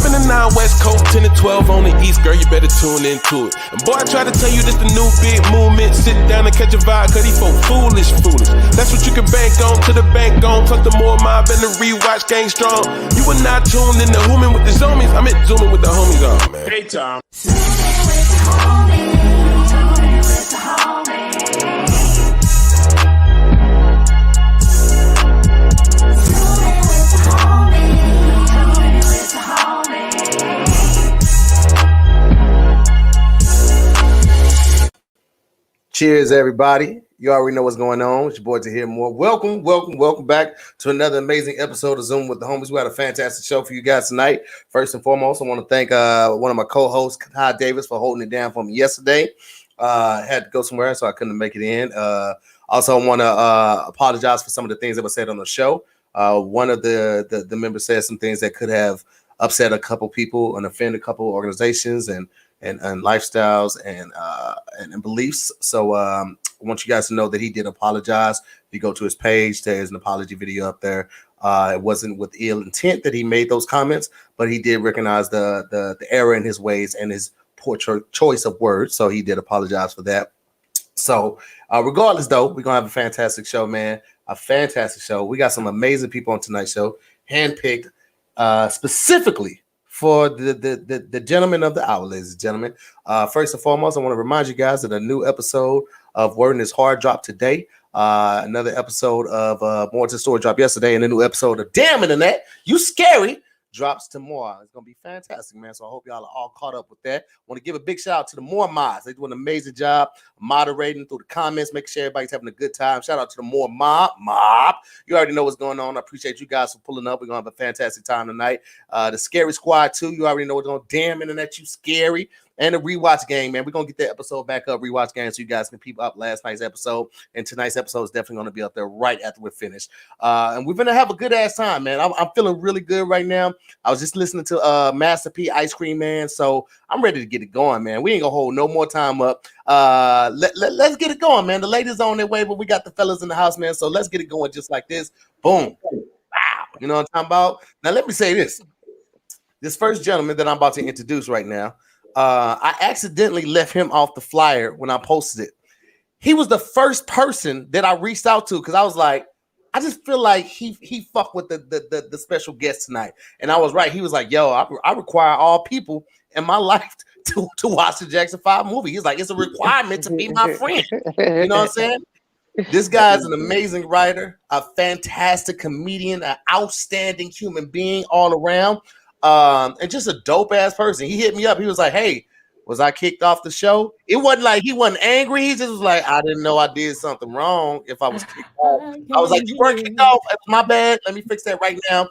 7 to 9 West Coast, 10 to 12 on the East, girl, you better tune into it. And boy, I try to tell you this the new big movement. Sit down and catch a vibe, cause these folk foolish. That's what you can bank on, to the bank on. Plus the more mob and the rewatch gang strong. You are not tuned in the Zooming with the zoomies. I'm at zooming with the homies on, man. Hey, Tom. Cheers, everybody. You already know what's going on. It's your boy TahirMoore. Welcome back to another amazing episode of Zoom with the Homies. We had a fantastic show for you guys tonight. First and foremost, I want to thank one of my co-hosts, Kai Davis, for holding it down for me yesterday. Had to go somewhere, so I couldn't make it in. Also, I want to apologize for some of the things that were said on the show. One of the members said some things that could have upset a couple people and offend a couple organizations and lifestyles and beliefs. So I want you guys to know that he did apologize. If you go to his page, there's an apology video up there. It wasn't with ill intent that he made those comments, but he did recognize the error in his ways and his poor choice of words. So he did apologize for that. So regardless, though, we're gonna have a fantastic show, man. A fantastic show. We got some amazing people on tonight's show, handpicked specifically for the gentleman of the hour, ladies and gentlemen. First and foremost, I want to remind you guys that a new episode of Wording is Hard dropped today. Another episode of More to Story dropped yesterday, and a new episode of Damn Internet, You Scary drops tomorrow. It's gonna be fantastic, man. So I hope y'all are all caught up with that. Want to give a big shout out to the MooreMods. They do an amazing job moderating through the comments, making sure everybody's having a good time. Shout out to the mob. You already know what's going on. I appreciate you guys for pulling up. We're gonna have a fantastic time tonight. The Scary Squad too. You already know what's going on. Damn Internet, You Scary. And the rewatch game, man. We're gonna get that episode back up, rewatch game, so you guys can peep up last night's episode. And tonight's episode is definitely gonna be up there right after we're finished. And we're gonna have a good ass time, man. I'm feeling really good right now. I was just listening to Master P Ice Cream Man, so I'm ready to get it going, man. We ain't gonna hold no more time up. Let's get it going, man. The ladies on their way, but we got the fellas in the house, man. So let's get it going just like this. Boom. Wow. You know what I'm talking about? Now let me say this. This first gentleman that I'm about to introduce right now, I accidentally left him off the flyer when I posted it. He was the first person that I reached out to because I was like, I just feel like he fucked with the special guest tonight. And I was right. He was like, yo, I require all people in my life to watch the Jackson 5 movie. He's like, it's a requirement to be my friend. You know what I'm saying? This guy is an amazing writer, a fantastic comedian, an outstanding human being all around. And just a dope ass person. He hit me up. He was like, hey, was I kicked off the show? It wasn't like he wasn't angry. He just was like, I didn't know I did something wrong if I was kicked off. I was like, you were kicked off. It's my bad. Let me fix that right now.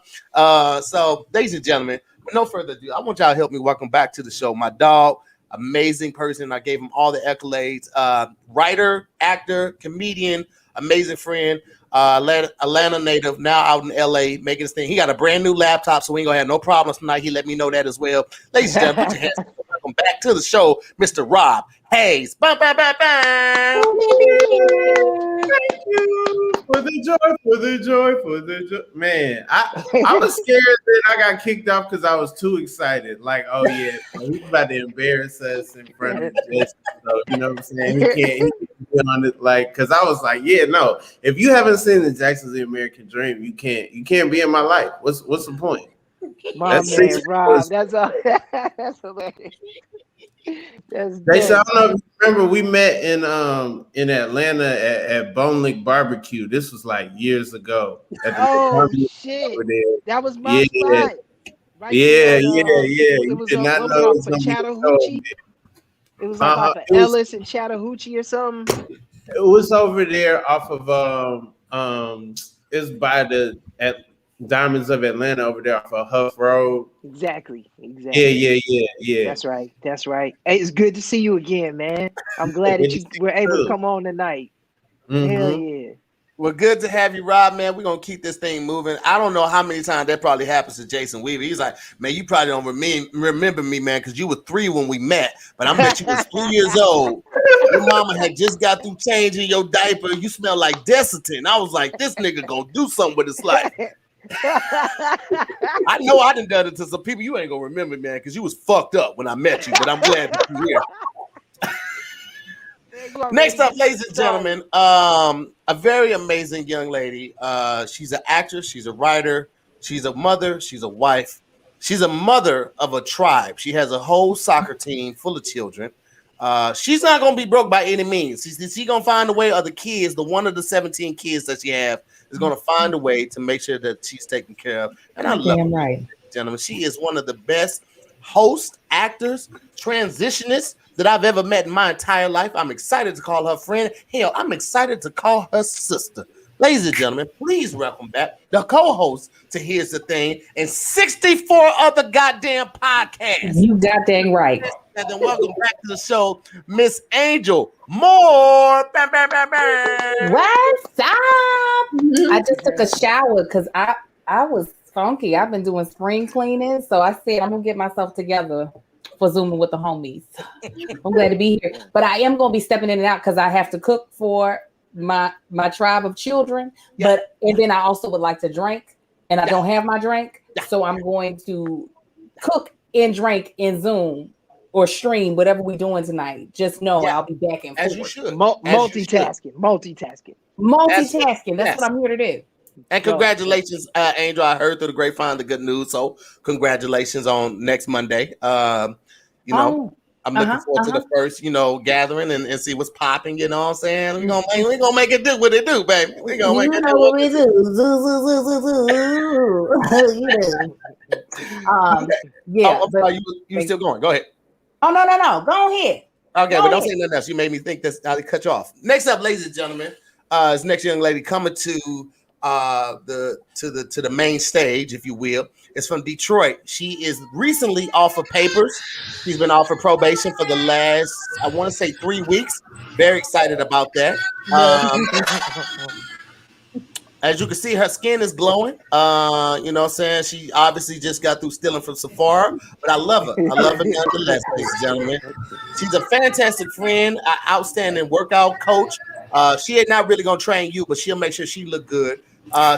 So, ladies and gentlemen, with no further ado, I want y'all to help me welcome back to the show my dog, amazing person. I gave him all the accolades. Writer, actor, comedian, amazing friend. Atlanta native, now out in LA making this thing. He got a brand new laptop, so we ain't gonna have no problems tonight. He let me know that as well. Ladies and gentlemen, put your hands up. Welcome back to the show, Mr. Rob Hayes. Bam, bam, bam, bam. Thank you for the joy. Man, I was scared that I got kicked off because I was too excited. Like, oh yeah, he's about to embarrass us in front of Jason. So, you know what I'm saying? He can't be on it, like, because I was like, yeah, no. If you haven't seen the Jackson's The American Dream, you can't be in my life. What's the point? That's man, Rob. That's all. That's hilarious. Jason, I don't know if you remember, we met in Atlanta at Bone Lick Barbecue. This was like years ago. Oh shit! That was my spot. Right yeah. It was did not know it for Chattahoochee. It was like off of Ellis and Chattahoochee or something. It was over there off of it's by at Diamonds of Atlanta over there off of Huff Road. Exactly. Yeah. That's right. Hey, it's good to see you again, man. I'm glad that you were able to come on tonight. Mm-hmm. Hell yeah. Well, good to have you, Rob, man. We're going to keep this thing moving. I don't know how many times that probably happens to Jason Weaver. He's like, man, you probably don't remember me, man, because you were 3 when we met, but I bet you was 3 years old. Your mama had just got through changing your diaper. You smell like Desitin. I was like, this nigga going to do something with his life. I know I done it to some people. You ain't gonna remember, man, because you was fucked up when I met you. But I'm glad that you're here. Next up, ladies and gentlemen, a very amazing young lady. She's an actress, she's a writer, she's a mother, she's a wife, she's a mother of a tribe. She has a whole soccer team full of children. She's not gonna be broke by any means. She's gonna find a way. Of the kids, the one of the 17 kids that she have, is gonna find a way to make sure that she's taken care of. And I love her, right, gentlemen. She is one of the best hosts, actors, transitionists that I've ever met in my entire life. I'm excited to call her friend. Hell, I'm excited to call her sister. Ladies and gentlemen, please welcome back the co-host to Here's the Thing and 64 other goddamn podcasts. You got that right. And then welcome back to the show, Miss Angel Moore. Bam, bam, bam, bam. What's up? I just took a shower because I was funky. I've been doing spring cleaning, so I said I'm gonna get myself together for Zooming with the homies. I'm glad to be here, but I am gonna be stepping in and out because I have to cook for my tribe of children. Yeah. And then I also would like to drink, and I don't have my drink, so I'm going to cook and drink in Zoom or stream, whatever we're doing tonight. Just know I'll be back and forth. As you should. Multitasking. That's what I'm here to do. And congratulations, Angel. I heard through the grapevine the good news. So congratulations on next Monday. I'm looking forward to the first, gathering and see what's popping. You know what I'm saying? We're gonna make it do what it do, baby. We're gonna make it do what we do. You still going? Go ahead. Oh, no. Go ahead. Okay, but don't say nothing else. You made me think this. I'll cut you off. Next up, ladies and gentlemen, this next young lady coming to the main stage, if you will. It's from Detroit. She is recently off of papers. She's been off of probation for the last, I want to say, 3 weeks. Very excited about that. As you can see, her skin is glowing. You know what I'm saying? She obviously just got through stealing from Sephora, but I love her. I love her nonetheless, ladies and gentlemen. She's a fantastic friend, an outstanding workout coach. She ain't not really going to train you, but she'll make sure she look good.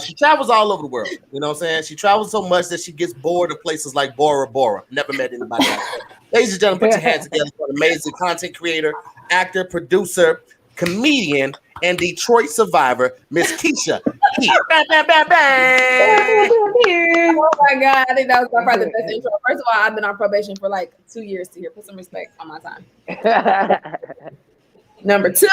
She travels all over the world. You know what I'm saying? She travels so much that she gets bored of places like Bora Bora. Never met anybody like that. Ladies and gentlemen, put your hands together for an amazing content creator, actor, producer, comedian, and Detroit survivor, Miss Keisha. Bang, bang, bang, bang. Oh my God, I think that was probably the best intro. First of all, I've been on probation for like 2 years to here. Put some respect on my time. Number 2.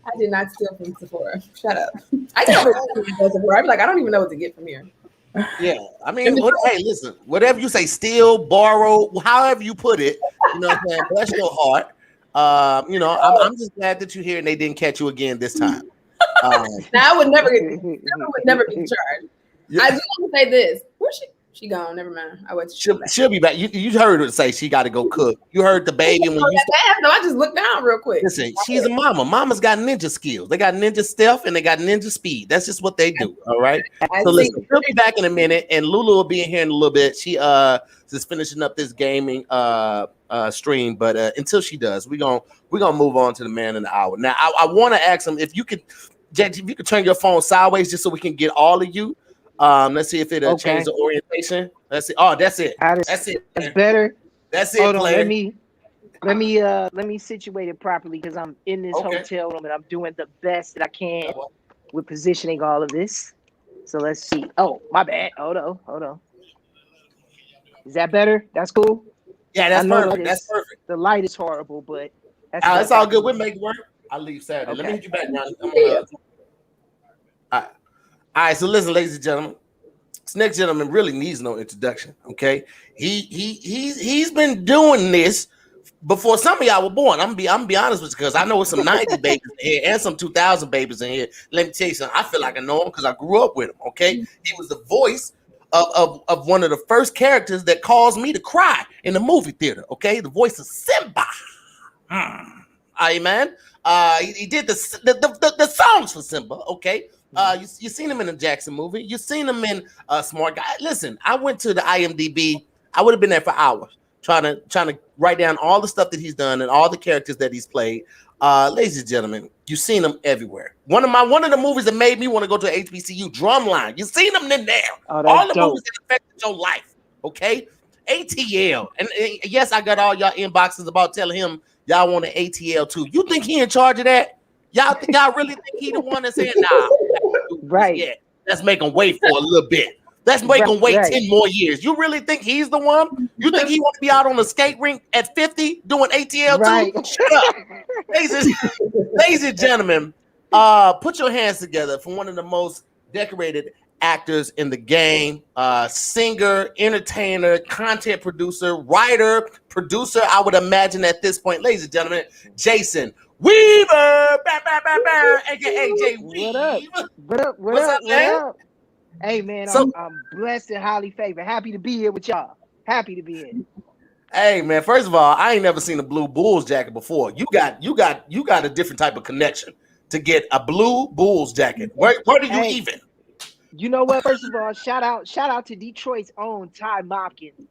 I did not steal from Sephora. Shut up. I did from Sephora. I'm like, I don't even know what to get from here. Yeah, I mean, hey, listen, whatever you say, steal, borrow, however you put it, you know what I'm saying? Bless your heart. I'm just glad that you're here and they didn't catch you again this time. Now I would never be charged. I just want to say this. Where's she? She gone. Never mind. She'll be back. You heard her say she got to go cook. You heard the baby when you. No, I just looked down real quick. Listen, she's a mama. Mama's got ninja skills. They got ninja stealth and they got ninja speed. That's just what they do. All right. So listen, she'll be back in a minute, and Lulu will be in here in a little bit. She just finishing up this gaming stream, but until she does, we're gonna move on to the man in the hour. Now, I want to ask him if you could, Jack, if you could turn your phone sideways just so we can get all of you. Let's see if it'll change the orientation. Let's see. Oh, that's it. That's it. That's better. That's it. Hold on, let me situate it properly because I'm in this hotel room and I'm doing the best that I can with positioning all of this. So let's see. Oh, my bad. Hold on. Is that better? That's cool. Yeah, that's perfect. That's perfect. The light is horrible, but that's all good. We'll make it work. I'll leave Saturday. Okay. Let me hit you back now. All right, so listen, ladies and gentlemen, this next gentleman really needs no introduction. Okay, he's been doing this before some of y'all were born. I'm gonna be honest with you because I know some 90 babies in here and some 2000 babies in here. Let me tell you something. I feel like I know him because I grew up with him. Okay, he was the voice of one of the first characters that caused me to cry in the movie theater. Okay, the voice of Simba. Amen. He did the songs for Simba. Okay. You seen him in the Jackson movie. You seen him in Smart Guy. Listen, I went to the IMDb. I would have been there for hours trying to write down all the stuff that he's done and all the characters that he's played. Ladies and gentlemen, you've seen them everywhere. One of the movies that made me want to go to HBCU, Drumline. You've seen them in there. Oh, All the dope. movies that affected your life. Okay, ATL, and yes, I got all y'all inboxes about telling him y'all want an ATL too. You think he in charge of that? Y'all really think he the one that's saying, nah, right? Yeah, let's make him wait for a little bit. Let's make him wait 10 more years. You really think he's the one? You think he want to be out on the skate rink at 50 doing ATL too? Shut up. Ladies and gentlemen, put your hands together for one of the most decorated actors in the game, singer, entertainer, content producer, writer, producer, I would imagine at this point. Ladies and gentlemen, Jason Weaver, aka Jay Weave. What up? Hey man, I'm blessed and highly favored. Happy to be here with y'all. Happy to be here. Hey man, first of all, I ain't never seen a blue Bulls jacket before. You got a different type of connection to get a blue Bulls jacket. Where do you even? You know what? First of all, shout out to Detroit's own Ty Mopkins.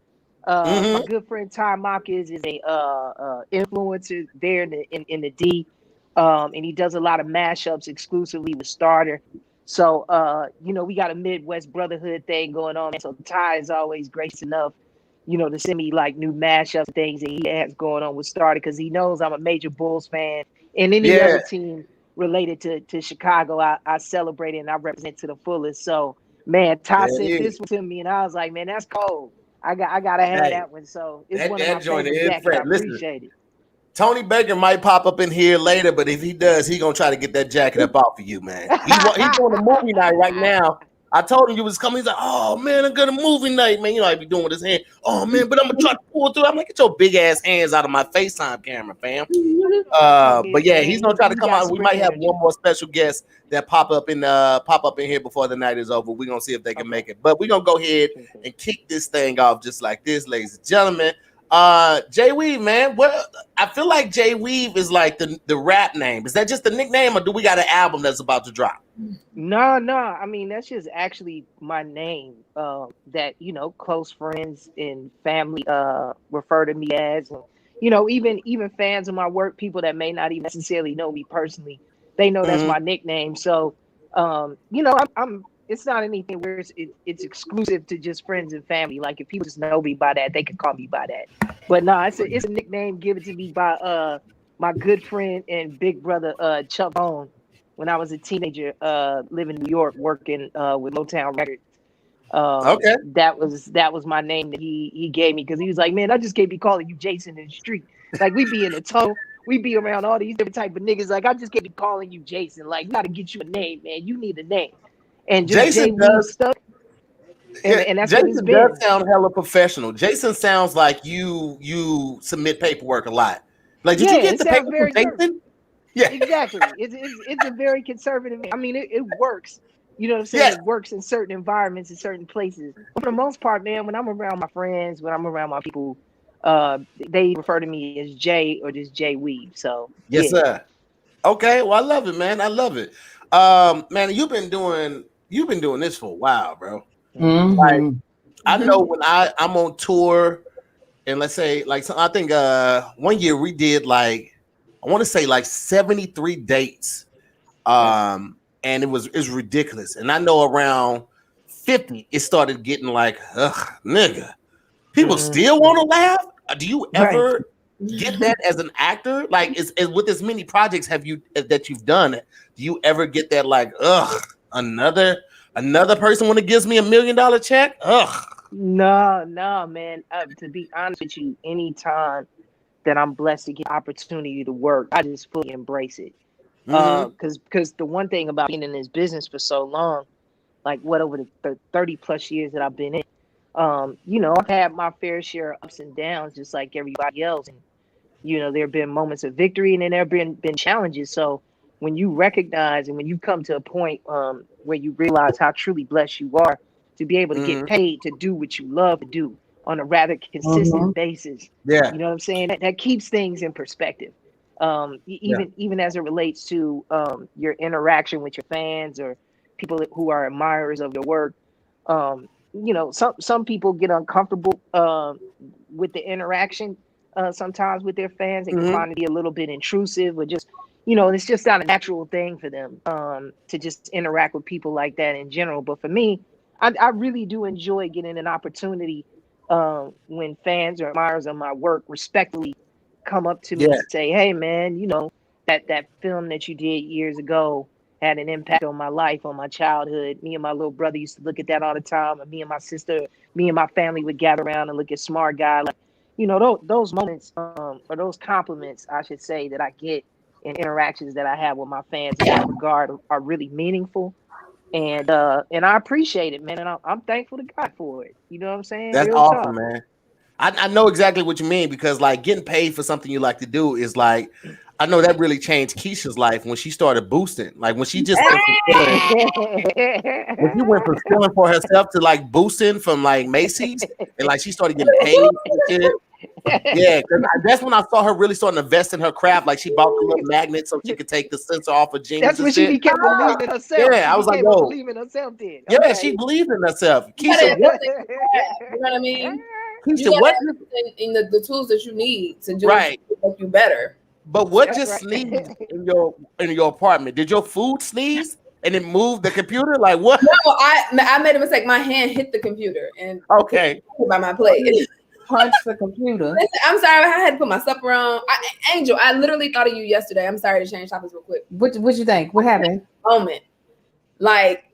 My good friend Ty Mopkins is a influencer there in the D, and he does a lot of mashups exclusively with Starter. So we got a Midwest brotherhood thing going on. So Ty is always gracious enough, to send me like new mashup things that he has going on with Starter because he knows I'm a major Bulls fan. And any other team related to Chicago, I celebrate it and I represent to the fullest. So man, Ty sent this one to me and I was like, man, that's cold. I gotta have that one. So it's one of my favorite jackets. I appreciate it. Tony Baker might pop up in here later, but if he does, he gonna try to get that jacket up off for you, man. He's doing a movie night right now. I told him you was coming. He's like, "Oh man, I got a movie night, man." I be doing with his hand. Oh man, but I'm gonna try to pull through. I'm like, get your big ass hands out of my FaceTime camera, fam. But yeah, he's gonna try to come out. We might have one more special guest that pop up in here before the night is over. We're gonna see if they can make it. But we're gonna go ahead and kick this thing off just like this, ladies and gentlemen. Jay Weave, man. Well, I feel like Jay Weave is like the rap name. Is that just the nickname, or do we got an album that's about to drop? No. I mean, that's just actually my name. That close friends and family refer to me as. And, even fans of my work, people that may not even necessarily know me personally, they know that's my nickname. So, I'm. It's not anything where it's exclusive to just friends and family. Like if people just know me by that, they can call me by that. But no, it's a nickname given to me by my good friend and big brother Chuck Bone when I was a teenager, living in New York, working with Motown Records. Okay, that was my name that he gave me because he was like, man, I just can't be calling you Jason in the street. Like we be in the tunnel. We be around all these different type of niggas. Like I just can't be calling you Jason. Like you got to get you a name, man. You need a name. And just Jason does stuck, and that's Jason what it's been. Does sound hella professional. Jason sounds like you submit paperwork a lot. Like, did you get the paper from Jason? Yeah, exactly. It's a very conservative. I mean, it works. You know what I'm saying? Yeah. It works in certain environments, in certain places. But for the most part, man, when I'm around my friends, when I'm around my people, they refer to me as Jay or just Jay Weave. So yes, sir. Okay, well, I love it, man. I love it. Man, you've been doing this for a while, bro. Like, I know when I'm on tour, and let's say, like, I think one year we did like, I want to say like 73 dates, and it was ridiculous. And I know around 50, it started getting like, ugh, nigga, people still want to laugh. Do you ever get that as an actor? Like, is with as many projects that you've done, do you ever get that like, ugh, another person when it gives me $1 million check? Ugh. No, man. To be honest with you, anytime that I'm blessed to get opportunity to work, I just fully embrace it. Because the one thing about being in this business for so long, like over the 30 plus years that I've been in, I've had my fair share of ups and downs, just like everybody else. And there have been moments of victory, and then there have been challenges. So when you recognize and when you come to a point where you realize how truly blessed you are to be able to get paid to do what you love to do on a rather consistent basis, you know what I'm saying? That keeps things in perspective. Even as it relates to your interaction with your fans or people who are admirers of your work. Some people get uncomfortable with the interaction. sometimes with their fans. They can find it be a little bit intrusive, or just, you know, it's just not a natural thing for them to just interact with people like that in general. But for me, I really do enjoy getting an opportunity when fans or admirers of my work respectfully come up to me and say, hey, man, you know, that film that you did years ago had an impact on my life, on my childhood. Me and my little brother used to look at that all the time. And me and my sister, me and my family would gather around and look at Smart Guy. Like, you know, those moments or those compliments, I should say, that I get in interactions that I have with my fans in that regard are really meaningful. And I appreciate it, man. And I'm thankful to God for it. You know what I'm saying? That's Real awesome, talk. man. I know exactly what you mean, because like getting paid for something you like to do is like, I know that really changed Keisha's life when she started boosting. Like when she just when she went from stealing for herself to like boosting from like Macy's, and like she started getting paid for shit. Yeah, because that's when I saw her really starting to invest in her craft. Like she bought the little magnet so she could take the sensor off of jeans. That's when she became believing in herself. Yeah, I was like, yo, believing in herself. Then yeah, she believed in herself. Keisha, You know what I mean? Keisha, what in the tools that you need to do right to make you better. But what just sneezed in your apartment? Did your food sneeze and it moved the computer? Like what? No, I made a mistake. My hand hit the computer and okay by my plate. Punch the computer. Listen, I'm sorry, I had to put my supper on. Angel, I literally thought of you yesterday. I'm sorry to change topics real quick. What you think? What happened? Moment, like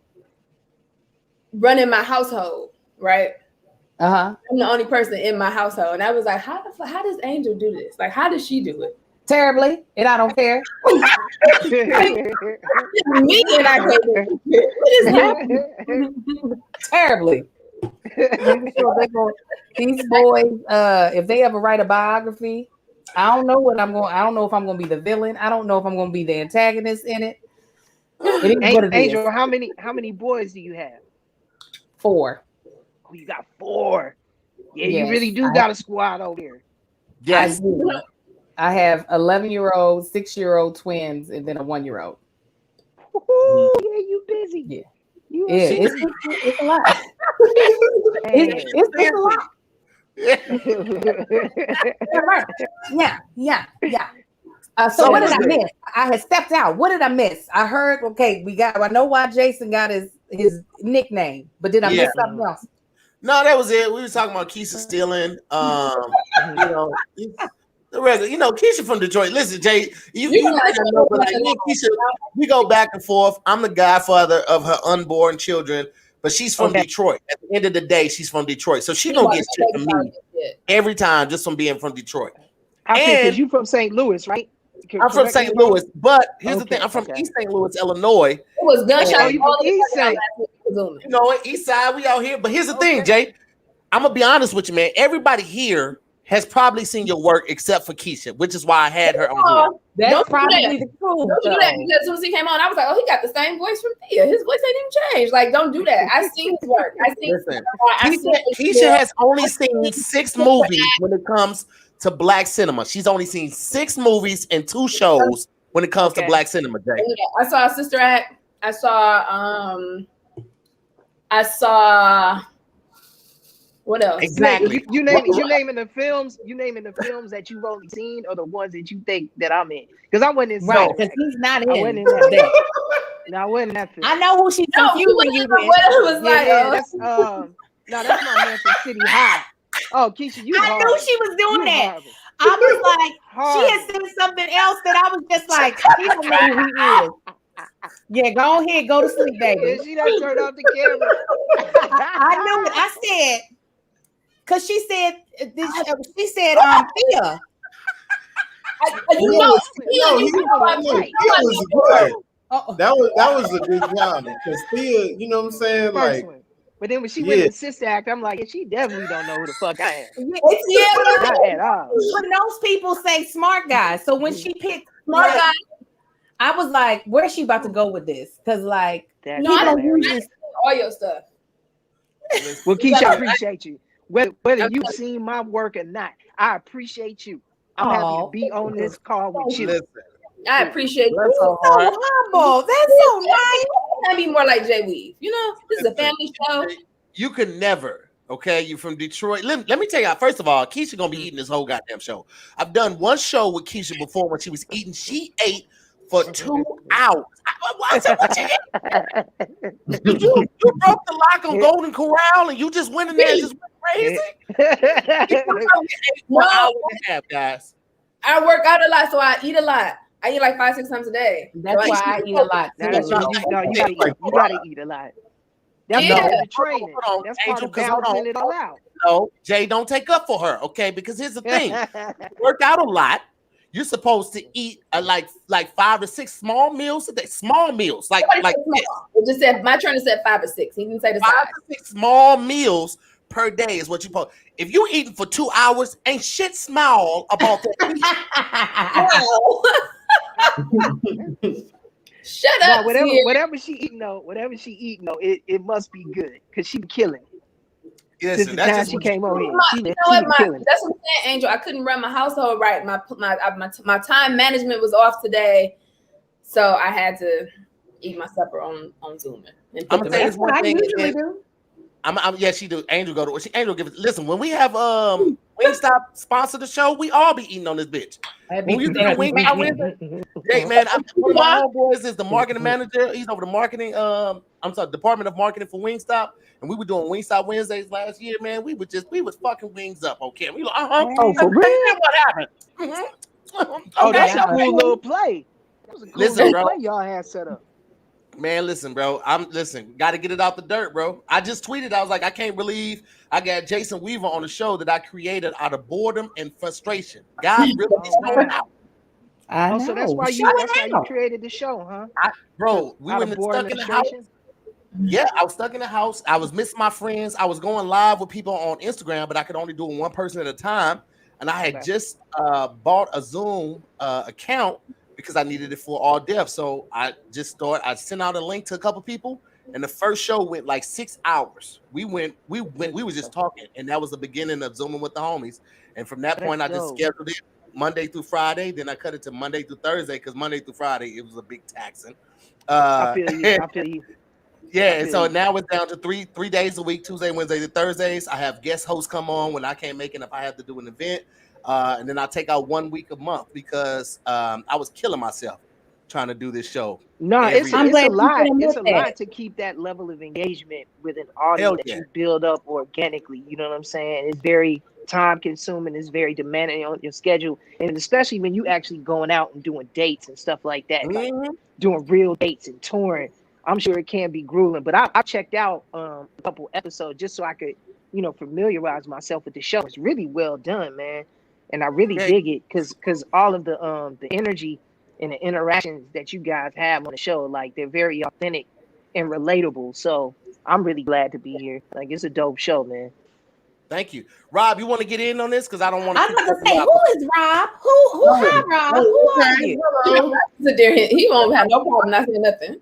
running my household, right? I'm the only person in my household, and I was like, how does Angel do this? Like, how does she do it? Terribly, and I don't care. Me and I can't do it. What is happening? Terribly. These boys, if they ever write a biography, I don't know if I'm gonna be the villain. I don't know if I'm gonna be the antagonist in it. Angel, how many boys do you have? 4. Oh, you got 4. Yeah, yes, you really do got a squad over here. Yes, I have 11-year-old, 6-year-old twins, and then a 1-year-old. Ooh, yeah, you busy. Yeah. It's a lot. It's a lot. Yeah. So what did I miss? I had stepped out. What did I miss? I heard. Okay, I know why Jason got his nickname, but did I miss something else? No, that was it. We were talking about Keisha stealing. The regular, Keisha from Detroit. Listen, Jay, you know, but like me and Keisha, we go back and forth. I'm the godfather of her unborn children, but she's from Detroit. At the end of the day, she's from Detroit, so she gonna get shit from me every time just from being from Detroit. Because you from St. Louis, right? I'm from St. Louis, but here's the thing: I'm from East St. Louis, Illinois. It was gunshot. East Side. You know, East Side, we out here. But here's the thing, Jay. I'm gonna be honest with you, man. Everybody here has probably seen your work except for Keisha, which is why I had her on. That's probably the truth. Don't do that, because as soon as he came on, I was like, oh, he got the same voice from Thea. His voice ain't even changed. Like, don't do that. I seen his work. Keisha has only seen 6 movies when it comes to Black cinema. She's only seen 6 movies and 2 shows when it comes to Black cinema, Jay. I saw Sister Act. I saw what else? Exactly. You naming the films that you've only seen, or the ones that you think that I'm in? Because I wasn't in. Right, because he's not in. I wasn't in that. No, I wasn't in that film. I know who she's confusing you with. What it was like? That's my man from City High. Oh, Keisha, you. I knew she was doing that. Horrible. I was like, she had said something else that I was just like, she don't know who he is. Yeah, go ahead, go to sleep, baby. Yeah, she done turned off the camera. I knew it. I said, because she said, Thea. That was a good job, because Thea, you know what I'm saying? Like, but then when she went to Sister Act, I'm like, she definitely don't know who the fuck I am. Not at all. When those people say smart guy, so when she picked smart guy, I was like, where's she about to go with this? Because like, I don't usually all your stuff. Well, Keisha, I appreciate you. Whether you've seen my work or not, I appreciate you. I'm happy to be on this call with you. Listen, I appreciate you. That's so humble. That's so nice. I'd be more like Jay Weave. You know, this is a family show. You could never Okay, you from Detroit. Let me tell you, first of all, Keisha gonna be eating this whole goddamn show. I've done one show with Keisha before when she was eating. She ate for 2 hours. I said, what you eat? You broke the lock on Golden Corral and you just went in there and just went crazy? 1 hour and a half, guys. I work out a lot, so I eat a lot. I eat like 5-6 times a day. That's so why I eat a lot. You gotta eat a lot. That's part of the training. That's part of balancing it all out. No, Jay, don't take up for her, okay? Because here's the thing: work out a lot. You're supposed to eat like 5 to 6 small meals a day. Small meals, like small. It just said my trainer said 5 or 6. He didn't say the 5 size. to 6 small meals per day is what you post. If you eating for 2 hours, ain't shit small about that. Shut up. Whatever she eating though, it must be good because she be killing it. Listen, Since the time she came over here, that's what I'm saying, Angel. I couldn't run my household right. My time management was off today, so I had to eat my supper on Zoom. I'm gonna tell you one thing. Usually do. Yeah, she do. Angel go to. Angel give it. Listen, when we have Wingstop sponsor the show, we all be eating on this bitch. When you do Wingstop Wednesday, hey man, one of my homeboys is the marketing manager. He's over the marketing. Department of Marketing for Wingstop, and we were doing Wingstop Wednesdays last year. Man, we was fucking wings up. Okay, we like, Oh, for real? What happened? Oh, that's a cool little play. That was a cool little play y'all had set up. Man, listen, bro. Got to get it out the dirt, bro. I just tweeted. I was like, I can't believe I got Jason Weaver on the show that I created out of boredom and frustration. God really showing out. I know. So that's why you created the show, huh? We were stuck in the house. Yeah, I was stuck in the house. I was missing my friends. I was going live with people on Instagram, but I could only do it one person at a time. And I had just bought a Zoom account because I needed it for all deaf. So I sent out a link to a couple people, and the first show went like 6 hours. We were just talking, and that was the beginning of Zooming with the homies. And from that point, I just scheduled it Monday through Friday. Then I cut it to Monday through Thursday because Monday through Friday it was a big taxing. I feel you. Yeah, and so now it's down to three days a week, Tuesday, Wednesday, and Thursdays. I have guest hosts come on when I can't make it if I have to do an event. And then I take out 1 week a month because I was killing myself trying to do this show. No, it's a lot. It's a lot to keep that level of engagement with an audience that you build up organically. You know what I'm saying? It's very time consuming. It's very demanding on your schedule, and especially when you actually going out and doing dates and stuff like that, like doing real dates and touring. I'm sure it can be grueling, but I checked out a couple episodes just so I could, familiarize myself with the show. It's really well done, man. And I really dig it because all of the energy and the interactions that you guys have on the show, like they're very authentic and relatable. So I'm really glad to be here. Like it's a dope show, man. Thank you, Rob. You want to get in on this because I don't want to. I'm about to say, who is Rob? Hi, Rob? Who are you? He won't have no problem not saying nothing.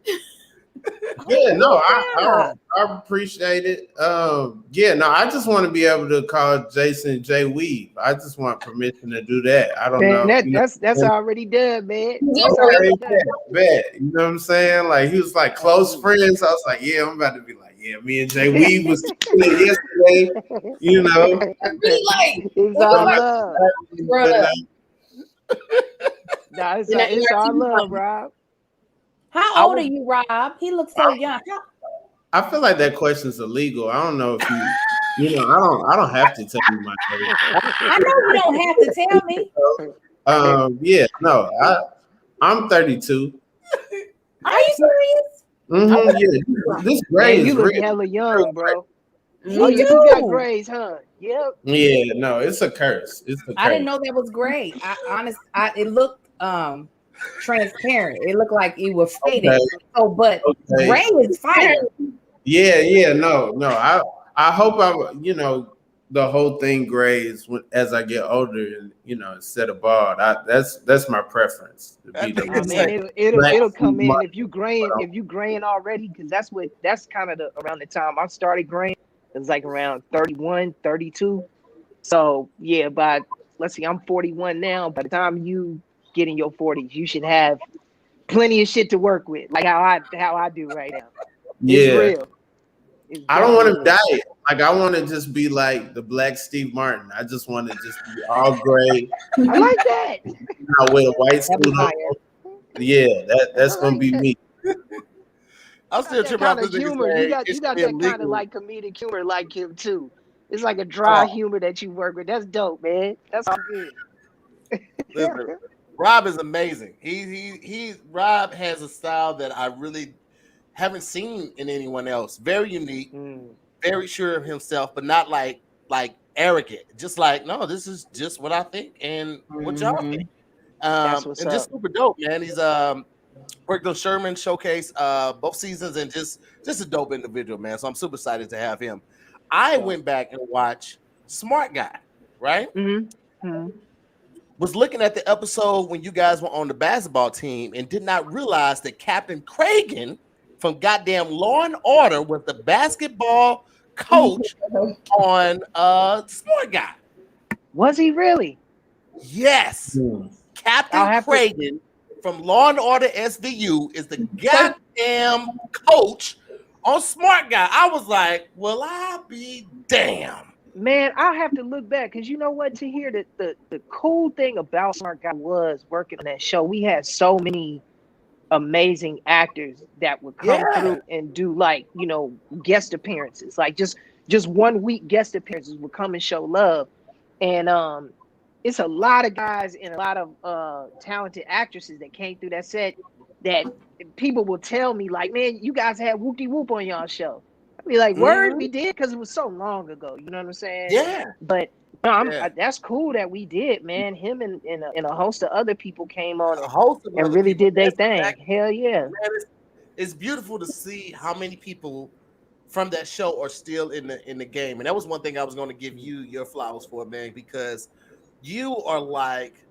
Yeah, no, I appreciate it. I just want to be able to call Jason J. Weave. I just want permission to do that. I don't know. That's already done, man. That's already done. You know what I'm saying? Like he was like close friends. So I was like, yeah, I'm about to be like, yeah, me and Jay Weave was yesterday. You know, it's all love. It's all love, Rob. How old are you, Rob? He looks so young. I feel like that question's illegal. I don't know if I don't have to tell you my age. I know you don't have to tell me. I'm 32. Are you serious? Mm-hmm, yeah. This gray is you look real. hella young, bro. You you got grays, huh? Yep. Yeah, no, it's a curse. I didn't know that was gray. It looked transparent. It looked like it was faded. Okay. So, but gray is fire. Yeah. No. I hope the whole thing grays as I get older, and instead of bald. That's my preference. It'll come in if you graying already, because that's kind of around the time I started graying. It was like around 31, 32. So yeah, but let's see, I'm 41 now. By the time you get in your 40s, you should have plenty of shit to work with, like how I do right now. Yeah. It's real. I don't want to diet. Like I want to just be like the Black Steve Martin. I just want to just be all gray. I like that. With a white suit on. Yeah, that's gonna be me. I'm still tripping out this humor. You got that kind of like comedic humor like him too. It's like a dry humor that you work with. That's dope, man. That's all good. Listen, Rob is amazing. Rob has a style that I really haven't seen in anyone else. Very unique, very sure of himself, but not like arrogant. Just like, no, this is just what I think and what y'all think. And just super dope, man. He's worked on Sherman Showcase both seasons and just a dope individual, man. So I'm super excited to have him. I went back and watched Smart Guy, right? Was looking at the episode when you guys were on the basketball team and did not realize that Captain Cragen from goddamn Law and Order was the basketball coach on Smart Guy. Was he really? Yes. Captain Cragen from Law and Order SVU is the goddamn coach on Smart Guy. I was like, well, I'll be damn. Man, I'll have to look back because you know what, to hear that the cool thing about Smart Guy was working on that show. We had so many amazing actors that would come through and do like, you know, guest appearances, like just 1 week guest appearances would come and show love. And it's a lot of guys and a lot of talented actresses that came through that set that people will tell me like, man, you guys had whoop-de-whoop on y'all show. I'd be like, word, we did, because it was so long ago. You know what I'm saying? Yeah. But no, that's cool that we did, man. Him and a host of other people came on and really did their thing. Hell yeah. Man, it's beautiful to see how many people from that show are still in the game. And that was one thing I was going to give you your flowers for, man, because you are like,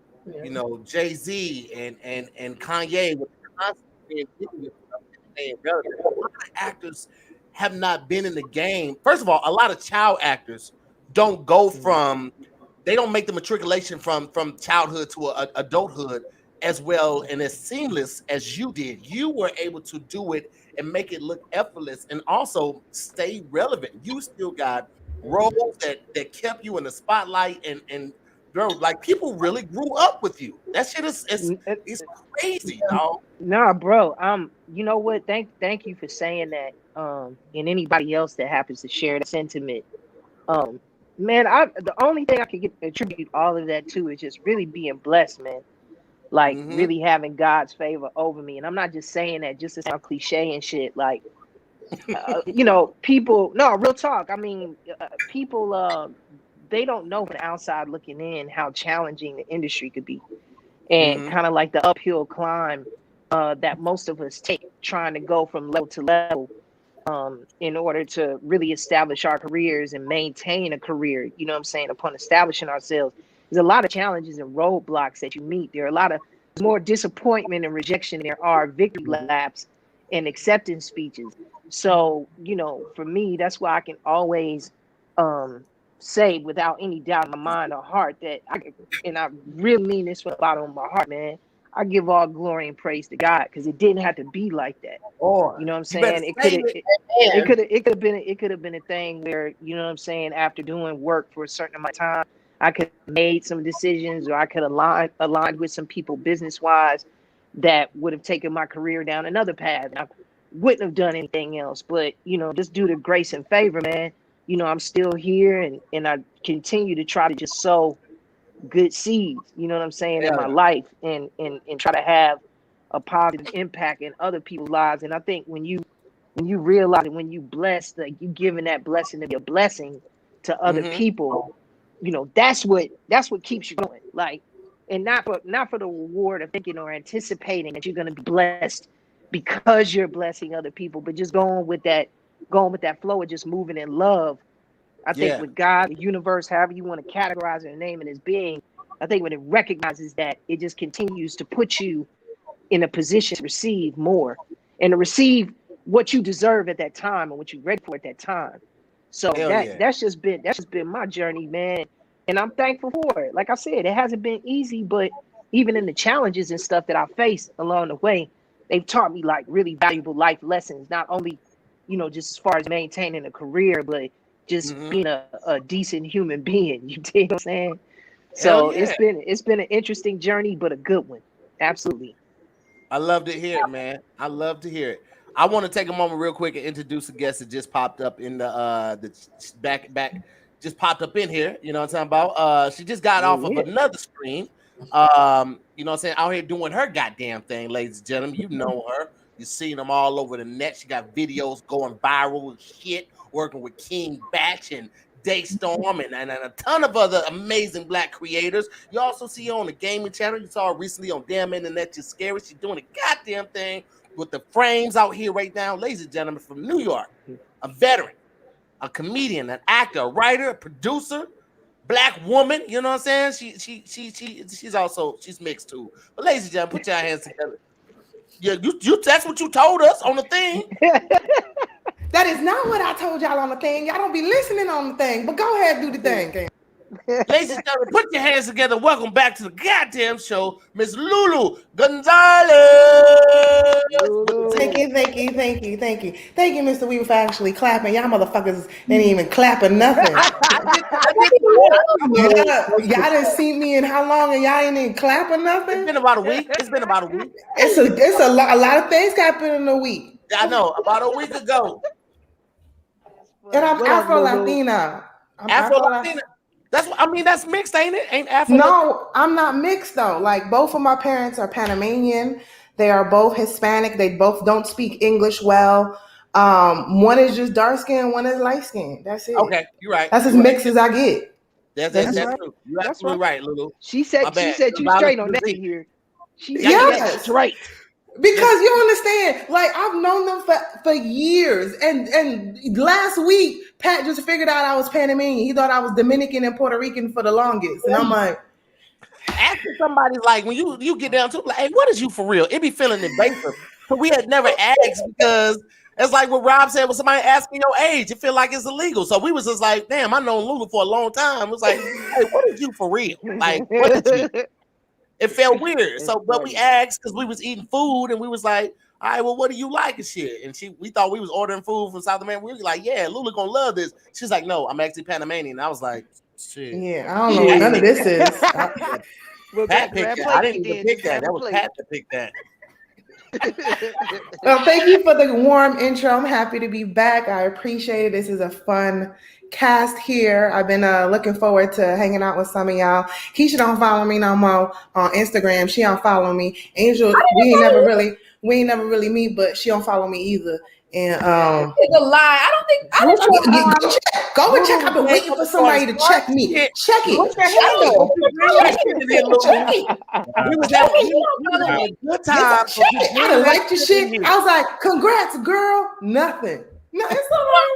you know, Jay-Z and Kanye with constantly staying relevant. A lot of actors have not been in the game. First of all, a lot of child actors don't go from, they don't make the matriculation from childhood to adulthood as well and as seamless as you did. You were able to do it and make it look effortless and also stay relevant. You still got roles that kept you in the spotlight and bro, like people really grew up with you. That shit is it's crazy, dog. Nah, bro. You know what? Thank you for saying that. And anybody else that happens to share the sentiment. Man, the only thing I can attribute all of that to is just really being blessed, man. Like really having God's favor over me. And I'm not just saying that just to sound cliche and shit. Like, you know, people. No, real talk. I mean, people. They don't know from the outside looking in how challenging the industry could be, and kind of like the uphill climb that most of us take trying to go from level to level in order to really establish our careers and maintain a career, you know what I'm saying, upon establishing ourselves. There's a lot of challenges and roadblocks that you meet. There are a lot of more disappointment and rejection than there are victory laps and acceptance speeches. So, you know, for me, that's why I can always say without any doubt in my mind or heart that I really mean this from the bottom of my heart, man. I give all glory and praise to God because it didn't have to be like that. You know what I'm saying? It could have been a thing where, you know what I'm saying, after doing work for a certain amount of time, I could have made some decisions or I could aligned with some people business wise that would have taken my career down another path. I wouldn't have done anything else. But, you know, just due to grace and favor, man, you know, I'm still here and I continue to try to just sow good seeds, you know what I'm saying, in my life and try to have a positive impact in other people's lives. And I think when you realize it, when you bless, like you giving that blessing to be a blessing to other people, you know, that's what keeps you going. Like, and not for the reward of thinking or anticipating that you're going to be blessed because you're blessing other people, but just going with that flow of just moving in love. I think with God, the universe, however you want to categorize it and name it as being, I think when it recognizes that, it just continues to put you in a position to receive more and to receive what you deserve at that time and what you're ready for at that time. So that's just been my journey, man. And I'm thankful for it. Like I said, it hasn't been easy, but even in the challenges and stuff that I faced along the way, they've taught me like really valuable life lessons, not only just as far as maintaining a career, but just being a decent human being. You dig what I'm saying? So it's been an interesting journey, but a good one. Absolutely. I love to hear it, man. I love to hear it. I want to take a moment real quick and introduce a guest that just popped up in the back just popped up in here. You know what I'm talking about? She just got off of another screen. You know what I'm saying? Out here doing her goddamn thing, ladies and gentlemen. You know her. You've seen them all over the net. She got videos going viral and shit, working with King Batch and Daystorm and a ton of other amazing black creators. You also see her on the gaming channel. You saw her recently on Damn Internet You're Scary. She's doing a goddamn thing with the frames out here right now. Ladies and gentlemen, from New York, a veteran, a comedian, an actor, a writer, a producer, black woman. You know what I'm saying? She's mixed too. But ladies and gentlemen, put your hands together. Yeah, you that's what you told us on the thing. That is not what I told y'all on the thing. Y'all don't be listening on the thing, but go ahead and do the thing. Ladies and gentlemen, put your hands together. Welcome back to the goddamn show, Miss Lulu Gonzalez. Thank you, Mr. Weaver, for actually clapping. Y'all motherfuckers didn't even clap or nothing. Y'all didn't see me in how long, and y'all ain't even clap or nothing. It's been about a week. It's a lot of things happened in a week. I know, about a week ago. And I'm Afro-Latina. Afro-Latina. That's mixed, ain't it? Ain't Afro? No, I'm not mixed though. Like both of my parents are Panamanian. They are both Hispanic. They both don't speak English well. One is just dark skin, one is light skin. That's it. Okay, you're right. That's as mixed as I get. That's true. You're absolutely right, Lulu. She said you straight on that here. Yes, right. Because you understand, like I've known them for years, and last week Pat just figured out I was Panamanian. He thought I was Dominican and Puerto Rican for the longest, and I'm like, asking somebody like when you get down to like, hey, what is you for real? It be feeling invasive. So we had never asked because it's like what Rob said, when somebody asking your age, it feel like it's illegal. So we was just like, damn, I known Lulu for a long time. It was like, hey, what is you for real? Like, what did you? It felt weird. So, but we asked because we was eating food and we was like, all right, well, what do you like and shit? And we thought we was ordering food from South America. We was like, yeah, Lulu gonna love this. She's like, no, I'm actually Panamanian. And I was like, shit. Yeah, I don't know what none of this is. Pat picked that. I didn't even pick that. That was Pat that picked that. Well, thank you for the warm intro. I'm happy to be back. I appreciate it. This is a fun cast here. I've been looking forward to hanging out with some of y'all. Keisha don't follow me no more on Instagram. She don't follow me. Angel, we ain't never really meet, but she don't follow me either. And it's a lie. I don't think. Go and check. I've been waiting for somebody to check me. Check it. We was having a good time. I done liked your shit. I was like, congrats, girl. Nothing. No, it's all right.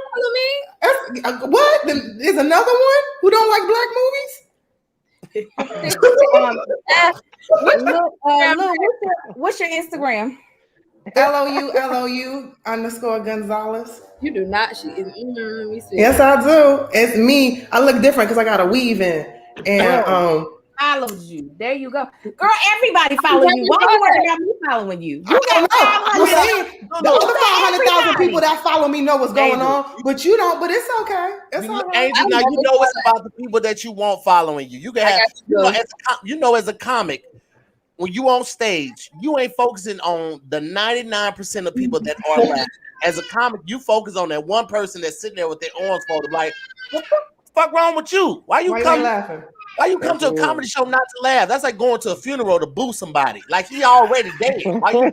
What? There's another one who don't like black movies? What's your Instagram? LOU_Gonzalez. You do not. She is. Let me see. Yes, I do. It's me. I look different because I got a weave in. And followed you. There you go, girl. Everybody following you. Why are you worried about me following you? You got I'm saying the other 500,000 people that follow me know what's going on, but you don't. But it's okay. It's all right. Angel, now you know it's about the people that you want following you. You can have, as a comic, when you on stage, you ain't focusing on the 99% of people that are laughing. As a comic, you focus on that one person that's sitting there with their arms folded, like, what the fuck wrong with you? Why you laughing? Why you come to a comedy show not to laugh? That's like going to a funeral to boo somebody. Like he already dead. Why you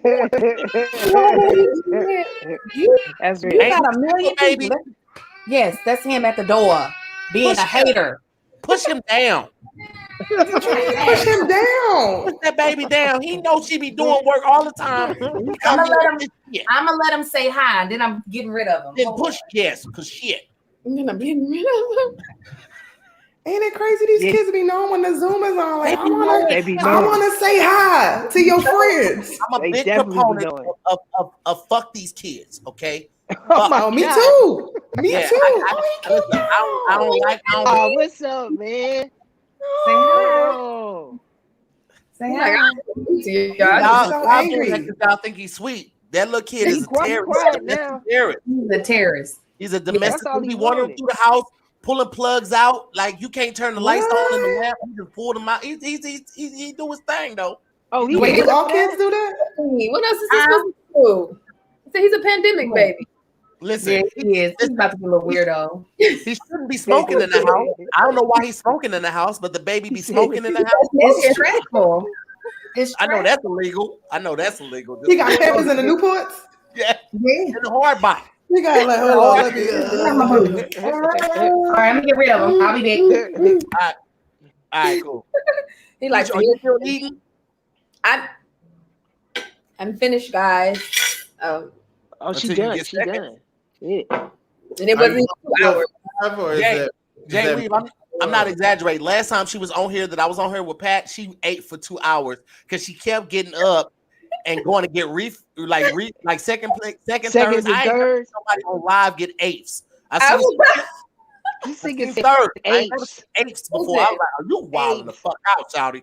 That's you got a million people. Yes, that's him at the door being a hater. Push him down. Push him down. Push that baby down. He knows she be doing work all the time. I'm gonna let him say hi, and then I'm getting rid of him. Then push cause shit. And then I'm getting rid of him. Ain't it crazy? These kids be knowing when the Zoom is on. Like, I want to say hi to your friends. I'm a big proponent of fuck these kids. Okay. Me too. Me too. I don't like. What's up, man? Say hi. Say hi. Y'all think he's sweet. That little kid is a terrorist. He's a terrorist. He's a domestic. He wandered through the house, pulling plugs out. Like you can't turn the lights on in the lamp. He just pulled them out. He do his thing though. Oh, wait, do all kids do that? What else is he supposed to do? So he's a pandemic baby. Listen, yeah, he is. He's about to be a little weirdo. He shouldn't be smoking in the house. I don't know why he's smoking in the house, but the baby be smoking in the house. It's stressful. I know that's illegal. He got peppers in the Newports? Yeah. In the hard box. You gotta let hold on. Let me. All right, I'm gonna get rid of him. I'll be back. All right, cool. He like, are you still eating? I'm finished, guys. Oh, she done. She done. Yeah. And it wasn't 2 hours. Jay Weave, I'm not exaggerating. Last time she was on here that I was on here with Pat, she ate for 2 hours because she kept getting up and going to get second, third. I ain't heard somebody on live get eighths. I seen third. Eighths before. I was like, are you wilding the fuck out, Shouty?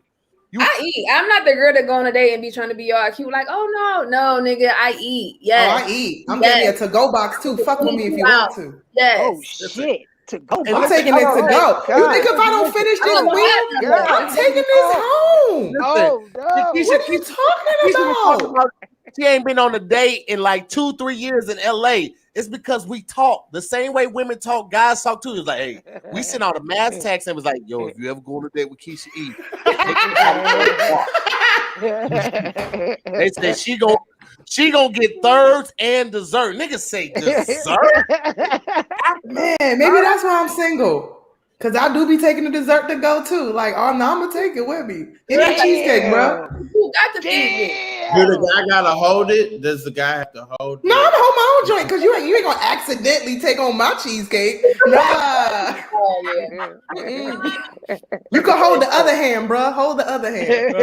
I eat. I'm not the girl that go on a date and be trying to be all cute. Like, oh no, nigga, I eat. Yes. Oh, I eat. I'm getting a to-go box too. Fuck with me if you want to. Yes. Oh shit. To go. I'm taking it to go. You think if I don't finish this week, I'm taking this home? Oh no. What are you talking about? She ain't been on a date in like 2-3 years in LA. It's because we talk the same way women talk, guys talk too. It's like, hey, we sent out a mass text and was like, yo, if you ever go on a date with Keisha E, they said she gonna get thirds and dessert. Niggas say dessert. Man, maybe that's why I'm single. Cause I do be taking the dessert to go too. Like, oh no, I'm gonna take it with me. Give me cheesecake, bro. Who got the cheesecake? Do the guy gotta hold it? Does the guy have to hold it? No, I'm gonna hold my own joint because you ain't gonna accidentally take on my cheesecake. Nah. You can hold the other hand, bro. Hold the other hand.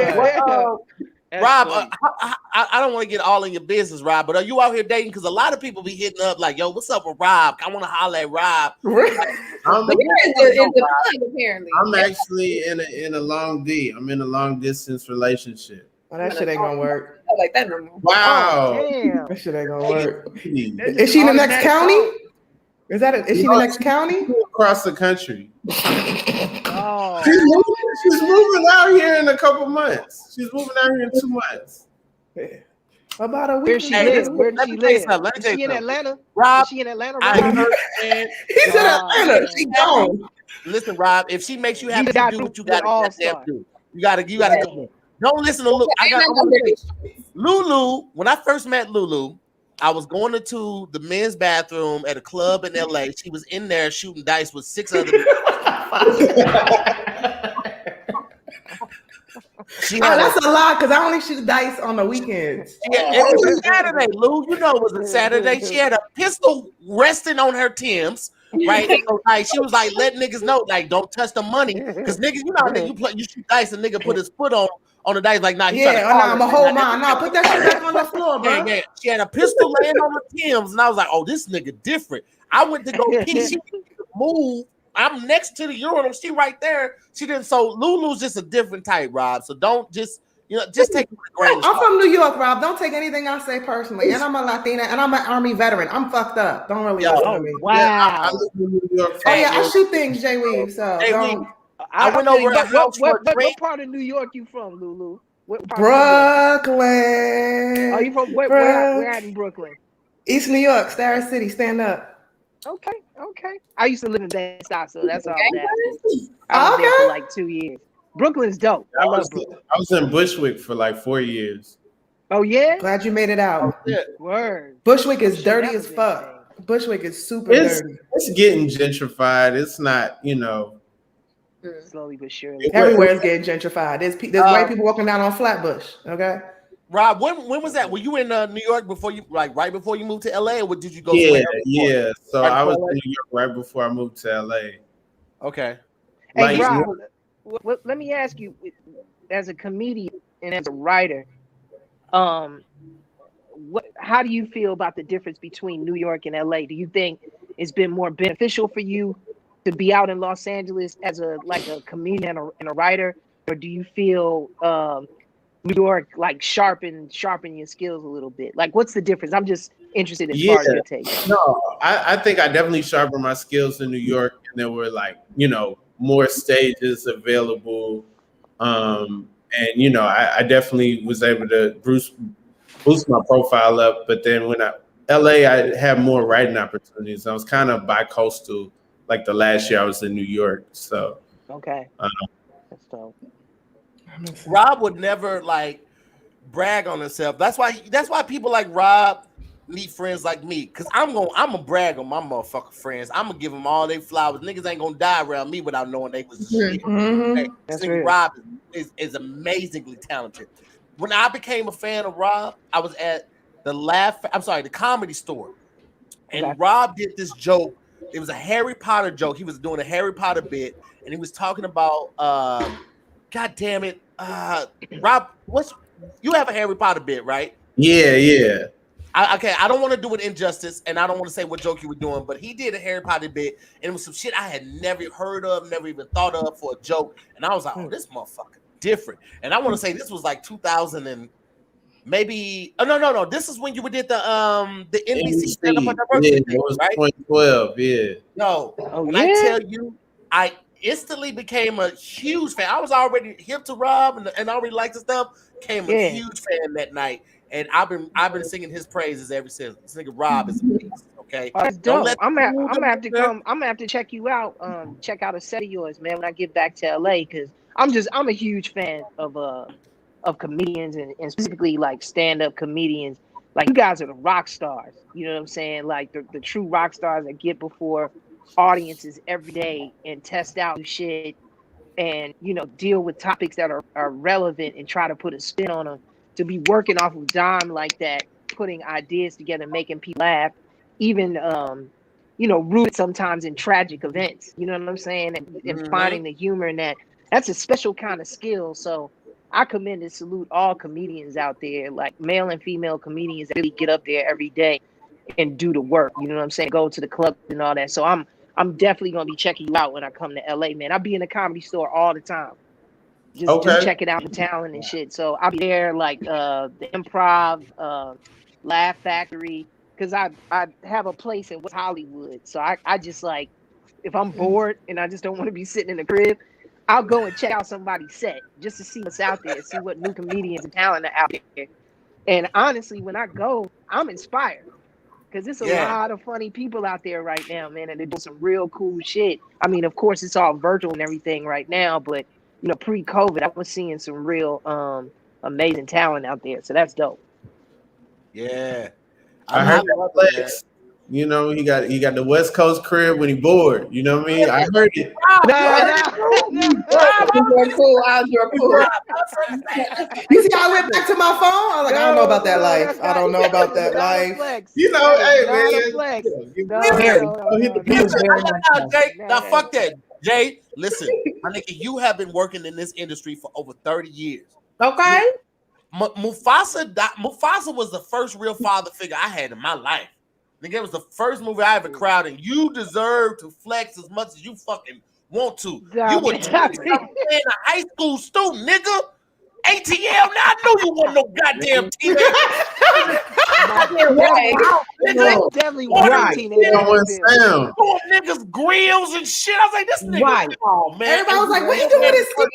Rob, I don't want to get all in your business, Rob, but are you out here dating? Because a lot of people be hitting up like, yo, what's up with Rob? I want to holler at Rob. I'm actually in a long D. I'm in a long distance relationship. Oh, that shit ain't gonna work. I like that no more. Wow. Oh, that shit ain't gonna work. Is she in the next county? Is she in the next county? Across the country. Oh. She's moving out here in a couple months. She's moving out here in 2 months. Yeah. About a week. Where she live? Where does she live? Is she in Atlanta? Rob, is she in Atlanta? He's in Atlanta. She gone. Listen, Rob, if she makes you happy to do what you gotta do. You gotta go. Don't listen to Lulu. Lulu, when I first met Lulu, I was going to the men's bathroom at a club in LA. She was in there shooting dice with 6 other people. That's a lot because I only shoot dice on the weekends. Yeah, it was a Saturday, Lou. You know it was a Saturday. She had a pistol resting on her Timbs, right? So, like, she was like, let niggas know, like, don't touch the money. Because niggas, you know how you shoot dice and nigga put his foot on the dice, like, nah, he's trying to I'm going to hold mine. Nah, put that shit back on the floor, bro. Yeah. She had a pistol laying on the Timbs, and I was like, oh, this nigga different. I went to go pee. She move. I'm next to the urinal. She right there. She didn't. So Lulu's just a different type, Rob. So don't just take it with a grain of salt. I'm from New York, Rob. Don't take anything I say personally. And I'm a Latina, and I'm an Army veteran. I'm fucked up. Don't really listen to me. Wow. Yeah, I live in New York. I shoot things, Jay Weave. So I went over to what part of New York you from, Lulu? Brooklyn. Are you from where at in Brooklyn? East New York, Star City. Stand up. Okay. I used to live in Bed-Stuy, so that's all that. I was there for like 2 years. Brooklyn's dope. I love Brooklyn. I was in Bushwick for like 4 years. Oh yeah? Glad you made it out. Word. Bushwick is dirty as fuck. Bushwick is super dirty. It's getting gentrified. It's not, slowly but surely. Everywhere is getting gentrified. There's white people walking down on Flatbush. Okay. Rob, when was that? Were you in New York before you right before you moved to LA, or did you go? Yeah. So I was in New York right before I moved to LA. Okay. Hey, Rob, let me ask you, as a comedian and as a writer, how do you feel about the difference between New York and LA? Do you think it's been more beneficial for you to be out in Los Angeles as a comedian and a writer, or do you feel New York like sharpen your skills a little bit? Like, what's the difference? I'm just interested as far as your take. No, I think I definitely sharpened my skills in New York, and there were like, more stages available. And I definitely was able to boost my profile up. But then when LA, I had more writing opportunities. I was kind of bi-coastal, like the last year I was in New York. So okay, that's dope. Rob would never like brag on himself. That's why people like Rob need friends like me, because I'm gonna brag on my motherfucking friends. I'm gonna give them all their flowers. Niggas ain't gonna die around me without knowing they was the shit. Hey, this nigga Rob is amazingly talented. When I became a fan of Rob, I was at the Comedy Store, and Rob did this joke. It was a Harry Potter joke. He was doing a Harry Potter bit, and he was talking about God damn it, Rob, you have a Harry Potter bit, right? Yeah. I don't want to do it injustice, and I don't want to say what joke you were doing, but he did a Harry Potter bit, and it was some shit I had never heard of, never even thought of for a joke, and I was like, oh, this motherfucker different. And I want to say this was like 2000 and maybe no. This is when you did the NBC stand-up on diversity, it was right? 2012, yeah. No, I tell you, I instantly became a huge fan. I was already hip to Rob and already liked his stuff. Became a huge fan that night, and I've been singing his praises ever since. This nigga Rob is a beast. Okay, that's dope. I'm gonna have to come. I'm gonna have to check you out. Check out a set of yours, man, when I get back to LA, because I'm a huge fan of comedians and specifically like stand-up comedians. Like, you guys are the rock stars. You know what I'm saying? Like the true rock stars that get before audiences every day and test out new shit and deal with topics that are relevant and try to put a spin on them. To be working off of dime like that, putting ideas together, making people laugh, even rooted sometimes in tragic events. You know what I'm saying? And finding the humor in that's a special kind of skill. So I commend and salute all comedians out there, like male and female comedians that really get up there every day and do the work. You know what I'm saying? Go to the club and all that. So I'm definitely gonna be checking you out when I come to LA, man. I'll be in the Comedy Store all the time, just checking out the talent and shit. So I'll be there, like the Improv, Laugh Factory, because I have a place in West Hollywood. So I just, like, if I'm bored and I just don't want to be sitting in the crib, I'll go and check out somebody's set just to see what's out there, see what new comedians and talent are out there. And honestly, when I go, I'm inspired, because there's a lot of funny people out there right now, man, and they're doing some real cool shit. I mean, of course, it's all virtual and everything right now, but pre-COVID, I was seeing some real amazing talent out there. So that's dope. Yeah, I heard that Flex. He got the West Coast crib when he bored. You know what I mean? I heard it. You see, I went back to my phone. I was like, I don't know about that life. I don't know about that life. Now fuck that, Jay. Listen, my nigga, you have been working in this industry for over 30 years. Okay. Mufasa was the first real father figure I had in my life. Nigga, it was the first movie I ever cried, and you deserve to flex as much as you fucking want to. You were a high school student, nigga. ATL, now I know you want no goddamn teenager. Definitely want teenager. Niggas grills and shit. I was like, this nigga. Right. Oh man. Everybody was like, what you doing this man?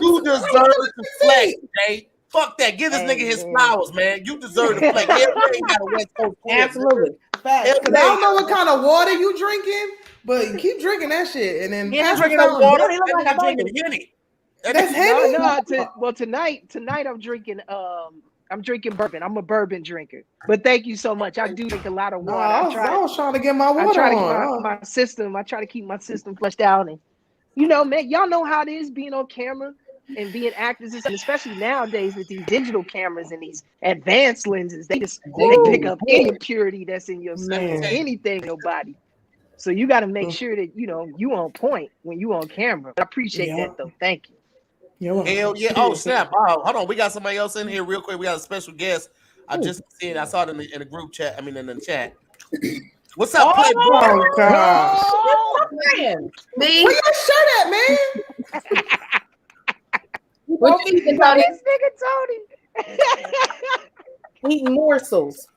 You deserve to flex, Jay. Fuck that. Give this nigga his flowers, man. You deserve to flex. Everybody got a West Coast. Absolutely. Facts. I don't know what kind of water you drinking, but you keep drinking that shit. And then drinking that water. I'm drinking Henny. That's Henny? Well, tonight I'm drinking bourbon. I'm a bourbon drinker. But thank you so much. I do drink a lot of water. I was trying to get my water on. My system. I try to keep my system flushed out. And man, y'all know how it is being on camera and being actors, and especially nowadays with these digital cameras and these advanced lenses. They pick up any impurity that's in your skin, anything in your body. So you got to make sure that you on point when you on camera. I appreciate that though. Thank you. Hell yeah! Oh snap! Oh, hold on, we got somebody else in here real quick. We got a special guest. I just seen. I saw it in the group chat. I mean, in the chat. What's up, Playboy? Oh gosh! Me? Where your shirt at, man? What you eating, Tony? This nigga Tony. Eating morsels.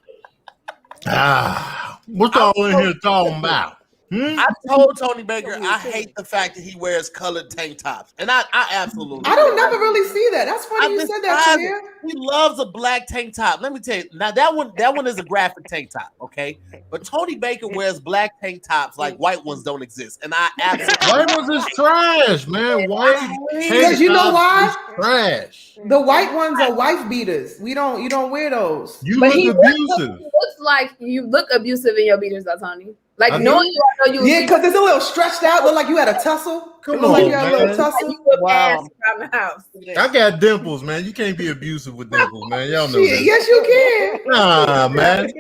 What y'all in here talking about? I told Tony Baker I hate the fact that he wears colored tank tops, and I absolutely. I don't never really see that. That's funny you said that, Tahir. He loves a black tank top. Let me tell you. Now that one is a graphic tank top, okay? But Tony Baker wears black tank tops like white ones don't exist, and I absolutely. White ones is trash, man. White Because you know why? Trash. The white ones are wife beaters. You don't wear those. You But look abusive. Looks like you look abusive in your beaters, though, Tony. Like I knowing you, I know you. Yeah, because it's a little stretched out. Look like you had a tussle. Come Look like on, you had a man. little tussle. You whip ass around the house. I got dimples, man. You can't be abusive with dimples, man. Y'all know Shit, that. yes, you can. Nah, man.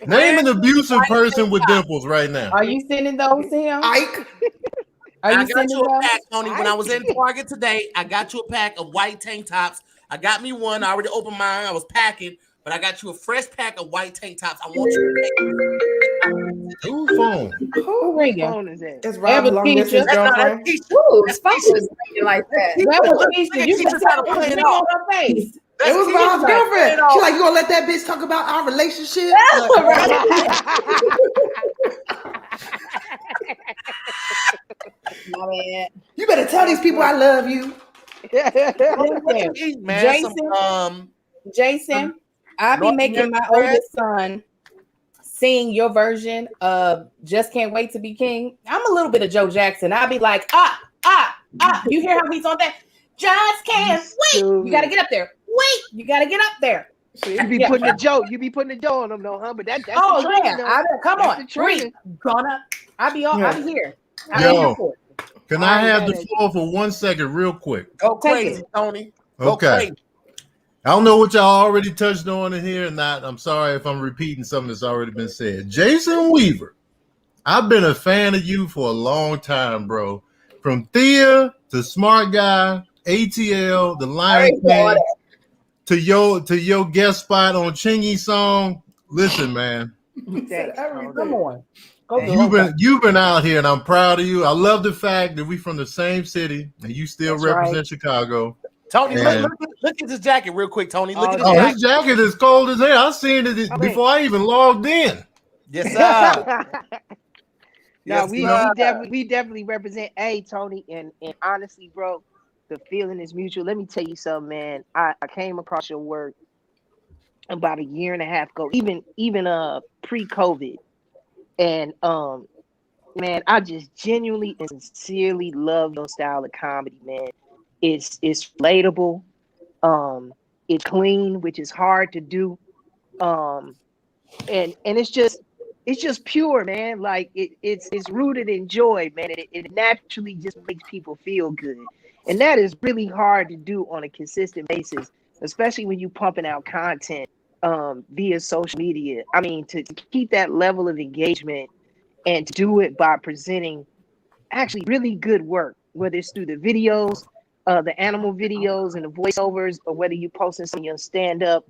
Name an abusive person with dimples right now. Are you sending those to him? Ike. Are you I got sending you a those? pack, Tony. When I was in Target today, I got you a pack of white tank tops. I got me one. I already opened mine. I was packing, but I got you a fresh pack of white tank tops. I want you to Who's phone? Who ringing? phone is that? It's Rob long distance girlfriend. Ooh, his phone was ringing like that. That was Keisha. You Keisha just trying had to to play it put off. on her face. It was Rob's girlfriend. She like, you gonna let that bitch talk about our relationship? My man. You better tell these people I love you. Listen, man, Jason, I'll be North making my American oldest son sing your version of Just Can't Wait to Be King. I'm a little bit of Joe Jackson. I'll be like, you hear how he's on that? Just can't wait. You gotta get up there. Wait, you gotta get up there. You be putting the Joe. You be putting the Joe on them, though, huh? But that's the training, though. Come That's on, the training. I'll be here. Yo, can I have the floor for 1 second, real quick? Go crazy, Tony. Go Okay. crazy. I don't know what y'all already touched on in here or not. I'm sorry if I'm repeating something that's already been said. Jason Weaver, I've been a fan of you for a long time, bro. From Thea to Smart Guy, ATL, The Lion King, to your guest spot on Chingy's song. Listen, man, Come on. you've been out here, and I'm proud of you. I love the fact that we from the same city, and you still represent Chicago. Tony, And- look at this jacket real quick, Tony. Look at this Oh, jacket. his jacket is cold as hell. I seen it before I even logged in. Yes, sir. No, Yes, we definitely represent Tony, and honestly, bro, the feeling is mutual. Let me tell you something, man. I came across your work about a year and a half ago, even pre-COVID, and man, I just genuinely and sincerely love your style of comedy, man. It's relatable, it's clean, which is hard to do, and it's just pure, man. Like it's rooted in joy, man. It naturally just makes people feel good, and that is really hard to do on a consistent basis, especially when you pumping out content via social media. I mean, to keep that level of engagement and to do it by presenting actually really good work, whether it's through the videos, the animal videos and the voiceovers, or whether you posting some of your stand-up.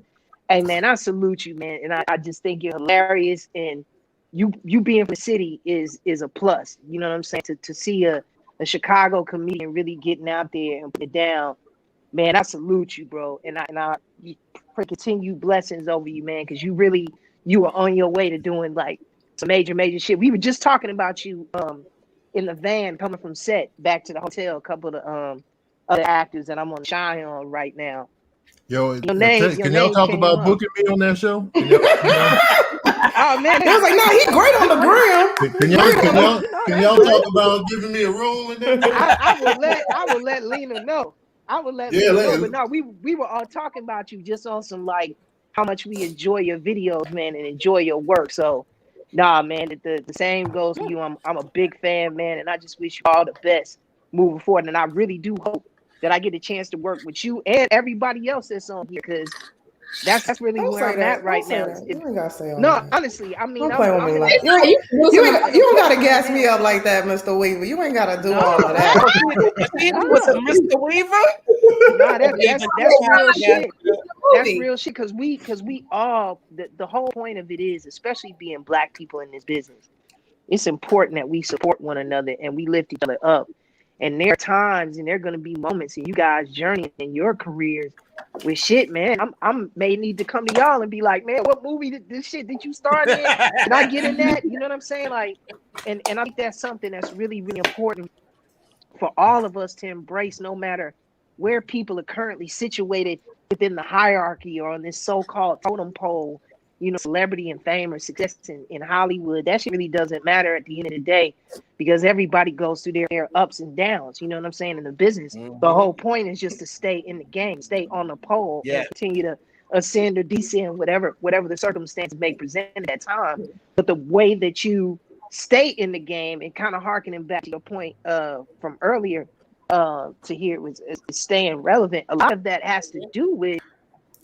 Hey man, I salute you, man, and I just think you're hilarious, and you being from the city is a plus. You know what I'm saying? To see a Chicago comedian really getting out there and put it down, man, I salute you, bro. And I pray continued blessings over you, man, because you are on your way to doing like some major shit. We were just talking about you in the van coming from set back to the hotel. A couple of the other actors that I'm on shine on right now. Yo, Your name can y'all talk about up. booking me on that show? Oh man, It was like, no, he great on the gram. Can y'all talk about giving me a role in that? I will let Lena know. I would let Lena know. But no, we were all talking about you just on some like how much we enjoy your videos, man, and enjoy your work. So nah, man, the same goes for you. I'm a big fan, man, and I just wish you all the best moving forward. And I really do hope that I get a chance to work with you and everybody else that's on here, because that's really where I'm at right now. You ain't gotta say all No, that. honestly, I mean, Don't play with me like you don't gotta gas me up like that, Mr. Weaver. You ain't gotta do all of that. With the Mr. Weaver? Nah, that's real shit. That's real shit, because we all, the whole point of it is, especially being Black people in this business, it's important that we support one another and we lift each other up. And there are times and there are going to be moments in you guys' journey in your careers with shit, man. I'm may need to come to y'all and be like, man, what movie did this shit did you start in? Can I get in that? You know what I'm saying? Like, and I think that's something that's really, really important for all of us to embrace, no matter where people are currently situated within the hierarchy or on this so-called totem pole, you know, celebrity and fame or success in Hollywood. That shit really doesn't matter at the end of the day, because everybody goes through their ups and downs, you know what I'm saying, in the business. The whole point is just to stay in the game, stay on the pole, and continue to ascend or descend, whatever the circumstances may present at that time. But the way that you stay in the game, and kind of harkening back to your point from earlier, to hear was staying relevant. A lot of that has to do with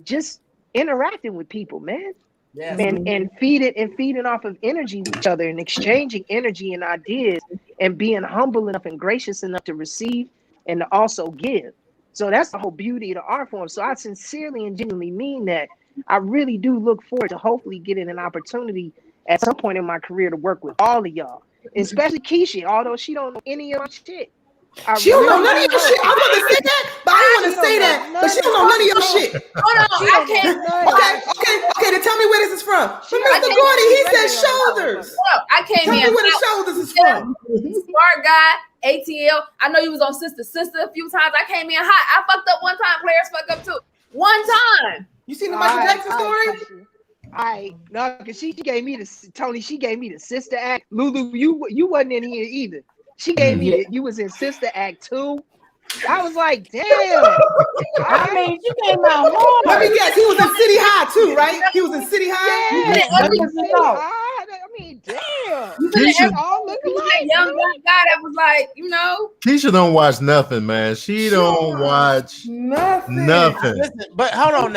just interacting with people, man. Yeah. And feeding off of energy with each other and exchanging energy and ideas and being humble enough and gracious enough to receive and to also give. So that's the whole beauty of the art form. So I sincerely and genuinely mean that. I really do look forward to hopefully getting an opportunity at some point in my career to work with all of y'all, especially Keisha, although she don't know any of my shit. She don't know none of your shit. I want to say that, but I didn't want to say that. But she don't know none of your shit. Hold on, I can't. Okay. Then tell me where this is from. From Mr. Gordy, he said shoulders. I came in. Tell me where the shoulders is from. Smart guy, ATL. I know you was on Sister a few times. I came in hot. I fucked up one time. Players fuck up too. One time. You seen the Michael Jackson story? No, because she gave me Tony. She gave me the sister act. Lulu, you wasn't in here either. She gave me you was in Sister Act 2. I was like, damn. I mean, you came out hard. Let me guess, he was in City High too, right? He was in City High. Yeah, I mean, damn. Keisha, all looking like young black guy that was like, you know. Keisha don't watch nothing, man. She don't watch nothing. Listen, but hold on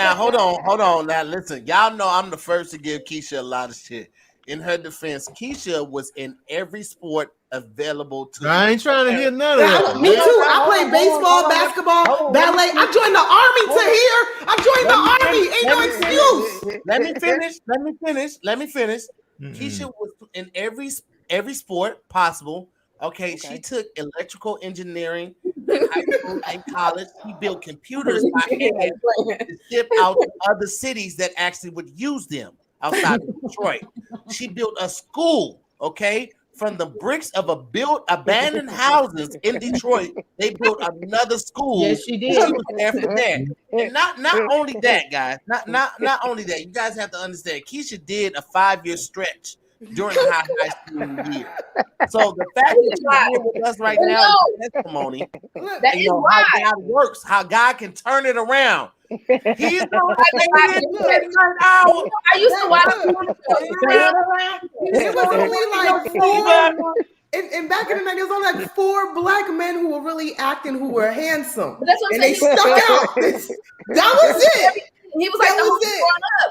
now. Listen, y'all know I'm the first to give Keisha a lot of shit. In her defense, Keisha was in every sport available to I ain't trying to hear none of that. Me too. I played baseball, basketball, ballet. I joined the army to here. I joined the army. Ain't no excuse. Let me finish. Keisha was in every sport possible. Okay, she took electrical engineering in high school and college. She built computers by hand to ship out to other cities that actually would use them outside of Detroit. She built a school, okay? From the bricks of abandoned houses in Detroit, they built another school. Yes, she did. She was there for that. And not only that, guys. Not only that. You guys have to understand. Keisha did a 5-year stretch during her high school year. So the fact that you're here with us right now is testimony. That is why. How God works, how God can turn it around. He's the I used to watch. It was only like 4. And back in the night, there was only like 4 black men who were really acting, who were handsome, and they stuck out. That was it. He was like,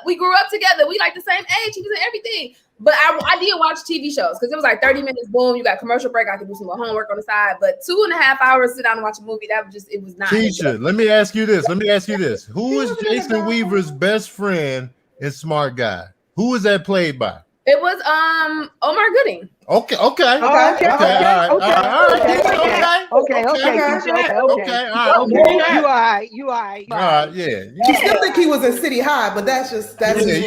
we grew up together. We like the same age. He was in everything. But I did watch TV shows because it was like 30 minutes, boom, you got commercial break. I could do some more homework on the side. But 2.5 hours sit down and watch a movie, it was not. Keisha, let me ask you this. Who is Jason Weaver's best friend in Smart Guy? Who is that played by? It was Omar Gooding. Okay. All right. You all right. Yeah. You still think he was in City High, but that's just what it is.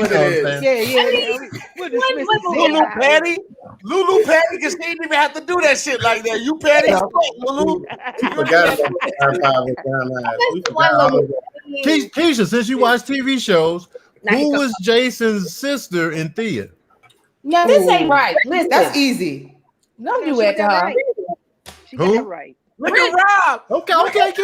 Lulu petty, because she didn't even have to do that shit like that. You petty, Lulu. Keisha, since you watch TV shows, who was Jason's sister in Thea? No, this ain't right. Listen, that's easy. Don't do it to her. She got it right. Look at Rob. Okay, Keisha.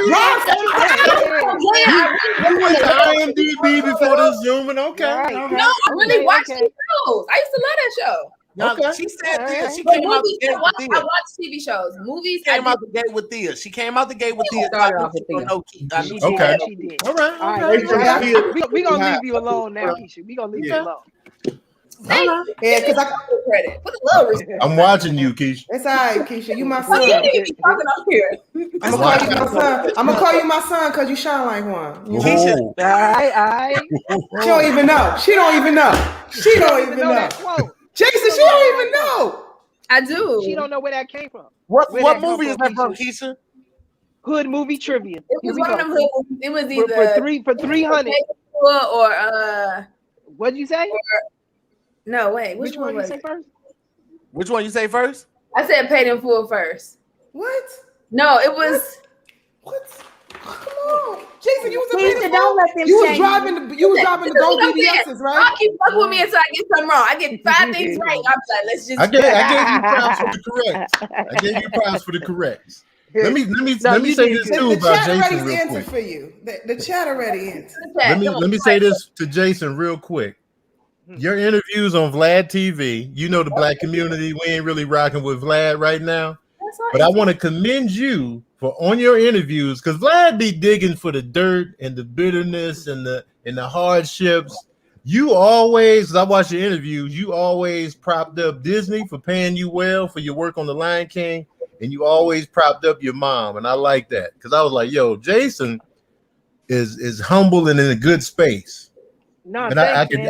You went to IMDb before the Zoom, and okay. Right. No, I really watched TV shows. I used to love that show. Okay. She said Thea. She came out the gate with Thea. I watch TV shows. Movies. She came out the gate with Thea. She came out the gate with Thea. Okay. She did. All right. We're going to leave you alone now, Keisha. We're going to leave you alone. Yeah, because I got credit. Put a little respect. I'm watching you, Keisha. It's all right, Keisha. You my son. You need to be talking up here. I'm gonna call you my son because you shine like one. Keisha, all right. She don't even know. She don't even know. Jason, she don't even know. I do. She don't know where that came from. What movie is that from, Keisha? Hood movie trivia. It was one of them hood movies. It was either for 300 or what'd you say? No, wait. Which one you say first? Which one you say first? I said paid in full first. What? No, it was. What? Come on, Jason, you was a Keisha, don't let them You was change driving the Go BBSs, right? Y'all keep fucking with me until I get something wrong. I get 5 things right. I'm like, let's just. I gave you props for the corrects. I gave you props for the corrects. Let me say this too about Jason real quick. For you. The chat already answered. Let me say this to Jason real quick. Your interviews on Vlad TV, you know the black community, we ain't really rocking with Vlad right now. But I want to commend you for on your interviews because Vlad be digging for the dirt and the bitterness and the hardships. You always, as I watch your interviews, you always propped up Disney for paying you well for your work on The Lion King, and you always propped up your mom, and I like that because I was like, yo, Jason is humble and in a good space. No, and I could,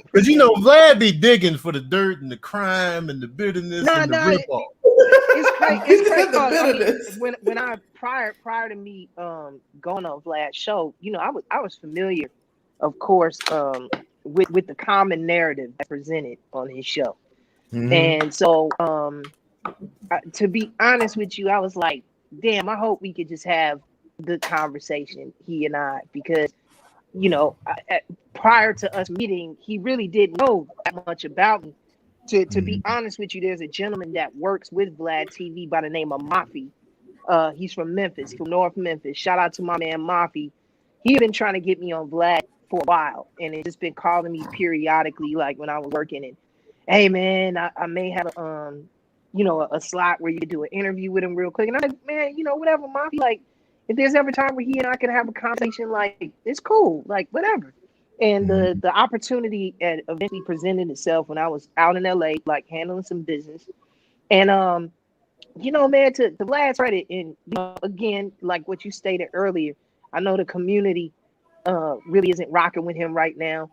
because you know, Vlad be digging for the dirt and the crime and the bitterness and the ripoff. It's crazy. When I prior to me going on Vlad's show, you know, I was familiar, of course, with the common narrative that presented on his show, and so to be honest with you, I was like, damn, I hope we could just have the conversation, he and I, because you know, prior to us meeting, he really didn't know that much about me. To be honest with you, there's a gentleman that works with Vlad TV by the name of Mafi. He's from Memphis, from North Memphis. Shout out to my man Mafi. He's been trying to get me on Vlad for a while, and it's just been calling me periodically, like when I was working. And hey, man, I may have a slot where you could do an interview with him real quick. And I'm like, man, you know, whatever, Mafi, like. If there's ever time where he and I can have a conversation, like it's cool, like whatever. And the opportunity eventually presented itself when I was out in LA, like handling some business. And you know, man, to Vlad's credit, and you know, again, like what you stated earlier, I know the community really isn't rocking with him right now.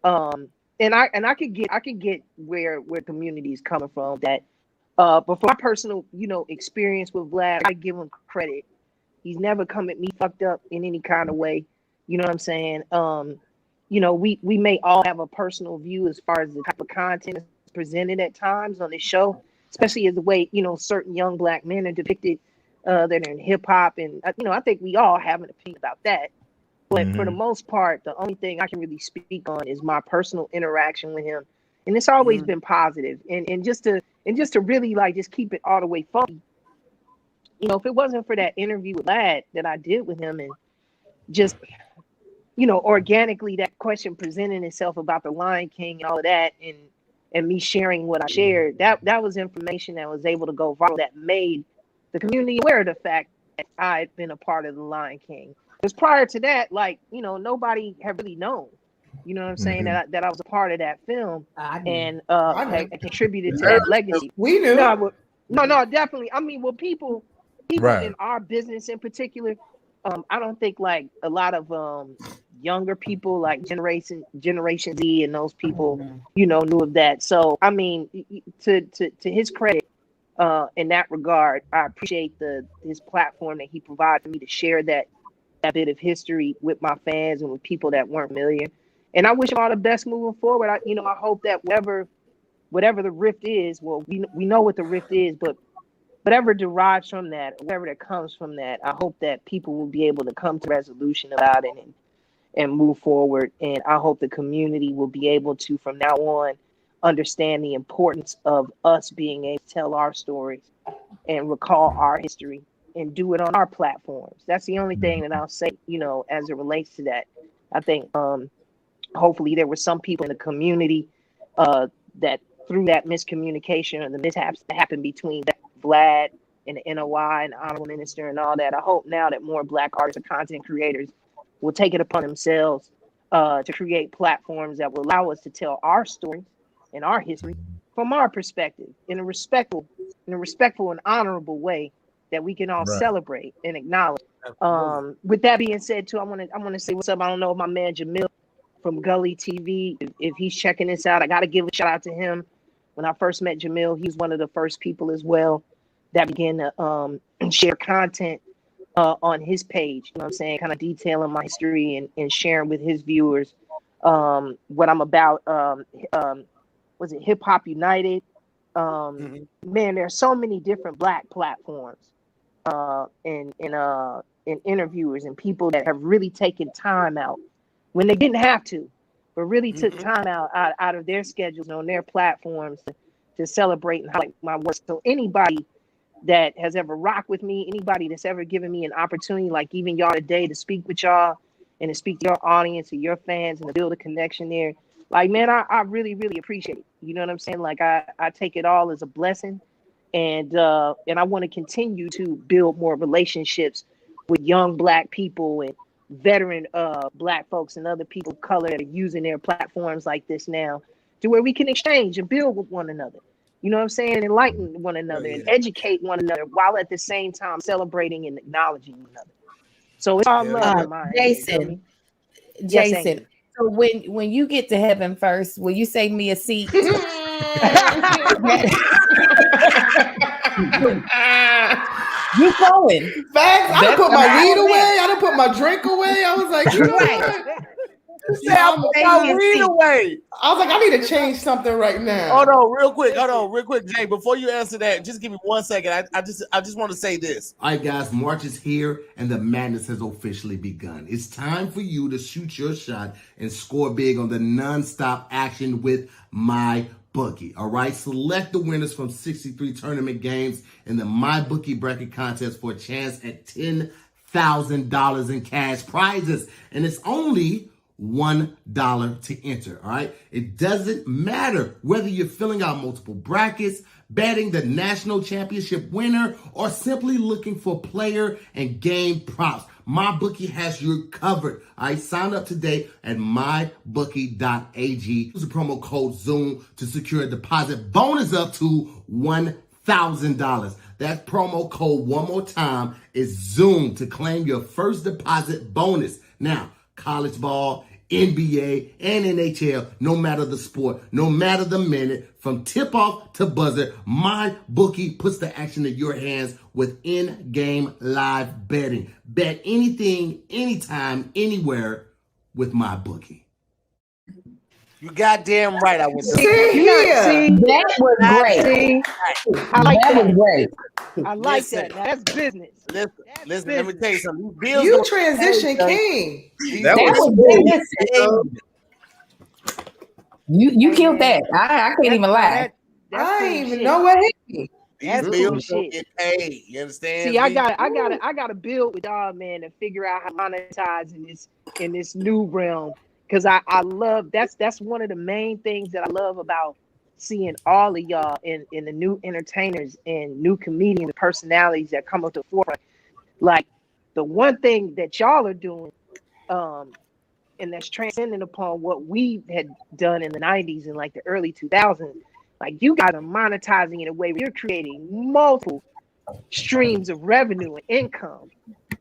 And I could get where community is coming from. That but for my personal, you know, experience with Vlad, I give him credit. He's never come at me fucked up in any kind of way. You know what I'm saying? You know, we may all have a personal view as far as the type of content presented at times on the show, especially as the way, you know, certain young black men are depicted that are in hip hop. And, you know, I think we all have an opinion about that. But for the most part, the only thing I can really speak on is my personal interaction with him. And it's always been positive. And just to really like just keep it all the way funky. You know, if it wasn't for that interview with Vlad that I did with him, and just, you know, organically that question presenting itself about the Lion King and all of that, and me sharing what I shared, that was information that was able to go viral, that made the community aware of the fact that I had been a part of the Lion King. Because prior to that, like, you know, nobody had really known, you know what I'm saying, that I was a part of that film and had contributed to that legacy. We knew. No, definitely. I mean, well, people in our business in particular, I don't think like a lot of younger people like Generation Z and those people, you know, knew of that. So I mean, to his credit, in that regard, I appreciate his platform that he provided for me to share that bit of history with my fans and with people that weren't familiar. And I wish him all the best moving forward. I hope that whatever the rift is, well, we know what the rift is, but whatever derives from that, whatever that comes from that, I hope that people will be able to come to resolution about it and move forward. And I hope the community will be able to, from now on, understand the importance of us being able to tell our stories and recall our history and do it on our platforms. That's the only thing that I'll say, you know, as it relates to that. I think hopefully there were some people in the community that through that miscommunication or the mishaps that happened between Vlad and the NOI and the Honorable Minister and all that, I hope now that more Black artists and content creators will take it upon themselves to create platforms that will allow us to tell our stories and our history from our perspective in a respectful and honorable way that we can all celebrate and acknowledge. With that being said, too, I want to say what's up. I don't know if my man Jamil from Gully TV, if he's checking this out, I got to give a shout out to him. When I first met Jamil, he's one of the first people as well that began to share content on his page. You know what I'm saying? Kind of detailing my history and sharing with his viewers what I'm about. Was it Hip Hop United? Man, there are so many different Black platforms and interviewers and people that have really taken time out when they didn't have to, but really took time out of their schedules and on their platforms to celebrate and highlight my work. So anybody that has ever rocked with me, anybody that's ever given me an opportunity, like even y'all today, to speak with y'all and to speak to your audience and your fans and to build a connection there. Like, man, I really, really appreciate it. You know what I'm saying? Like, I take it all as a blessing. And I want to continue to build more relationships with young Black people and veteran Black folks and other people of color that are using their platforms like this now to where we can exchange and build with one another. You know what I'm saying? Enlighten one another and educate one another while at the same time celebrating and acknowledging one another. So it's all love. Jason. Yes, so when you get to heaven first, will you save me a seat? You going? Facts. I done put my weed away. I done put my drink away. I was like, you know what? I put my weed away. I was like, I need to change something right now. Hold on, real quick, Jay. Before you answer that, just give me 1 second. I just want to say this. All right, guys, March is here and the madness has officially begun. It's time for you to shoot your shot and score big on the nonstop action with MyBookie. All right, select the winners from 63 tournament games in the MyBookie bracket contest for a chance at $10,000 in cash prizes, and it's only $1 to enter. All right. It doesn't matter whether you're filling out multiple brackets, betting the national championship winner, or simply looking for player and game props. MyBookie has you covered. All right. Sign up today at mybookie.ag. Use the promo code ZOOM to secure a deposit bonus up to $1,000. That promo code, one more time, is ZOOM to claim your first deposit bonus. Now, college ball, NBA, and NHL, no matter the sport, no matter the minute, from tip-off to buzzer, MyBookie puts the action in your hands with in-game live betting. Bet anything, anytime, anywhere with MyBookie. You goddamn right. I was. See, that was great. I like that. Was great. I like that. That's business. Listen. Let me tell you something. You transition king. That was business. You killed that. I can't even lie. I didn't even know what hit me. That's bullshit. Get paid. You understand? See, I gotta build with y'all, man, and figure out how to monetize in this new realm. Because I love that's one of the main things that I love about seeing all of y'all in the new entertainers and new comedians and personalities that come up to the forefront. Like the one thing that y'all are doing, and that's transcending upon what we had done in the 90s and like the early 2000s. Like you guys are monetizing in a way where you're creating multiple streams of revenue and income.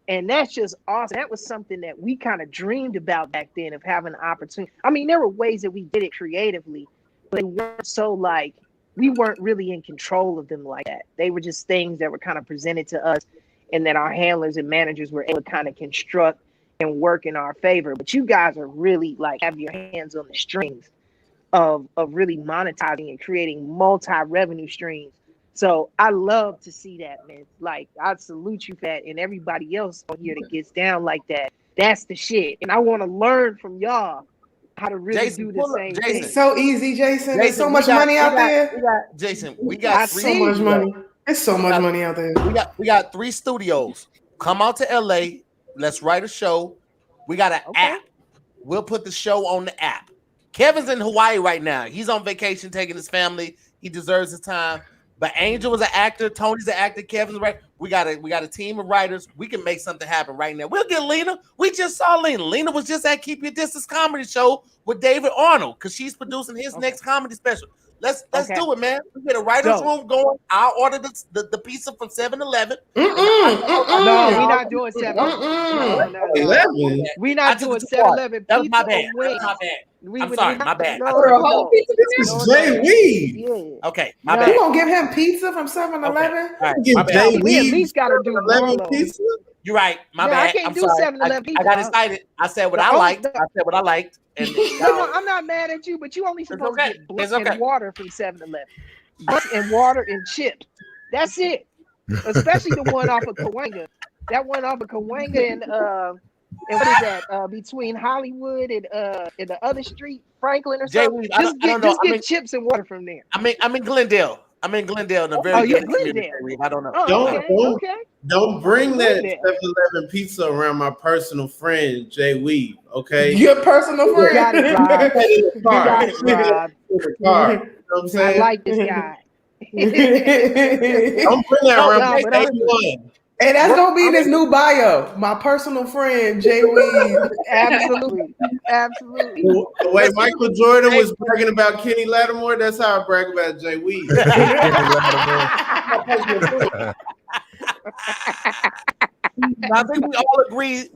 And that's just awesome. That was something that we kind of dreamed about back then, of having an opportunity. I mean, there were ways that we did it creatively, but they weren't so like, we weren't really in control of them like that. They were just things that were kind of presented to us and that our handlers and managers were able to kind of construct and work in our favor. But you guys are really like, have your hands on the strings of really monetizing and creating multi-revenue streams. So I love to see that, man. Like, I salute you for that, and everybody else on here that gets down like that. That's the shit. And I want to learn from y'all how to really do the same thing. It's so easy, Jason. There's so much money out there. We got so much money. There's so much money out there. We got 3 studios. Come out to LA. Let's write a show. We got an app. We'll put the show on the app. Kevin's in Hawaii right now. He's on vacation, taking his family. He deserves his time. But Angel is an actor, Tony's an actor, Kevin's right. We got a team of writers. We can make something happen right now. We'll get Lena. We just saw Lena. Lena was just at Keep Your Distance comedy show with David Arnold because she's producing his next comedy special. Let's do it, man. We get a writer's room going. I'll order the pizza from 7-Eleven. No, we're not doing 7-Eleven. No. We're not doing 7-Eleven pizza. That was my bad. I'm sorry, my bad. This is Jay Weed. Yeah. Okay, my bad. You gonna give him pizza from 7-Eleven? Okay. All right, Give my bad. Jay We at Weed least gotta do 7-Eleven pizza. You're right. My Yeah, bad. I can't I'm do sorry. 7-Eleven pizza. I got excited. I said what I liked. I said what I liked. And No, I'm not mad at you, but you only supposed to get Blunts and water from 7-Eleven. Blunts and water and chips. That's it. Especially the one off of Cahuenga. That one off of Cahuenga and what is that? Between Hollywood and the other street, Franklin or something. Just get chips and water from there. I'm in Glendale. I'm in Glendale in a very good community. I don't know. Don't bring that 7-Eleven pizza around my personal friend Jay Weed. Okay, your personal friend. You got it, Rob. You got it, Rob. You know what I'm saying? I like this guy. Don't bring that around my 81. And that's gonna be this new bio. My personal friend Jay Weed. Absolutely. The way Michael Jordan was bragging about Kenny Lattimore, that's how I brag about Jay Weed. I think we all agree.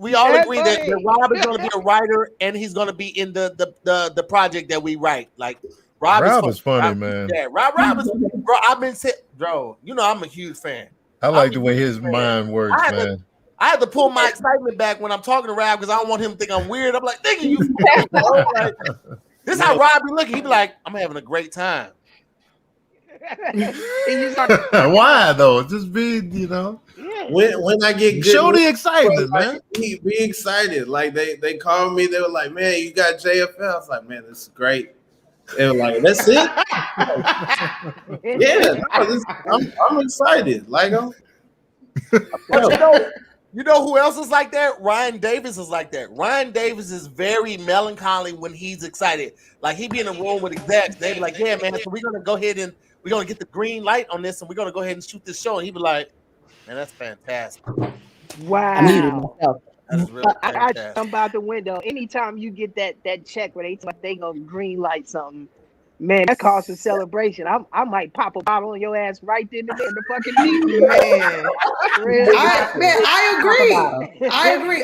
That Rob is going to be a writer, and he's going to be in the project that we write. Like Rob is funny, man. Yeah, Rob is. Bro, I've been bro. You know I'm a huge fan. I like the way his mind works, man. I have to pull my excitement back when I'm talking to Rob because I don't want him to think I'm weird. I'm like, nigga, you. Like, this is how Rob be looking. He be like, I'm having a great time. Why though? Just be, When I get good, show the excitement, man. Be excited. Like they called me, they were like, "Man, you got JFL." I was like, "Man, this is great." They were like, "That's it." Yeah, I'm excited. Like, you know who else is like that? Ryan Davis is like that. Ryan Davis is very melancholy when he's excited. Like he be in a room with execs. They be like, "Yeah, man, so we're gonna go ahead and we're gonna get the green light on this, and we're gonna go ahead and shoot this show." And he be like, "Man, that's fantastic." Wow. That's really I jump out the window anytime you get that check where they gonna green light something. Man, that calls for celebration. I might pop a bottle on your ass right then and there in the fucking meeting. Man, I agree.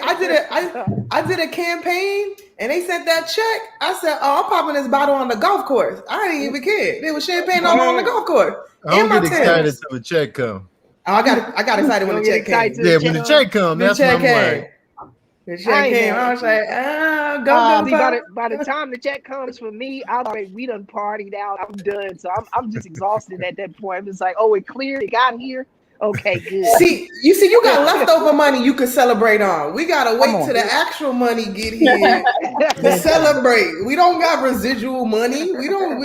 I did a campaign and they sent that check. I said, "Oh, I'm popping this bottle on the golf course." I didn't even care. There was champagne all on the golf course. I don't get excited till the check come. Oh, I got excited when the check came. Yeah, when the check come, that's when I'm like. The check came. I was like, go. By the time the check comes for me, we done partied out. I'm done. So I'm just exhausted at that point. I'm just like, oh, it cleared. It got here. Okay, good. You got leftover money you could celebrate on. We gotta wait till the actual money get here to celebrate. We don't got residual money.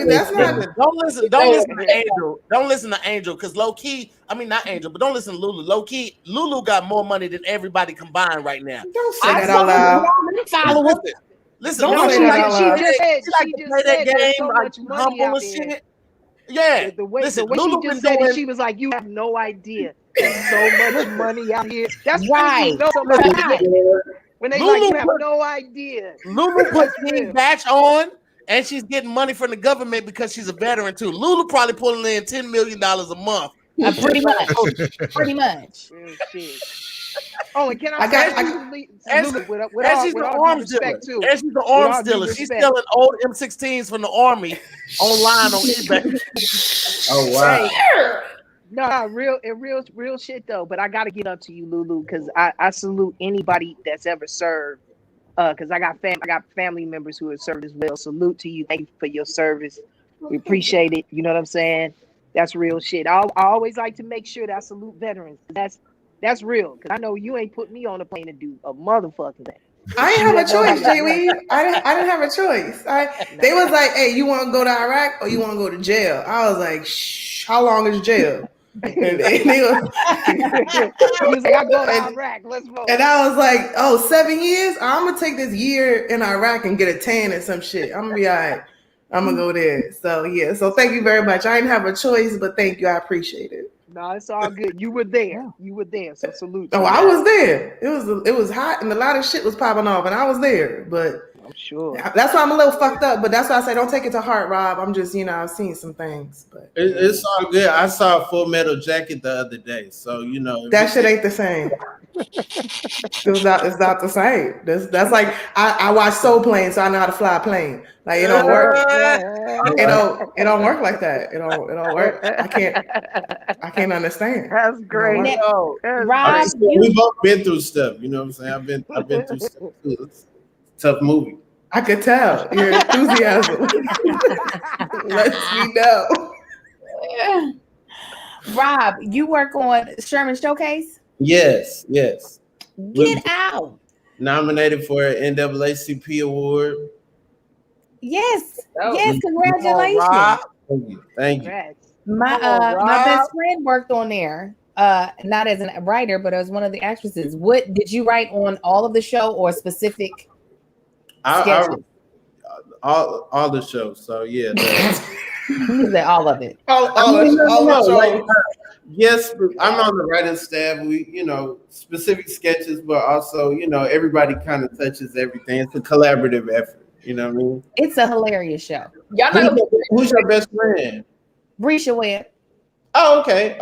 That's not. Don't listen to Angel. Don't listen to Angel because low key. I mean, not Angel, but don't listen to Lulu. Low key, Lulu got more money than everybody combined right now. Don't say that out loud. Listen, she just said there's so much money out there. Shit. Yeah, the way she just said it, she was like, "You have no idea. There's so much money out here." That's right. When they Lulu like, you have no idea. Lulu put King Batch on, and she's getting money from the government because she's a veteran too. Lulu probably pulling in $10 million a month. Pretty much. Oh, and can she's an arms dealer. And she's an arms dealer. She's selling old M16s from the army online on eBay. Oh wow! Hey, no, real shit though. But I gotta get up to you, Lulu, because I salute anybody that's ever served. Because I got family members who have served as well. Salute to you. Thank you for your service. We appreciate it. You know what I'm saying? That's real shit. I always like to make sure that I salute veterans. That's real, because I know you ain't put me on a plane to do a motherfucking thing. I didn't have a choice, Jay. I didn't have a choice. They was like, "Hey, you want to go to Iraq or you want to go to jail?" I was like, "Shh, how long is jail?" And they was like, "I go to Iraq. Let's go." And I was like, "Oh, 7 years? I'm gonna take this year in Iraq and get a tan and some shit. I'm gonna be all right. I'm gonna go there." So yeah. So thank you very much. I didn't have a choice, but thank you. I appreciate it. No, it's all good. You were there. So salute. Oh, I was there. It was hot and a lot of shit was popping off, and I was there. But sure. That's why I'm a little fucked up, but that's why I say don't take it to heart, Rob. I'm just, I've seen some things, but It's all good. I saw Full Metal Jacket the other day, so that shit ain't the same. It's not the same. That's like I watch Soul Plane, so I know how to fly a plane. Like it don't work. It don't work like that. It don't work. I can't understand. That's great. Rob, we both been through stuff. You know what I'm saying? I've been through stuff too. It's a tough movie. I could tell your enthusiasm. Lets me know. Rob, you work on Sherman Showcase? Yes. Get out. Nominated for an NAACP award. Yes. Yes, congratulations. Thank you. My best friend worked on there. Not as a writer, but as one of the actresses. What did you write on all of the show or specific sketches? All the shows. So yeah. All of it. Yes, I'm on the writing staff. We, specific sketches, but also, everybody kind of touches everything. It's a collaborative effort. You know what I mean? It's a hilarious show. Who's your best friend? Brisha Webb. Oh, okay.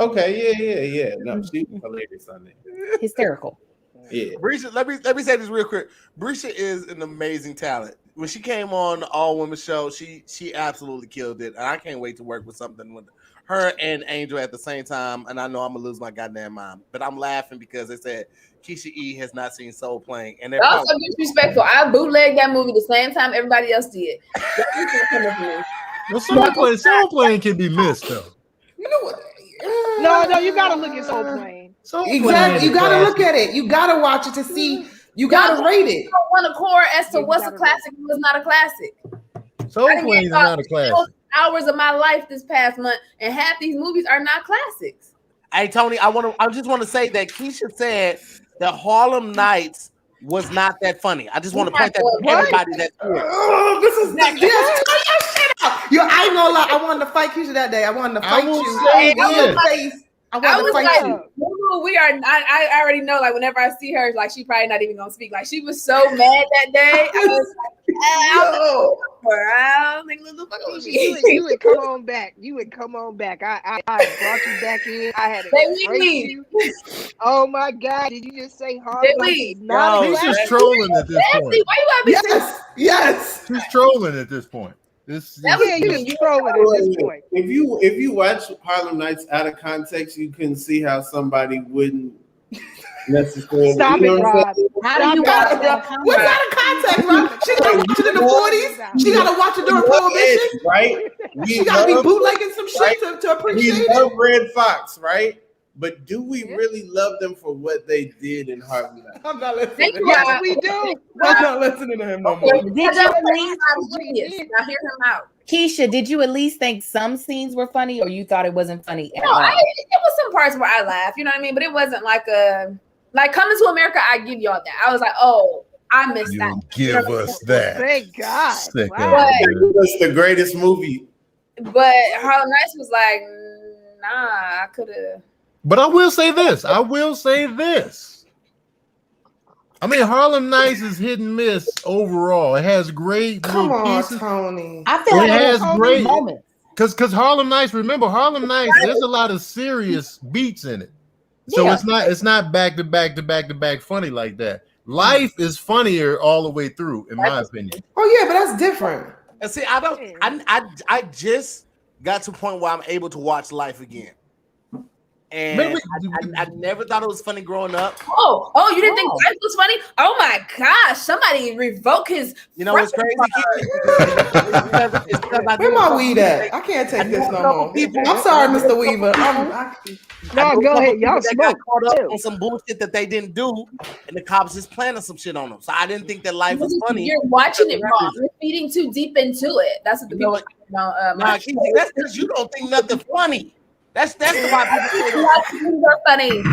Yeah. No, she's hilarious on it. Hysterical. Yeah. Brisha, let me say this real quick. Brisha is an amazing talent. When she came on the All Women show, she absolutely killed it. And I can't wait to work with something with her and Angel at the same time. And I know I'm gonna lose my goddamn mind. But I'm laughing because they said Keisha E has not seen Soul Plane. And they're also disrespectful. I bootlegged that movie the same time everybody else did. Well, Soul Plane can be missed though. You know what? No, you gotta look at Soul Plane. Exactly. You gotta look at it. You gotta watch it to see. You gotta rate it. On a core as to what's a classic and what's not a classic. Soul Plane is not a classic. Hours of my life this past month, and half these movies are not classics. Hey Tony, I just want to say that Keisha said that Harlem Nights was not that funny. I just want to point that to everybody that's here. Oh, this is yes, turn your shit out. Yo, I ain't gonna lie. I wanted to fight Keisha that day. I wanted to fight you. I was like, Lulu, we are. I already know. Like, whenever I see her, like, she probably not even gonna speak. Like, she was so mad that day. I was like, I don't think Lulu fucking with me. You would come on back. I brought you back in. I had to you. Oh my God! Did you just say Harlem? He's just trolling at this point. Why you gotta be yes. She's trolling at this point. You just trolling at this point. If you watch Harlem Nights out of context, you can see how somebody wouldn't necessarily. Stop it, Rob. How do you watch that? What's out of context, Rob? She gotta watch it in the 40s. She gotta watch it during Prohibition, right? She gotta be bootlegging some shit to appreciate it. We love Red Fox, right? But do we really love them for what they did in Harlem Nights? I'm not listening. Yes, we do. I'm not listening to him no more. Did you at least, now hear him out? Keisha, did you at least think some scenes were funny, or you thought it wasn't funny at No, all? it was some parts where I laughed. You know what I mean? But it wasn't like Coming to America. I give y'all that. I was like, oh, I missed that. Give us that. Thank God. That's the greatest movie. But Harlem Nights was like, nah, I could have. But I will say this. I mean, Harlem Nights is hit and miss overall. It has great Come on, pieces. Tony. I feel like it has great moments. Because Harlem Nights, remember, Harlem Nights, there's a lot of serious beats in it. So it's not back to back funny like that. Life is funnier all the way through, in my opinion. Oh yeah, but that's different. And see, I just got to a point where I'm able to watch Life again. And I never thought it was funny growing up. Oh, you didn't think Life was funny? Oh my gosh, somebody revoke his. You know what's crazy? Where my weed at? I can't take this no more. I'm sorry, Mr. Weaver. No, go ahead. Y'all smoke. Caught up on some bullshit that they didn't do, and the cops just planning some shit on them. So I didn't think that Life was funny. You're watching it wrong. You're feeding too deep into it. That's what the people. That's because you don't think nothing funny. That's why people are funny.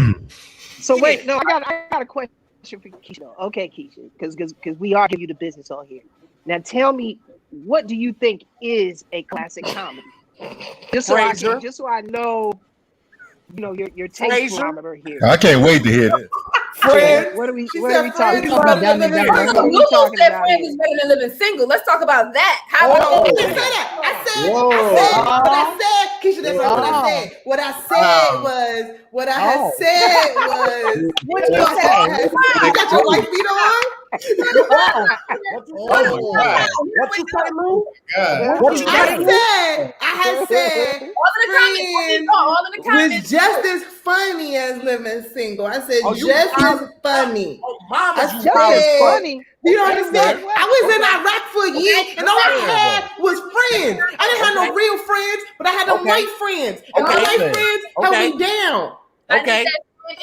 So wait, no, I got a question for Keisha. Okay, Keisha, because we are giving you the business on here. Now tell me, what do you think is a classic comedy? Just so I know, your taste barometer here. I can't wait to hear this. Friends. What are we She talking said about? Friends is better than Living Single. What are we Lulu talking said about Friends here? is better than Living Single. Let's talk about that. How I didn't say that. Keisha, that's not what I said. What I said was, what I had said was, What did you say? you got your wife beat on? What you say, Lou? What you say? I had said all in the comments. was just as funny as Living Single. I said just as funny. Mama, Funny. You know what I'm saying? I was in Iraq for a year, and all I had was friends. I didn't have no real friends, but I had them white friends, and my white friends held me down. Okay.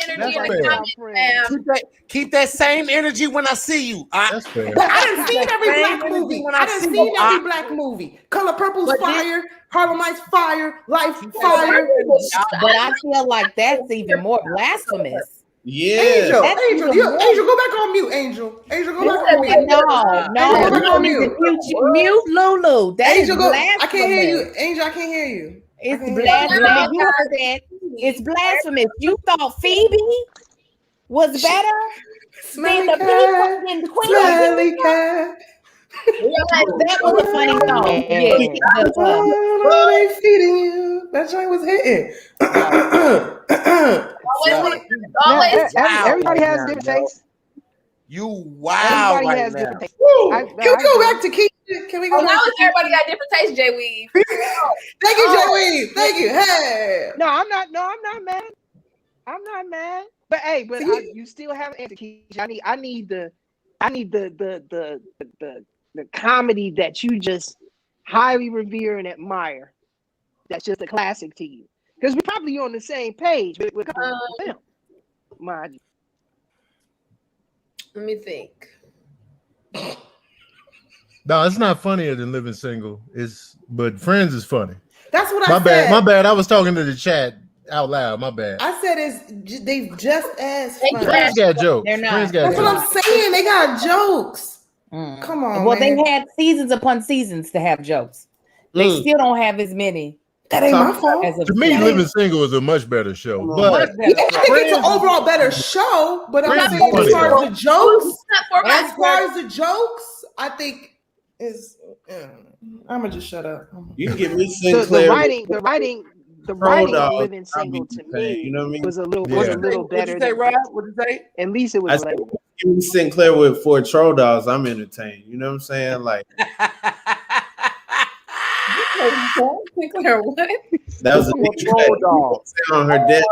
Energy in the comments, Keep that same energy when I see you. That's fair. I didn't see every black movie. I didn't see every black movie. Color Purple's fire. Harlem Nights fire. Life fire. But I feel like that's even more blasphemous. Yeah. Angel, go back on mute. Angel, go back on mute. No, mute Lulu. That is blasphemous. I can't hear you. Angel, I can't hear you. It's blasphemous. You heard that? It's blasphemous. You thought Phoebe was better than the people in the Queen? That was a funny song. Yeah. Feeding you. That joint was hitting. Everybody has different tastes. You wow. Everybody has different tastes. Can we go back to Keisha? Can we go back now to everybody got different tastes, Jay Weave. Thank you, Jay Weave. Thank you. Hey. No, I'm not mad. I'm not mad. But hey, you still haven't answered, Keisha. I need the comedy that you just highly revere and admire. That's just a classic to you. Because we're probably on the same page with film. Mind you. Let me think. No, it's not funnier than Living Single. But Friends is funny. That's what I said. My bad. I was talking to the chat out loud. My bad. I said they just as funny. Friends got jokes. They're not. Friends got That's jokes. what I'm saying. They got jokes. Come on. Well, man. they had seasons upon seasons to have jokes. They still don't have as many. That ain't my fault. To me, Living Single is a much better show. But I think it's an overall better show. But I'm saying as far as the jokes, I think is. I'm gonna just shut up. You can give me Sinclair. The writing of Living Single to me, you know what I mean? was a little better. What'd you say, Rob? What'd you say? At least it was. Give me Sinclair with 4 troll dolls. I'm entertained. You know what I'm saying? Like. Sinclair, what? That was a big troll doll on her desk.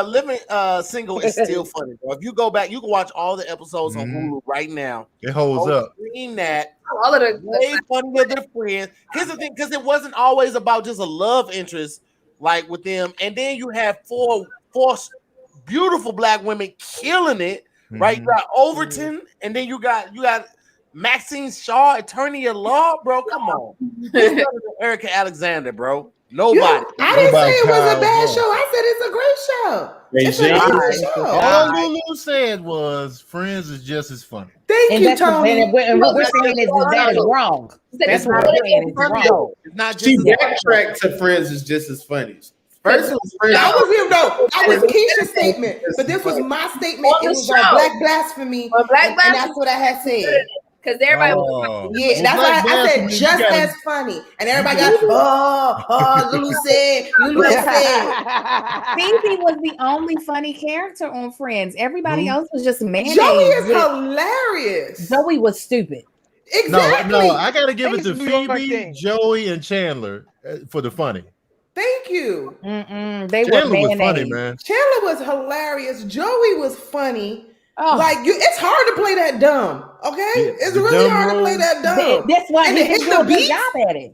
Living Single is still funny, bro. If you go back, you can watch all the episodes on Hulu right now. It holds up. That all of the way funnier than Friends. Here's the thing, because it wasn't always about just a love interest like with them, and then you have four beautiful black women killing it. Right, you got Overton, and then you got Maxine Shaw, attorney at law, bro. Come on, who's better than Erica Alexander, bro? Nobody. I didn't say it was a bad show. I said it's a great show. It's a great show. All Lulu said was Friends is just as funny. Thank you, Tony. And what we're saying is that is wrong. That's what we're saying. It's wrong. It's not just she backtracked to Friends is just as funny. First, that was him though. That was Keisha's statement, but this was my statement. It was on Black Blasphemy, and that's what I had said. Because everybody, that's why I said just as funny, and everybody got Lulu said. Phoebe was the only funny character on Friends. Everybody else was just mayonnaise. Joey is hilarious. Joey was stupid. Exactly. No, I gotta give it to Phoebe, Joey, and Chandler for the funny. Thank you. They Chandler were was funny, man. Chandler was hilarious. Joey was funny. Like it's hard to play that dumb. Okay, it's really hard to play that dumb. That's why he hits the beats. Job at it.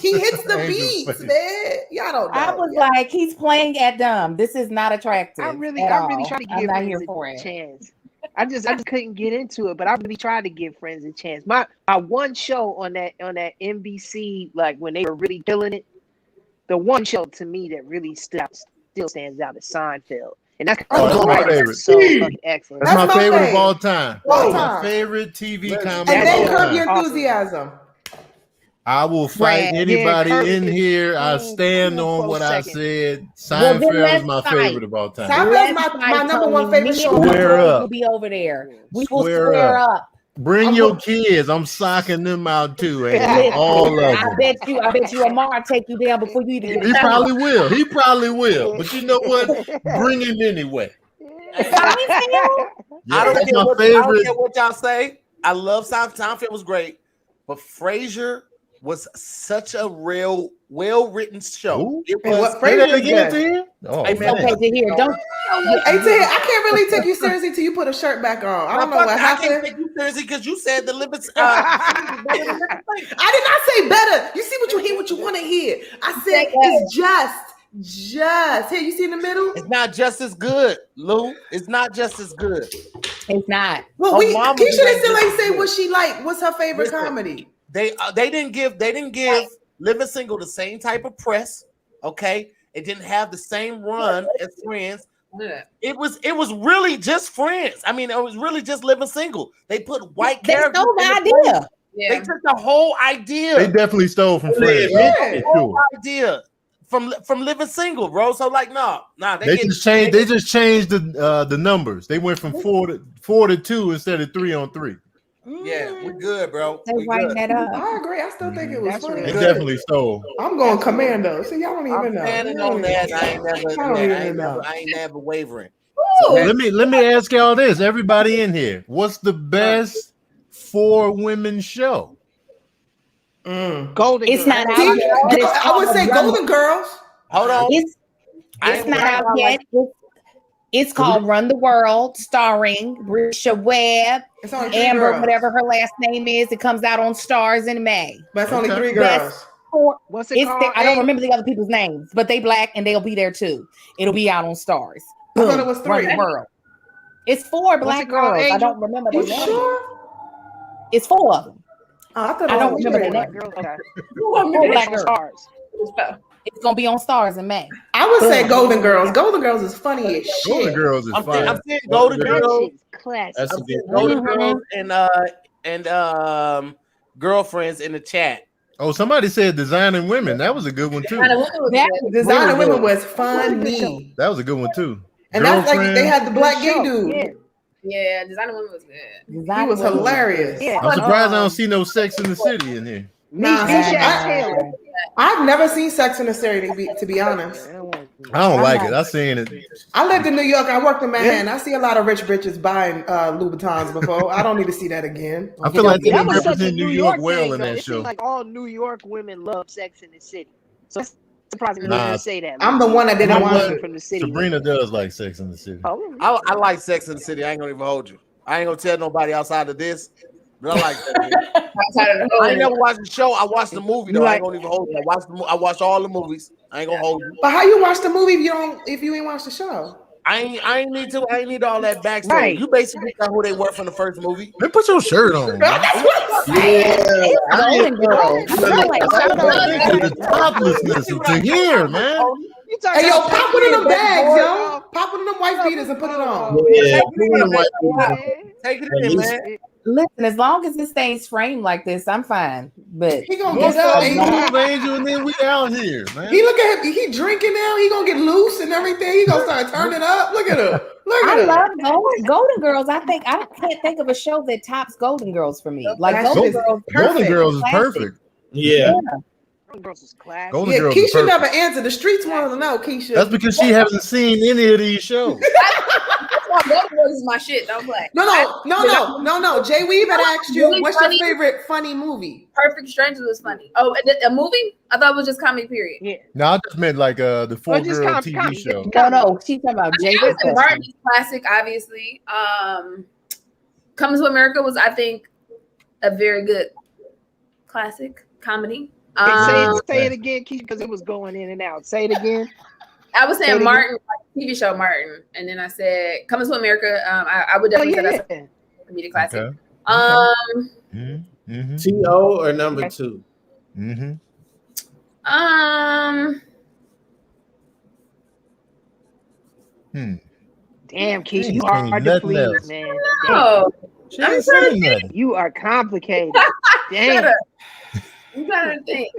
He hits the beats, man. Y'all don't know. I was like, he's playing at dumb. This is not attractive. I really try to give Friends a chance. I just couldn't get into it, but I really tried to give Friends a chance. My one show on that NBC, like when they were really killing it. The one show to me that really still stands out is Seinfeld. And that's my favorite. So fucking excellent. That's my favorite of all time. That's my favorite TV comedy. And then Curb Your Enthusiasm. I will fight anybody in here. I stand on what I said. Seinfeld is my favorite of all time. Seinfeld's my number one favorite show. Square up. We'll be over there. We will square up. Bring your kids. I'm socking them out too. All of them. I bet you Amar take you down before you even. He probably will. He probably will. But you know what? Bring him anyway. I don't care what y'all say. I love Seinfeld. Was great, but Frasier was such a real, well-written show. It was. Say that again to you. Oh, okay, Tahir, don't. Hey, Tahir, I can't really take you seriously till you put a shirt back on. I don't know what happened. I can't take you seriously because you said the limits. I did not say better. You see what you hear, what you want to hear. I said it's just. Here, you see in the middle? It's not just as good, Lou. It's not just as good. It's not. Well, Keisha still ain't say what she like. What's her favorite comedy? They didn't give Living Single the same type of press. Okay, it didn't have the same run as Friends. It was really just Friends. I mean, it was really just Living Single. They put white characters. That's no idea. They took the whole idea. They definitely stole from Friends. The whole idea from Living Single, bro. So like, they just changed the numbers. They went from 4 to 2 instead of 3 on 3. Yeah, we're good, bro. They writing that up. I agree. I still think it was funny. They definitely stole. I'm going Commando. See, y'all don't even know. On that, I ain't never wavering. So let me ask y'all this. Everybody in here, what's the best 4 women show? Golden It's Girls. not out yet. I would say Golden Girls. Hold on. It's not out yet. It's called Run the World, starring Risha Webb, Amber, whatever her last name is. It comes out on Stars in May. But it's only 3 girls. What's it called? I don't remember the other people's names, but they black and they'll be there too. It'll be out on Stars. I thought it was 3. Run the World. It's 4 black girls. I don't remember their names. Sure? It's 4 of them. I thought I don't remember their Black names. girls. Okay. 4 black girls. It's gonna be on Stars in May. I would say Golden Girls. Golden Girls is funny as shit. Golden Girls is fine. I'm saying Golden Girls. Classic. That's a good Golden Girls and Girlfriends in the chat. Oh, somebody said Designing Women. That was a good one too. Designing Women was funny. That was a good one too. And that's like they had the black gay dude. Yeah, Designing Women was good. He was hilarious. Yeah. I'm surprised I don't see no Sex in the City in here. I've never seen Sex in the City, to be honest. I don't like it. I seen it. I lived in New York. I worked in Manhattan. I see a lot of rich bitches buying Louboutins before. I don't need to see that again. I feel like they That was represent such a New York well thing, in though. that It show. seems like all New York women love Sex in the City. So it's surprising me to say that. I'm the one that didn't want it from the city. Sabrina does like Sex in the City. I like Sex in the City. I ain't gonna even hold you. I ain't gonna tell nobody outside of this, but I like that. I ain't never watched the show. I watched the movie though. I ain't gonna even hold you. I watched all the movies. I ain't gonna hold you. But how you watch the movie if you ain't watched the show? I ain't need all that backstory. Right. You basically know who they were from the first movie. Man, put your shirt on. Man. Golden Girls. The toplessness of Tahir, man. Hey, yo, pop one of them bags, yo. Pop one of them white beaters and put it on. Yeah, Take it in, man. Listen, as long as it stays framed like this, I'm fine. But He gonna get up. Angel, and then we out here, man. He look at him. He drinking now. He gonna get loose and everything. He gonna start turning up. Look at him. I love Golden Girls. I can't think of a show that tops Golden Girls for me. Like Golden Girls is perfect. Yeah. Golden Girls is classic. Golden Girls Keisha never answered. The streets want to know, Keisha. That's because she hasn't seen any of these shows. Golden Girls is my shit. Don't play. No. Jay Weave had asked you, really what's your favorite funny movie? Perfect Strangers was funny. Oh, a movie? I thought it was just comedy, period. Yeah. No, I just meant like the 4-girl TV show. No, she's talking about Jay Weave. Martin's classic, obviously. Coming to America was, I think, a very good classic comedy. Say it again, Keisha, because it was going in and out. Say it again. I was saying Martin, like TV show Martin, and then I said Coming to America. I would definitely say that's a comedic classic. Okay. T.O. or number 2? Damn, Keisha, you are hard to please, man. No, you are complicated. Damn. I'm trying to think.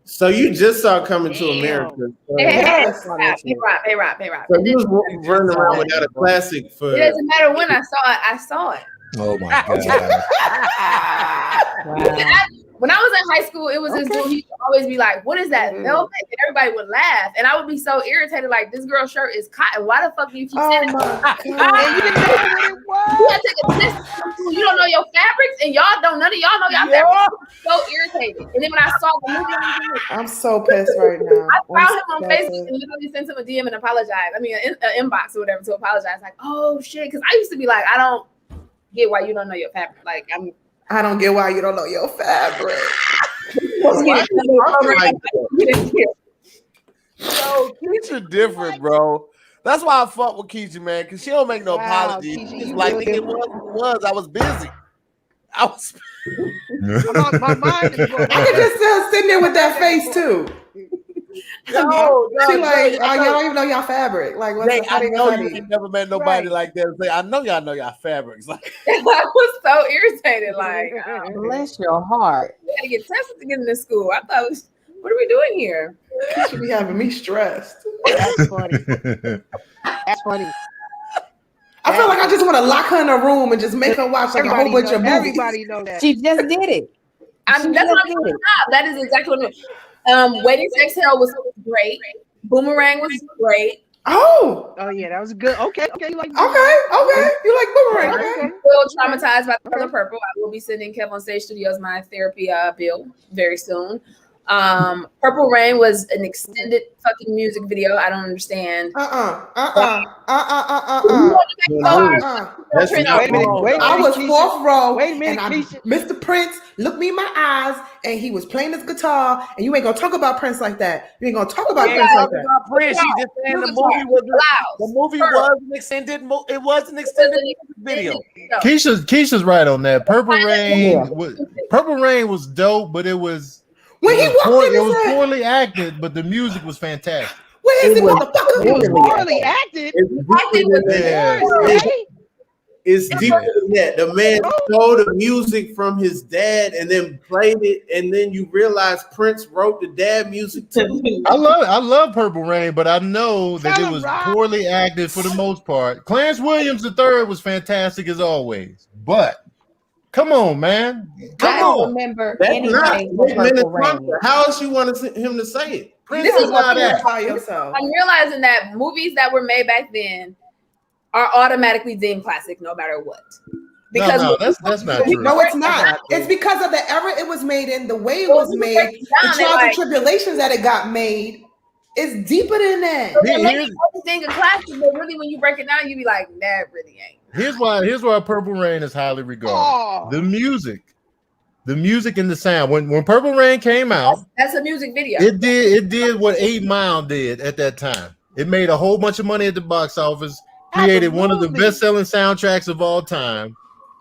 So you just saw Coming to America. So, Hey, Rob. so you was running around without a classic for. It doesn't matter when I saw it. I saw it. Oh my god! When I was in high school, it was this dude. He used to always be like, "What is that velvet?" And everybody would laugh, and I would be so irritated. Like, this girl's shirt is cotton. Why the fuck do you keep saying it? You gotta take a test. You don't know your fabrics, and y'all don't. None of y'all know y'all fabrics. So irritated. And then when I saw the movie, I'm so pissed right now. I found him on Facebook and literally sent him a DM and apologized. I mean, an inbox or whatever to apologize. Like, oh shit, because I used to be like, I don't get why you don't know your fabric. Like, I don't get why you don't know your fabric. Yo, Keisha different, bro. That's why I fuck with Keisha, man, because she don't make no apologies. She's like, nigga, it was. I was busy. My mind is going. I could just sitting there with that face too. No, she like, oh, y'all don't even know y'all fabric. Like, what's I know you ain't never met nobody like that. Say, I know y'all know y'all fabrics. Like, I was so irritated. Like, bless your heart. We gotta get tested to get into school. I thought, what are we doing here? You should be having me stressed. That's funny. That's funny. I feel like I just want to lock her in a room and just make her watch like a whole bunch of movies. Everybody know that. She just did it. That's what I'm talking about. That is exactly what I'm doing. Waiting to Exhale was great. Boomerang was great. Oh yeah, that was good. Okay, you like okay. You like Boomerang? Okay. Still traumatized by The Color Purple. I will be sending Kev on Stage Studios my therapy bill very soon. Purple Rain was an extended fucking music video. I don't understand. Wait a minute, I was fourth row. Wait a minute, Mr. Prince looked me in my eyes, and he was playing his guitar. And you ain't gonna talk about Prince like that. You ain't gonna talk about Prince like that. Prince, she just saying the movie was an extended. It was an extended video. Keisha's right on that. Purple Rain was dope, but it was. When he walked in, it was poorly acted, but the music was fantastic. Where is it, motherfucker? It was poorly acted. It's deeper than that. The man stole the music from his dad and then played it, and then you realize Prince wrote the dad music too. I love Purple Rain, but I know that it was poorly acted for the most part. Clarence Williams III was fantastic as always, but come on, man. I don't remember anything from Purple Rain. How else you want him to say it? Prince is not that by yourself. I'm realizing that movies that were made back then are automatically deemed classic no matter what. Because that's not true. No, it's not. It's because of the era it was made in, the way it was made, the trials and tribulations that it got made. It's deeper than that. They make everything a classic, but really when you break it down, you be like, that really ain't. Here's why Purple Rain is highly regarded. The music and the sound. When Purple Rain came out, that's a music video. It did what 8 Mile did at that time. It made a whole bunch of money at the box office, created one of the best-selling soundtracks of all time.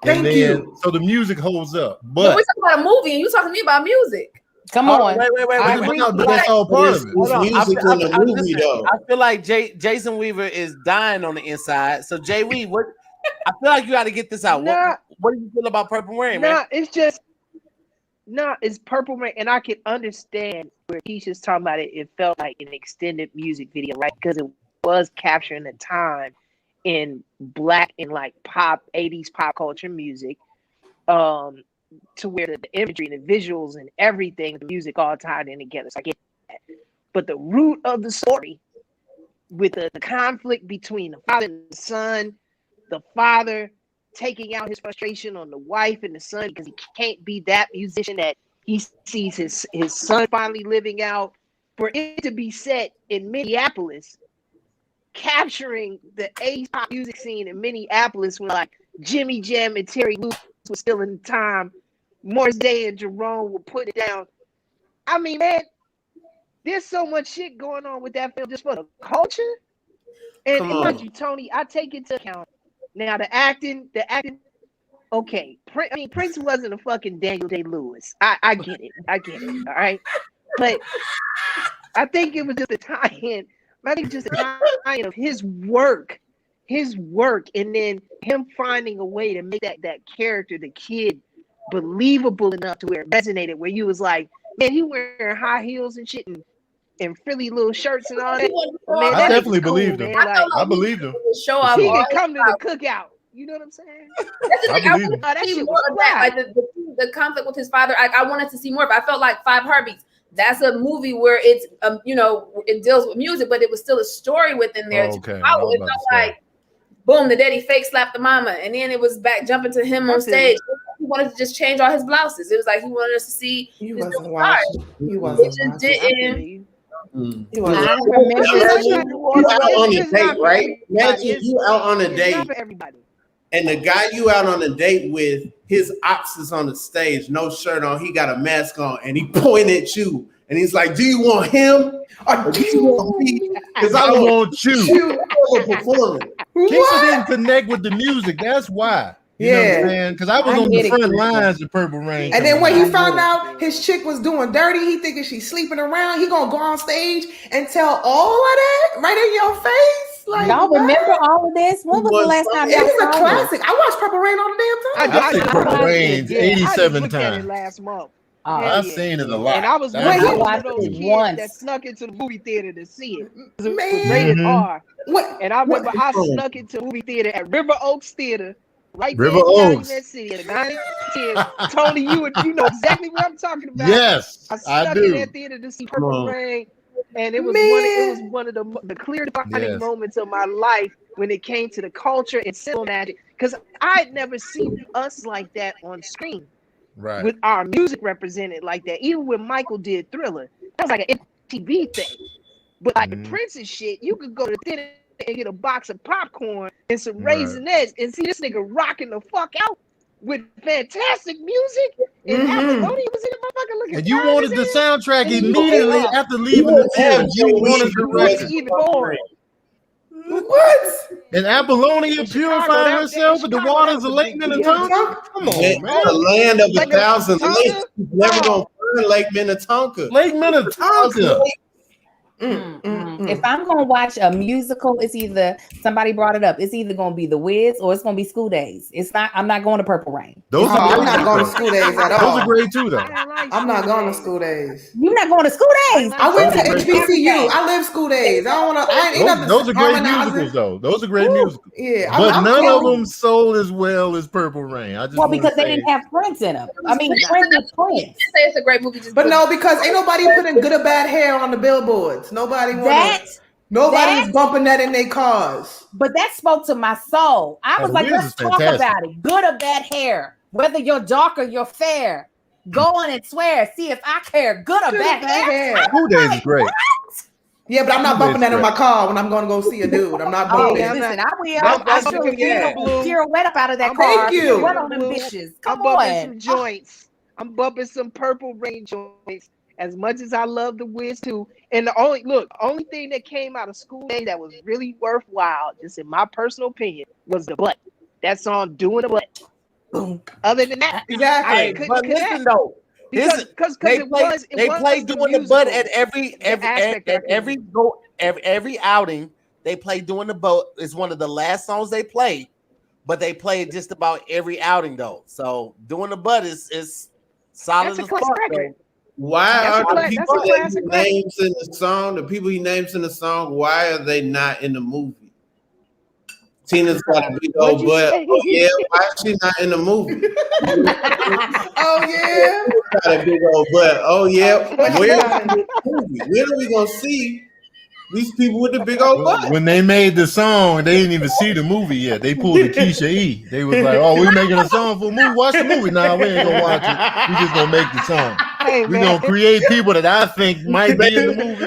Thank you. So the music holds up. But we're talking about a movie and you're talking to me about music. Come on. Wait. But that's all part of it. I feel like Jason Weaver is dying on the inside. So Jay Weave, I feel like you got to get this out. What do you feel about Purple Rain, man? It's Purple Rain, and I can understand where Keisha's talking about it. It felt like an extended music video, right? Because it was capturing the time in Black and like pop 80s pop culture music, to where the imagery and the visuals and everything, the music all tied in together. So I get that. But the root of the story, with the conflict between the father and the son, the father taking out his frustration on the wife and the son because he can't be that musician that he sees his son finally living out, for it to be set in Minneapolis, capturing the 80s pop music scene in Minneapolis when like Jimmy Jam and Terry Lewis was still in the time, Morris Day and Jerome would put it down. I mean, man, there's so much shit going on with that film just for the culture. And mind you, Tony, I take into account now the acting. Okay, Prince wasn't a fucking Daniel Day-Lewis. I get it. All right, but I think it was just a tie-in. I think just a tie-in of his work, and then him finding a way to make that character, the kid, believable enough to where it resonated, where you was like, man, he wearing high heels and shit and frilly little shirts and all that. Man, I definitely believed him. Man. Like, I believed him. Show off. He can come to the cookout. You know what I'm saying? That's the thing. I wanted that to see shit more was of that. Like the conflict with his father. I wanted to see more of it. I felt like 5 Heartbeats. That's a movie where it's you know, it deals with music, but it was still a story within there. Okay. It felt like boom, the daddy fake slapped the mama, and then it was back jumping to him on stage. He wanted to just change all his blouses. It was like he wanted us to see. You wasn't watching. You wasn't watching. You out on a date, right? Imagine you out on a date, and the guy you out on a date with, his ops is on the stage, no shirt on, he got a mask on, and he pointed at you, and he's like, "Do you want him or do you want me? Because I want you." Keisha didn't connect with the music. That's why. You know what I'm saying? Because I was on the front lines of Purple Rain. And then when he found out his chick was doing dirty, he thinking she's sleeping around. He gonna go on stage and tell all of that right in your face. Like, y'all remember all of this? When was the last time y'all It's a saw classic. I watched Purple Rain all the damn time. I've seen Purple Rain 87 times. Last month. I've seen it a lot. And I was one of those kids that snuck into the movie theater to see it. It was rated R. And I remember I snuck into the movie theater at River Oaks Theater. Right River there in Oaks. that city at 9:10. Tony, you know exactly what I'm talking about. Yes, I snuck in that theater to see Purple Rain, and it was one of the clear defining moments of my life when it came to the culture and cinema magic. Because I had never seen us like that on screen, right? With our music represented like that. Even when Michael did Thriller, that was like an MTV thing. But like the Prince's shit, you could go to the theater and get a box of popcorn and some Raisinets and see this nigga rocking the fuck out with fantastic music. And Apolloni was in the motherfucker looking. And you wanted the soundtrack immediately after leaving the theater. You wanted the record. What? And Apollonia purifying herself with the waters of Lake Minnetonka? Come on, man. The land of 1,000 lakes. Never gonna find Lake Minnetonka. Lake Minnetonka. If I'm gonna watch a musical, it's either somebody brought it up. It's either gonna be The Wiz or it's gonna be School Days. It's not. I'm not going to Purple Rain. I'm not going to School Days at all. Those are great too, though. I'm not going to School Days. You're not going to School Days. I went to HBCU. I live School Days. I don't want to. Those are great musicals, though. Those are great musicals. Yeah, but none of them sold as well as Purple Rain. I just because they didn't have Prince in them. I mean, Prince is Prince. Say it's a great movie, but no, because ain't nobody putting good or bad hair on the billboards. Nobody Nobody's bumping that in their cars. But that spoke to my soul. I was like, let's talk about it. Good or bad hair. Whether you're dark or you're fair. Go on and swear. See if I care. Good or bad hair. School Days is great. Yeah, but I'm not bumping that in my car when I'm going to go see a dude. I'm not bumping it. Listen, I will. Tear wet up out of that car. Thank you. Wet on them bitches. I'm bumping some joints. I'm bumping some Purple Rain joints. As much as I love The Wiz too, and the only thing that came out of School Day that was really worthwhile, just in my personal opinion, was the butt. That song "Doing the Butt." Boom. Other than that, exactly. But listen though, because they play doing the butt at every outing. They play Doing the Butt. It's one of the last songs they play, but they play it just about every outing though. So Doing the Butt is solid as fuck. Why are the people that he names in the song, the people he names in the song, why are they not in the movie? Tina's got a big old butt. Oh, yeah, why is she not in the movie? Oh, yeah. Got a big old butt. Oh, yeah. When are we going to see these people with the big old butt? When they made the song, they didn't even see the movie yet. They pulled the Keisha E. They was like, "Oh, we making a song for a movie. Watch the movie." Nah, we ain't gonna watch it. We just gonna make the song. Hey, we gonna create people that I think might be in the movie.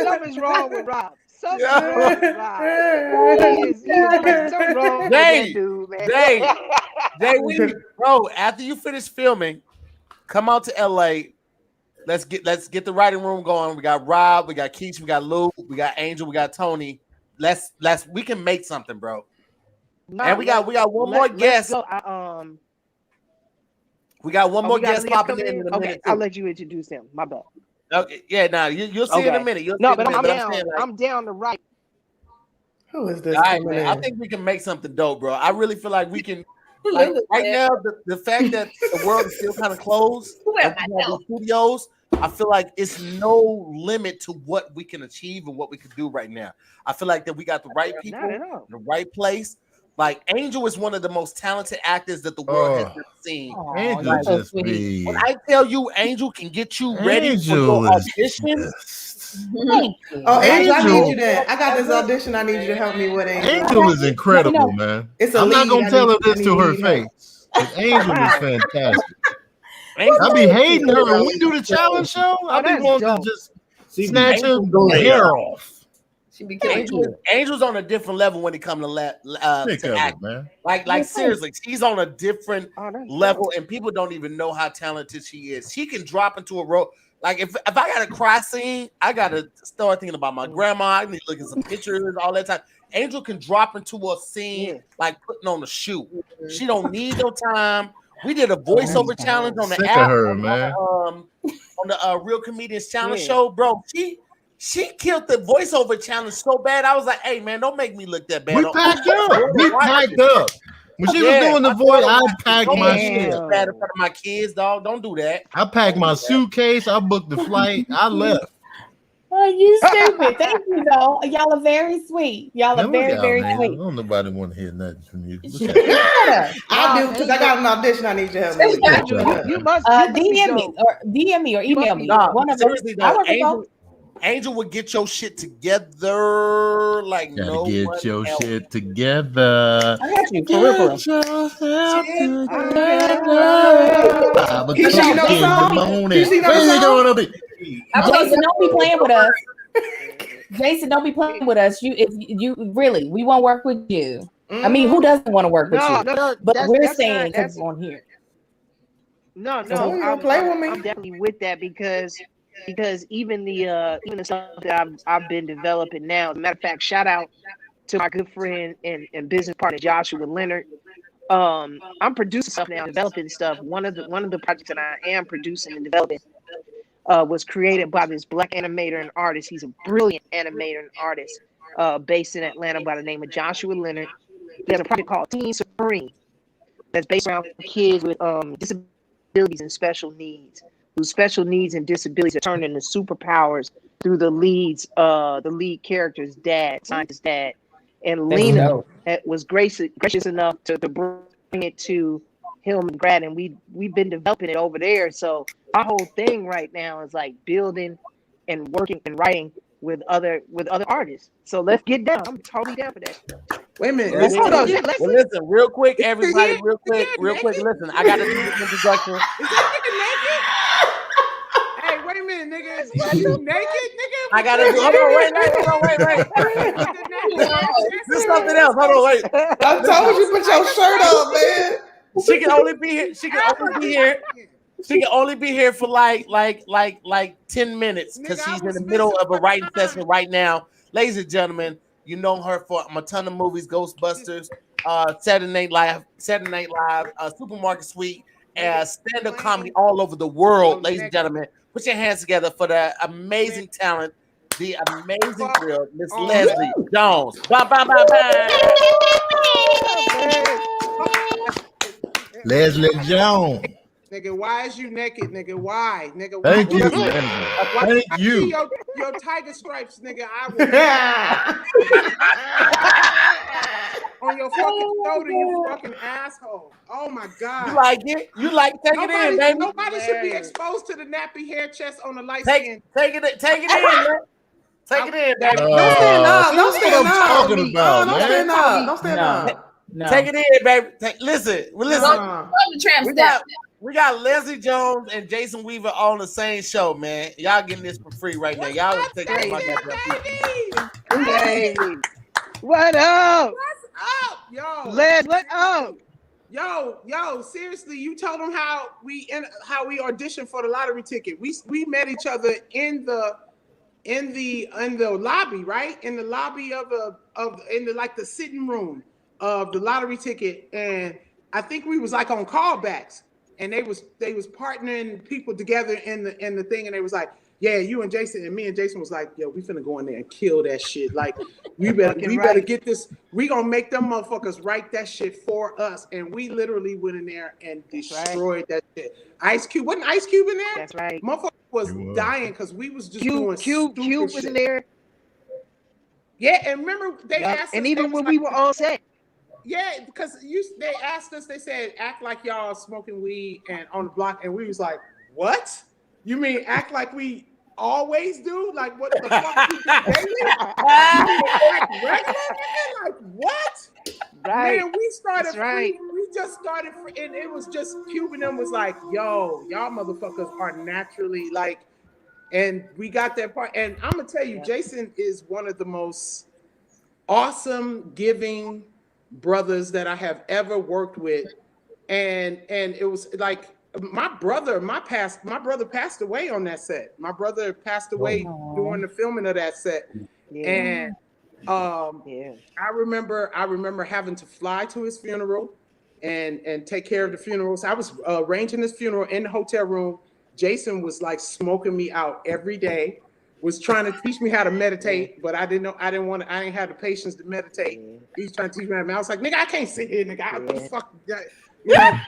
Something's wrong with Rob. Something's wrong with Rob. Something's wrong with that dude, man. Bro, after you finish filming, come out to LA. Let's get the writing room going. We got Rob, we got Keisha, we got Lou, we got Angel, we got Tony. We can make something, bro. And we got one more guest. We got one more guest popping in a minute. I'll let you introduce him. My bad. Okay, yeah, you'll see in a minute. I'm down to write. Who is this? All right, man. I think we can make something dope, bro. I really feel like we can Like right now, the fact that the world is still kind of closed, like we have these studios, I feel like it's no limit to what we can achieve and what we can do right now. I feel like that we got the right people in the right place. Like Angel is one of the most talented actors that the world has ever seen. Angel Like, just be. when I tell you, Angel can get you ready for your audition. Oh, Angel, I need you to. I got this audition. I need you to help me with. Angel is incredible, man. I'm not gonna tell her this to her face. But Angel is fantastic. I be hating her when we do the challenge show. I be wanting to just snatch her hair off. She be Angel's on a different level when it comes to act, man. Like seriously, she's on a different level, and people don't even know how talented she is. She can drop into a role. Like if I got a cry scene, I gotta start thinking about my grandma. I need to look at some pictures all that time. Angel can drop into a scene like putting on a shoe. She don't need no time. We did a voiceover challenge on the app, on the Real Comedians Challenge show, bro. She killed the voiceover challenge so bad. I was like, hey man, don't make me look that bad. We packed up. When she was doing the voice, I packed my shit. Bad in front of my kids, dog. Don't do that. I packed my suitcase. I booked the flight. I left. Oh, you stupid. Thank you, though. Y'all are very sweet. Y'all are very sweet. Don't nobody want to hear nothing from you. I do, because I got an audition. I need your help. You must DM me or email me. One of them. Angel would get your shit together like no one get your else. shit together. I got you for real. Jason, don't be playing with us. Jason, don't be playing with us. You really, we won't work with you. I mean, who doesn't want to work with you? No, but we're saying because on here. No, I'm definitely with that because even the stuff that I've been developing now. As a matter of fact, shout out to my good friend and business partner Joshua Leonard. I'm producing stuff now, developing stuff. One of the projects that I am producing and developing was created by this black animator and artist. He's a brilliant animator and artist based in Atlanta by the name of Joshua Leonard. He has a project called Teen Supreme that's based around kids with disabilities and special needs, whose special needs and disabilities are turned into superpowers through the lead character's dad, scientist dad. And Lena was gracious enough to bring it to him and Brad, and we've been developing it over there. So our whole thing right now is like building and working and writing with other artists. So let's get down. I'm totally down for that. Wait a minute. Listen, real quick, everybody, real quick. Listen, I gotta do this introduction. Hey, wait a minute, nigga. Is you naked, nigga? I gotta do. Hold on, wait. This something else. Hold on, wait. I told you put your shirt on, man. She can only be here. She can only be here for like 10 minutes because she's in the middle of a writing session right now. Ladies and gentlemen, you know her for a ton of movies: Ghostbusters, Saturday Night Live, Supermarket Sweep, stand-up comedy all over the world. Ladies and gentlemen, put your hands together for the amazing talent, the amazing girl, Miss Leslie Jones. Bye, bye, bye, bye. Leslie Jones. Nigga, why is you naked, nigga? Why, nigga? Thank you. Thank you. Your tiger stripes, nigga. I will on your fucking shoulder, you fucking asshole. Oh my god. You like it? You like take it in, baby. Nobody should be exposed to the nappy hair chest on the light skin. Take it in, man. Take it in, baby. Don't stand up. Don't stand up. Talking about, Don't stand up. Don't stand up. No. Take it in, baby. Listen. We got Leslie Jones and Jason Weaver on the same show, man. Y'all getting this for free right now. Y'all will take it. Hey, what up? What's up, yo? Les, what up? Yo, seriously, you told them how we auditioned for the lottery ticket. We met each other in the lobby, right? In the lobby of the sitting room of the lottery ticket, and I think we was like on callbacks, and they was partnering people together in the thing, and they was like, yeah, you and Jason, and me and Jason was like, yo, we finna go in there and kill that shit. Like, we better get this. We gonna make them motherfuckers write that shit for us. And we literally went in there and destroyed that shit. Ice Cube, wasn't Ice Cube in there? That's right. Motherfucker was dying because we was just doing Cube was shit. in there. Yeah, and remember they asked us, and even when we were all set. Yeah, because they asked us, they said, act like y'all smoking weed and on the block, and we was like, what? You mean act like we always do? Like, what the fuck we do daily? Act regular? Like, what? Right. Man, we started right. We just started, and it was just Cuban them was like, yo, y'all motherfuckers are naturally like, and we got that part. And I'm gonna tell you, Jason is one of the most awesome, giving brothers that I have ever worked with, and it was like my brother passed away on that set. My brother passed away during the filming of that set, and I remember having to fly to his funeral and take care of the funeral. So I was arranging his funeral in the hotel room. Jason was like smoking me out every day. Was trying to teach me how to meditate, but I didn't have the patience to meditate. He's trying to teach me how to meditate. I was like, nigga, I can't sit here, nigga. What the fuck? You know?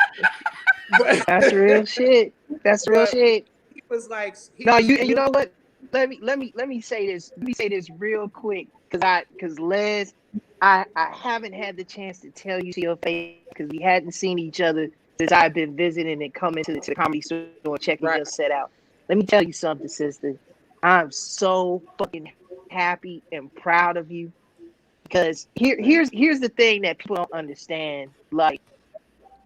That's real shit. That's real shit. He was like, you know what? Let me say this. Let me say this real quick, because Les, I haven't had the chance to tell you to your face because we hadn't seen each other since I've been visiting and coming to the comedy store and checking your set out. Let me tell you something, sister. I'm so fucking happy and proud of you, because here's the thing that people don't understand. Like,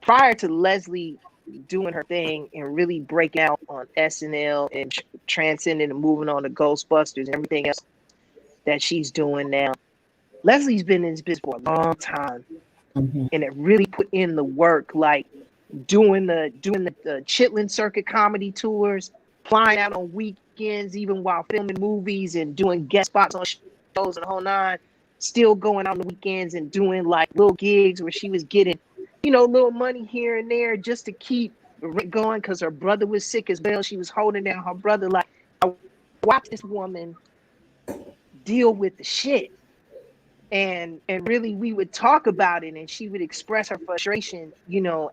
prior to Leslie doing her thing and really breaking out on SNL and transcending and moving on to Ghostbusters and everything else that she's doing now, Leslie's been in this business for a long time, and it really put in the work, like doing the Chitlin circuit comedy tours, flying out on weekends, even while filming movies and doing guest spots on shows and the whole nine, still going on the weekends and doing like little gigs where she was getting, little money here and there just to keep going because her brother was sick as well. She was holding down her brother. Like, I watched this woman deal with the shit. And really we would talk about it, and she would express her frustration,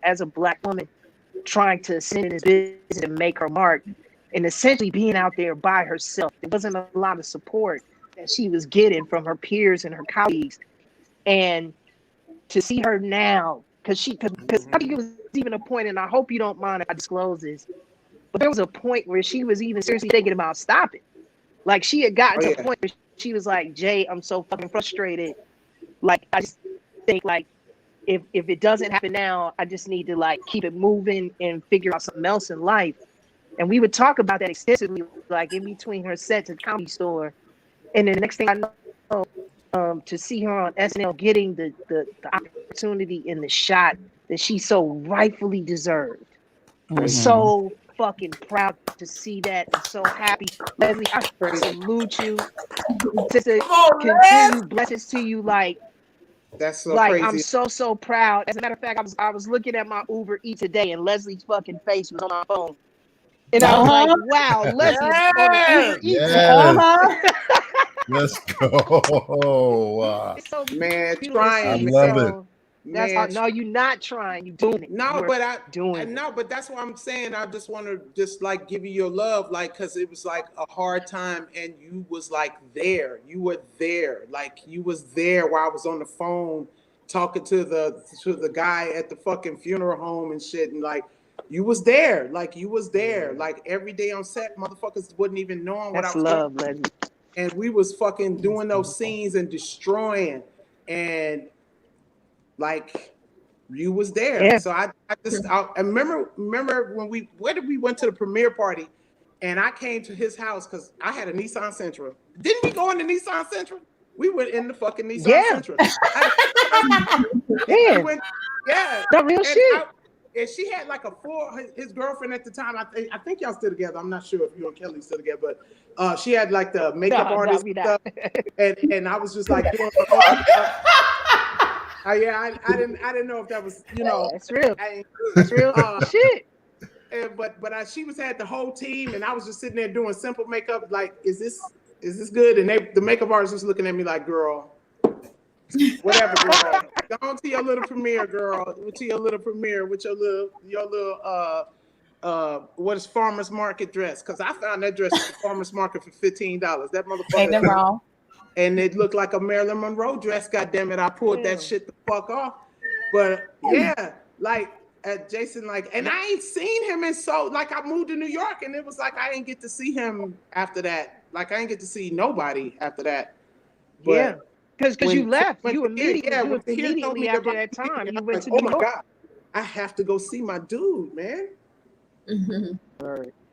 as a Black woman trying to ascend in this business and make her mark, and essentially being out there by herself. There wasn't a lot of support that she was getting from her peers and her colleagues. And to see her now, because I think it was even a point, and I hope you don't mind if I disclose this, but there was a point where she was even seriously thinking about stopping. Like, she had gotten to a point where she was like, Jay, I'm so fucking frustrated. Like, I just think, like, if it doesn't happen now, I just need to, like, keep it moving and figure out something else in life. And we would talk about that extensively, like, in between her sets at the Comedy Store. And then the next thing I know, to see her on SNL getting the opportunity in the shot that she so rightfully deserved. I'm so fucking proud to see that. I'm so happy. Leslie, I salute you. Sister, continue blessings to you. Like, that's so like, crazy. I'm so proud. As a matter of fact, I was looking at my Uber Eats today, and Leslie's fucking face was on my phone. And I was like, wow, Leslie's on Uber Eats. Let's go. So man, trying. I love it. That's no, you're not trying. You're doing it. No, but but that's what I'm saying. I just want to just like give you your love, like, because it was like a hard time, and you was like there. You were there, like you was there while I was on the phone talking to the guy at the fucking funeral home and shit, and like you was there, like every day on set, motherfuckers wouldn't even know what I was love, doing. And we was fucking doing those scenes and destroying, and like you was there. Yeah. So I remember when we went to the premiere party, and I came to his house because I had a Nissan Sentra. Didn't we go in the Nissan Sentra? We went in the fucking Nissan Sentra. Not real shit. And she had like his girlfriend at the time. I think y'all still together. I'm not sure if you and Kelly still together, but she had like the makeup artist and stuff. And I was just like doing I didn't know if that was, That's real. That's real shit. she was had the whole team, and I was just sitting there doing simple makeup. Like, is this good? And the makeup artist was looking at me like, girl, whatever, girl. Go on to your little premiere, girl. To your little premiere with your little what is farmer's market dress? Because I found that dress at the farmer's market for $15. That motherfucker. Ain't nothing wrong. And it looked like a Marilyn Monroe dress. God damn it, I pulled that shit the fuck off. But yeah, like Jason, like, and I ain't seen him in so like I moved to New York, and it was like I didn't get to see him after that. Like I didn't get to see nobody after that. But yeah, because you left. You immediately after that time you went to oh New my York. God, I have to go see my dude, man.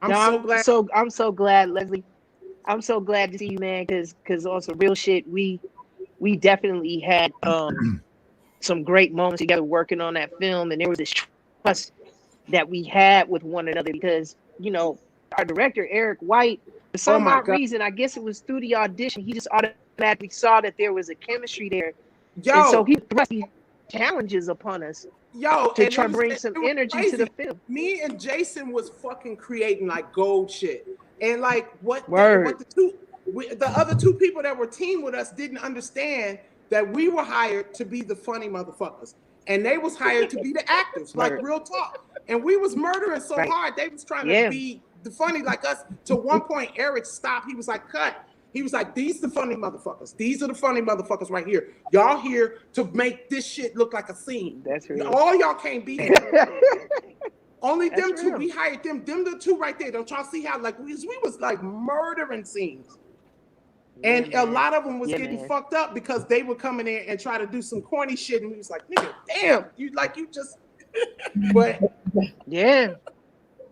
I'm so glad, Leslie. I'm so glad to see you, man, because on some real shit, we definitely had some great moments together working on that film, and there was this trust that we had with one another because, you know, our director, Eric White, for some odd reason, I guess it was through the audition, he just automatically saw that there was a chemistry there. And so he thrust these challenges upon us. To try to bring some energy to the film. Me and Jason was fucking creating like gold shit. And like the other two people that were team with us didn't understand that we were hired to be the funny motherfuckers. And they was hired to be the actors, like real talk. And we was murdering so hard, they was trying to be the funny like us. To one point, Eric stopped. He was like, cut. He was like, these the funny motherfuckers. These are the funny motherfuckers right here. Y'all here to make this shit look like a scene. That's real. All y'all can't be only them two. We hired them the two right there. Don't y'all see how like we was like murdering scenes. And a lot of them was getting fucked up because they would come in there and try to do some corny shit, and we was like, nigga, damn, you just but yeah.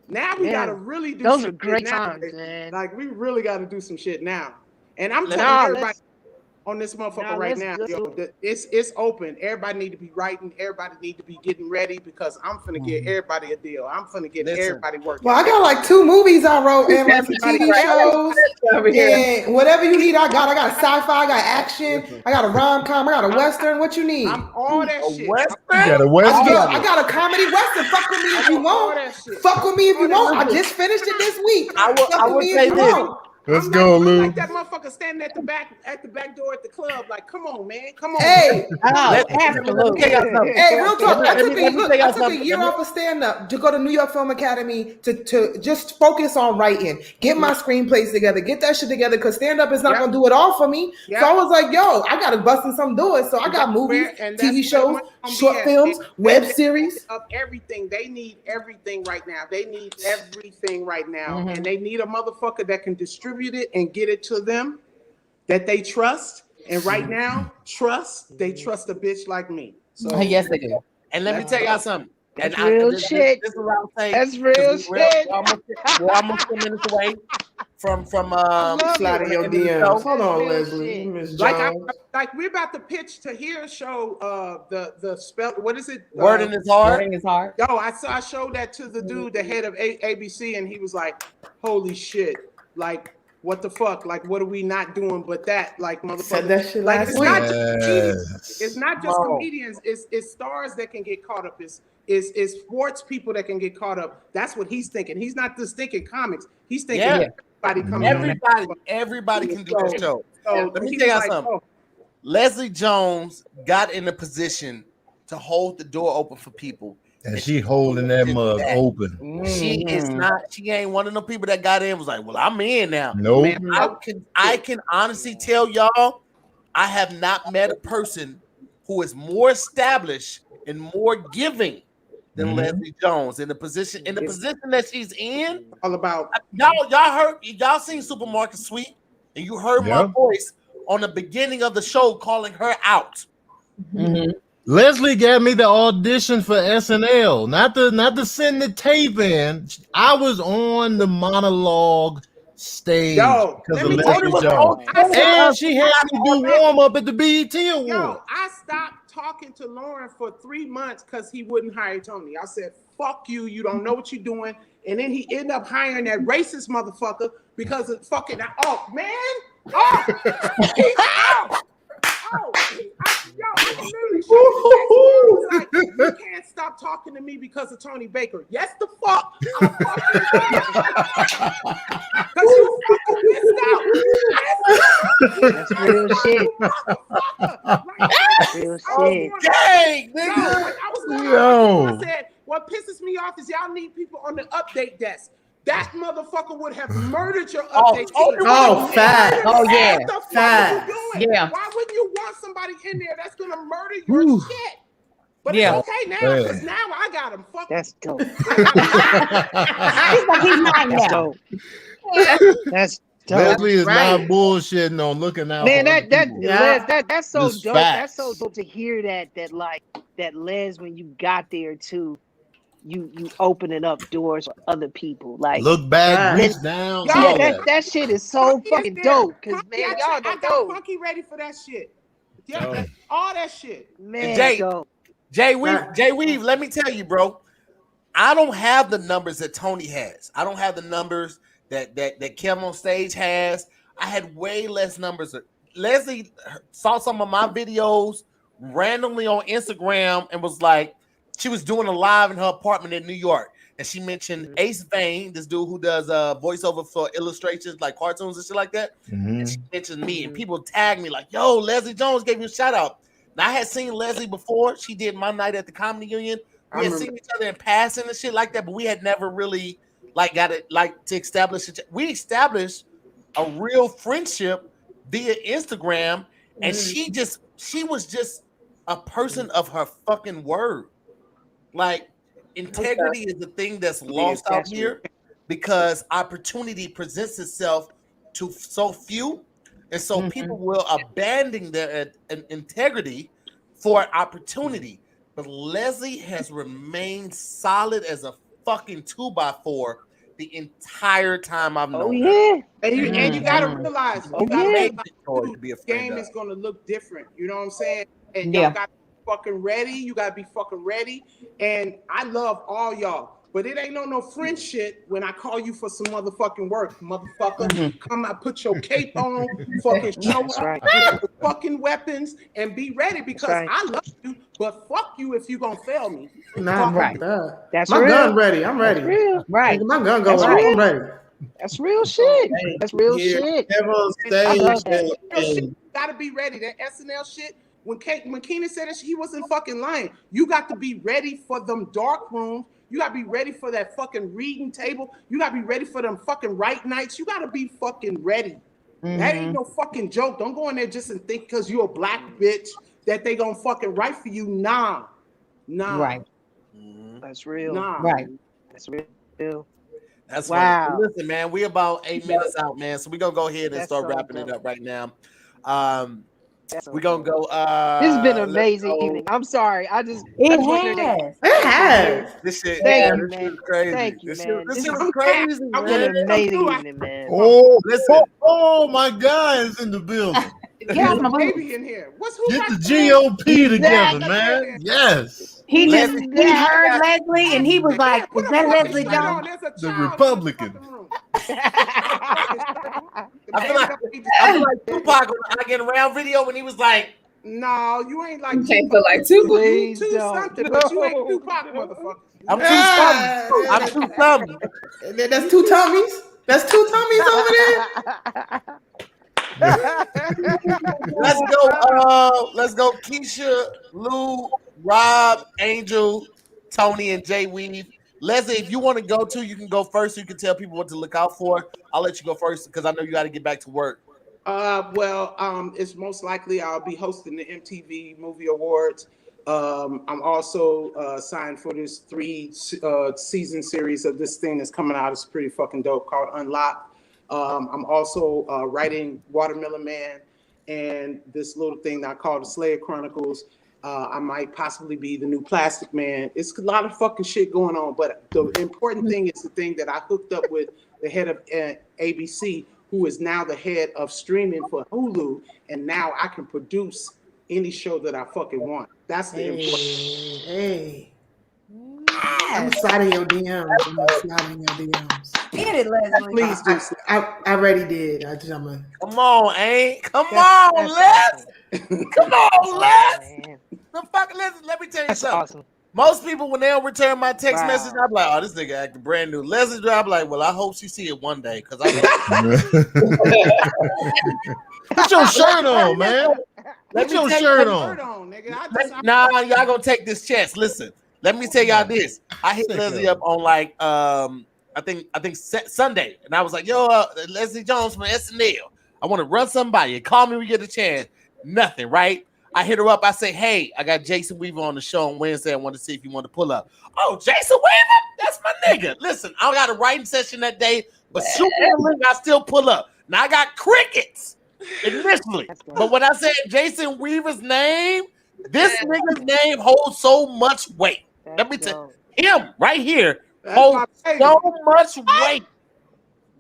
Now we gotta really do those some are great shit now, times, man. Like we really gotta do some shit now. And I'm telling everybody on this motherfucker right now, it's open. Everybody need to be writing. Everybody need to be getting ready because I'm finna get everybody a deal. I'm finna get everybody working. Well, I got like 2 movies I wrote and like some TV shows and whatever you need. I got sci-fi, I got action, I got a rom-com, I got a western. What you need? I'm all that shit. You got a western? I got a comedy western. Fuck with me if you want. Fuck with me if you want. I just finished it this week. I would say this. Let's go, Lou. Like that motherfucker standing at the back door at the club. Like, come on, man, come on. Hey, absolutely. Hey, real talk. I took a year off of stand-up to go to New York Film Academy to just focus on writing, get my screenplays together, get that shit together. Because stand-up is not gonna do it all for me. So I was like, yo, I gotta bust in some doors. So I got movies, TV shows, short films, web series. Of everything, they need everything right now. They need everything right now, and they need a motherfucker that can distribute it and get it to them that they trust. And right now, they trust a bitch like me. So yes, they do. And let me tell y'all something. That's real shit. This is what I'm saying. That's real shit. We're almost 10 minutes away from sliding your DMs. Hold on, Leslie. Miss Jones. Like we're about to pitch TAHIR'S show. The spell. What is it? Word in his heart. Word in his heart. Yo, I showed that to the dude, the head of ABC, and he was like, "Holy shit! Like, what the fuck? Like, what are we not doing but that? Like, motherfucker. Said that shit like, last it's week. not just comedians. It's not just comedians. It's stars that can get caught up. It's sports people that can get caught up. That's what he's thinking. He's not just thinking comics. He's thinking everybody coming. Everybody can do the show. So let me tell you something. Leslie Jones got in a position to hold the door open for people. And she holding that mug open. She is not. She ain't one of them people that got in was like, well, I'm in now. No, I can honestly tell y'all, I have not met a person who is more established and more giving than Leslie Jones in the position that she's in. All about y'all seen Supermarket Sweep, and you heard my voice on the beginning of the show calling her out. Leslie gave me the audition for SNL, not to send the tape in. I was on the monologue stage because of Leslie Jones, and she had me do warm up at the BET Awards. Yo, I stopped talking to Lauren for 3 months because he wouldn't hire Tony. I said, "Fuck you! You don't know what you're doing." And then he ended up hiring that racist motherfucker because of fucking. Oh man! Oh, he's out. Oh, yo, I literally like, you can't stop talking talking to me because of Tony Baker. Yes, the fuck. I'm fucking because you fucking missed out. That's real shit. That's real shit. Dang, Yo, nigga. when I was going Yo. I said, what pisses me off is y'all need people on the update desk. That motherfucker would have murdered your update team. Oh, fact. Oh, yeah. What the fuck Fact. are you doing? Yeah. Why wouldn't you want somebody in there that's gonna murder your shit? But Yeah. it's okay now, because now I got him. Fuck. That's dope. He's like he's not That's now. dope. That's dope. Leslie is Right. not bullshitting on looking out. Man, for other that people. Les, that's so Just dope. facts. That's so dope to hear that Les, when you got there too, you opening up doors for other people. Like, Look back, Yeah. reach down. yeah, all that shit is so Funky is fucking there. dope. Cause Funky, man, I y'all got don't know. Funky ready for that shit. Yeah, Dope. all that shit. Man, Jay, dope. Jay Weave, let me tell you, bro. I don't have the numbers that Tony has. I don't have the numbers that Kim on stage has. I had way less numbers. Leslie saw some of my videos randomly on Instagram and was like, she was doing a live in her apartment in New York. And she mentioned Ace Vane, this dude who does voiceover for illustrations like cartoons and shit like that. And she mentioned me, and people tagged me like, yo, Leslie Jones gave you a shout out. Now, I had seen Leslie before. She did my night at the Comedy Union. We had seen each other in passing and shit like that, but we had never really got it to establish it. We established a real friendship via Instagram, and she was just a person of her fucking word. Like, integrity is the thing that's lost out here because opportunity presents itself to so few, and so people will abandon their integrity for opportunity. But Leslie has remained solid as a fucking 2x4 the entire time I've known her. And you gotta realize, the game is gonna look different. You know what I'm saying? And y'all got to be fucking ready. You gotta be fucking ready. And I love all y'all. But it ain't no friend shit when I call you for some motherfucking work, motherfucker. Come out, put your cape on, fucking show up with fucking weapons, and be ready because I love you. But fuck you if you gonna fail me. Not right. That's my real. gun ready. I'm ready. That's real. Right. My gun go. I'm ready. That's real shit. That's real shit. Never on I love stage. that. Gotta be ready. That SNL shit. When Keenan said that, he wasn't fucking lying. You got to be ready for them dark rooms. You gotta be ready for that fucking reading table. You gotta be ready for them fucking write nights. You gotta be fucking ready. That ain't no fucking joke. Don't go in there just and think because you're a black bitch that they gonna fucking write for you. Nah. Right. That's real. Nah. Right. That's real. That's wow. Funny. Listen, man, we about 8 minutes out, man. So we're gonna go ahead and start wrapping it up right now. We're gonna go. This has been an amazing evening. I'm sorry. It has. This shit, Thank you, this man. shit is crazy. Thank you, man. This shit was crazy, It's been an amazing evening, man. Oh, my guy is in the building. Get my baby in here. Get the GOP together, man. Yes. He heard Leslie and he was like, "Is that Leslie Jones?" The Republican. I feel like Tupac on the I Get Around video when he was like, "No, you ain't like you can't feel like Tupac. You too something, but you ain't Tupac, motherfucker. I'm too something. That's two tummies. That's two tummies over there. Let's go. Keisha, Lou, Rob, Angel, Tony, and Jay Weave. Leslie, if you want to go too, you can go first. So you can tell people what to look out for. I'll let you go first because I know you got to get back to work. It's most likely I'll be hosting the MTV Movie Awards. I'm also signed for this 3-season series of this thing that's coming out. It's pretty fucking dope called Unlocked. I'm also writing Watermelon Man and this little thing that I call the Slayer Chronicles. I might possibly be the new Plastic Man. It's a lot of fucking shit going on, but the important thing is the thing that I hooked up with the head of ABC, who is now the head of streaming for Hulu, and now I can produce any show that I fucking want. That's the important. Hey. I'm sliding your DMs. Get it, Leslie. Please do. I already did. Come on, Ain't. Come on, Les. Come on, Les. The fuck, let me tell you something. Awesome. Most people, when they don't return my text message, I'm like, oh, this nigga acting brand new. Leslie, I'm like, well, I hope she see it one day because Put your shirt on, man. Put your shirt on. Nah, y'all gonna take this chance. Listen, let me tell y'all this. I hit Leslie up on like I think Sunday, and I was like, yo, Leslie Jones from SNL. I want to run somebody. Call me when you get a chance. Nothing, right? I hit her up. I say, hey, I got Jason Weaver on the show on Wednesday. I want to see if you want to pull up. Oh, Jason Weaver? That's my nigga. Listen, I got a writing session that day, but shoot me a link, I still pull up. Now I got crickets initially. But when I said Jason Weaver's name, this nigga's name holds so much weight. Let me tell him right here holds so much weight.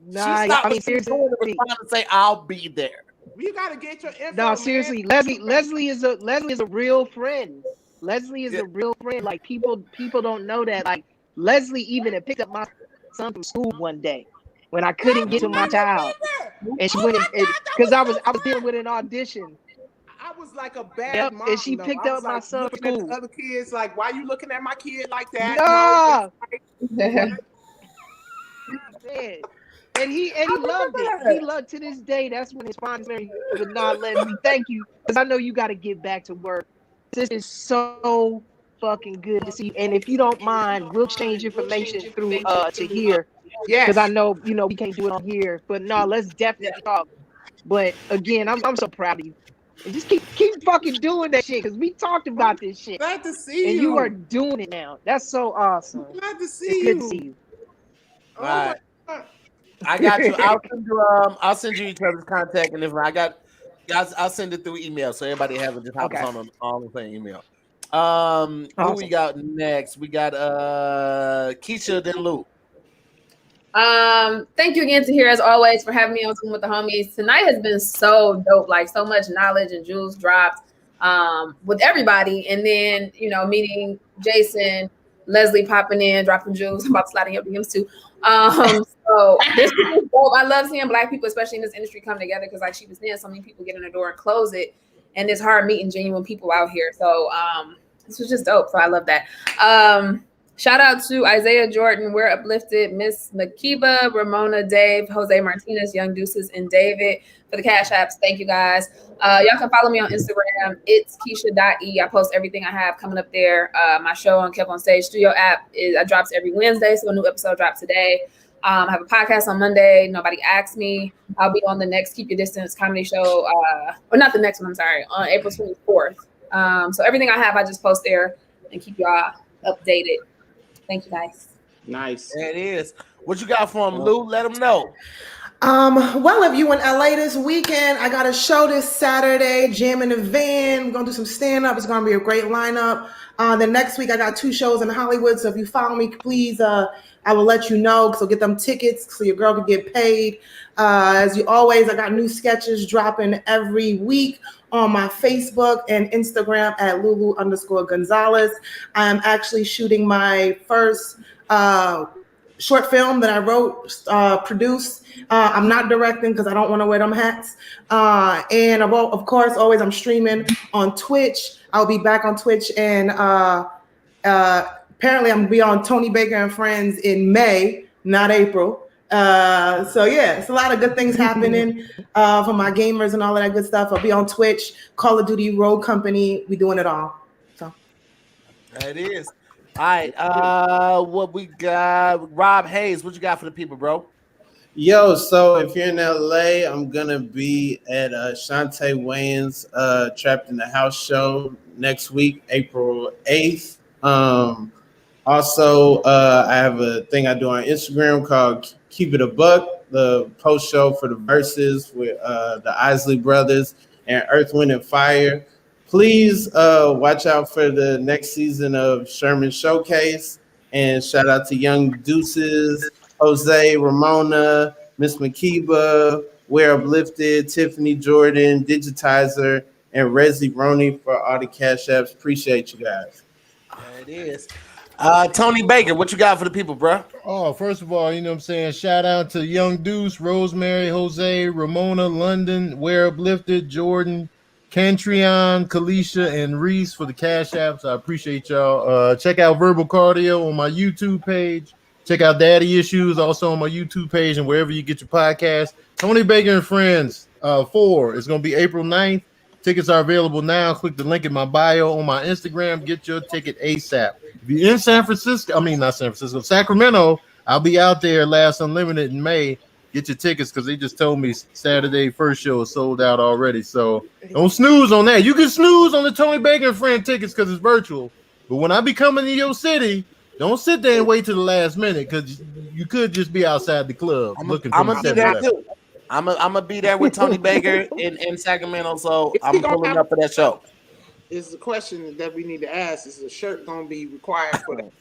Nah, I mean, seriously, to say I'll be there. You gotta get your info. No, seriously, man. Leslie is a real friend. Leslie is a real friend. Like people don't know that. Like Leslie even had picked up my son from school one day when I couldn't get to my child, and she went because I was dealing with an audition. I was like a bad mom. And she picked up my son from school. The other kids like, why you looking at my kid like that? No. And he loved it. He loved to this day. That's when his sponsor would not let me. Thank you, because I know you got to get back to work. This is so fucking good to see. And if you don't mind, we'll change information through Tahir. Yeah, because I know we can't do it on here. But no, let's definitely talk. But again, I'm so proud of you. And just keep fucking doing that shit, because we talked about this shit. Glad to see you. And you are doing it now. That's so awesome. Glad to see it's you. Good to see you. All right. I got you. I'll send you each other's contact, and if I'll send it through email, so everybody has it. Just hop on the same email. Who we got next? We got Keisha, then Lou. Thank you again to Tahir, as always, for having me on Zoom with the homies. Tonight has been so dope, like so much knowledge and jewels dropped with everybody, and then meeting Jason, Leslie popping in, dropping jewels. I'm about to slide in your DMs too. So this is dope. I love seeing Black people, especially in this industry, come together, because like she was saying, so many people get in the door and close it, and it's hard meeting genuine people out here. So this was just dope. So I love that. Shout out to Isaiah Jordan, We're Uplifted, Miss Makiba, Ramona, Dave, Jose Martinez, Young Deuces, and David for the Cash Apps. Thank you guys. Y'all can follow me on Instagram. It's Keisha.e. I post everything I have coming up there. My show on Kept on Stage Studio app drops every Wednesday, so a new episode drops today. I have a podcast on Monday. Nobody asked me. I'll be on the next Keep Your Distance comedy show, or not the next one, I'm sorry, on April 24th. So everything I have, I just post there and keep y'all updated. Thank you, guys. Nice. There it is. What you got for them, Lou? Let them know. Well, if you in LA this weekend, I got a show this Saturday, Jam in the Van. We're gonna do some stand-up. It's gonna be a great lineup. The next week I got 2 shows in Hollywood. So if you follow me, please, I will let you know. So get them tickets so your girl can get paid. As you always, I got new sketches dropping every week on my Facebook and Instagram at Lulu_Gonzalez. I'm actually shooting my first short film that I wrote, produced. I'm not directing because I don't want to wear them hats. And of course, always I'm streaming on Twitch. I'll be back on Twitch, and apparently I'm gonna be on Tony Baker and Friends in May, not April. So yeah, it's a lot of good things happening for my gamers and all of that good stuff. I'll be on Twitch, Call of Duty Road Company. We doing it all. So that is. All right. What we got? Rob Hayes, what you got for the people, bro? Yo, so if you're in LA, I'm gonna be at Shantae Wayans Trapped in the House show next week, April 8th. Also, I have a thing I do on Instagram called Keep It a Buck, the post show for the verses with the Isley Brothers and Earth, Wind, and Fire. Please watch out for the next season of Sherman Showcase, and shout out to Young Deuces, Jose, Ramona, Miss Makiba, We're Uplifted, Tiffany Jordan, Digitizer, and Rezi Roney for all the Cash Apps. Appreciate you guys. There it is. Tony Baker, what you got for the people, bro? Oh, first of all, you know what I'm saying? Shout out to Young Deuce, Rosemary, Jose, Ramona, London, We're Uplifted, Jordan, Cantrion, Kalisha, and Reese for the Cash Apps. I appreciate y'all. Check out Verbal Cardio on my YouTube page. Check out Daddy Issues also on my YouTube page and wherever you get your podcast. Tony Baker and Friends 4 is going to be April 9th. Tickets are available now. Click the link in my bio on my Instagram. Get your ticket ASAP. If you're in Sacramento, I'll be out there Last Unlimited in May. Get your tickets because they just told me Saturday first show is sold out already. So don't snooze on that. You can snooze on the Tony Baker and Friend tickets because it's virtual. But when I be coming to your city, don't sit there and wait till the last minute because you could just be outside the club looking for I'm gonna be there too. I'm gonna be there with Tony Baker in Sacramento, so I'm pulling up for that show. Is the question that we need to ask: is the shirt gonna be required for that?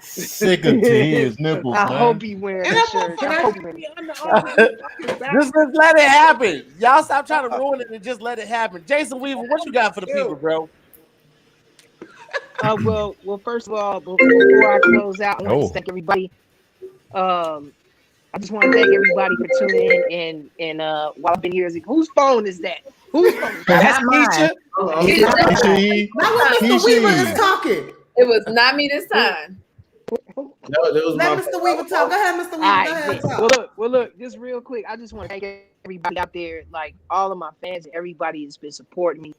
Sick of his nipples. I hope he wearing a shirt. I hope he wearing Just let it happen. Y'all stop trying to ruin it and just let it happen. Jason Weaver, what you got for the people, bro? Well, first of all, before I close out, I want to thank everybody. I just want to thank everybody for tuning in. And while I've been here, whose phone is that? Whose phone? That's Keisha. Not when Mr. Weaver is talking. It was not me this time. No, that was Let Mr. Weaver talk. Go ahead, Mr. Weaver. Go ahead. Talk. Well, look, just real quick. I just want to thank everybody out there, like all of my fans and everybody has been supporting me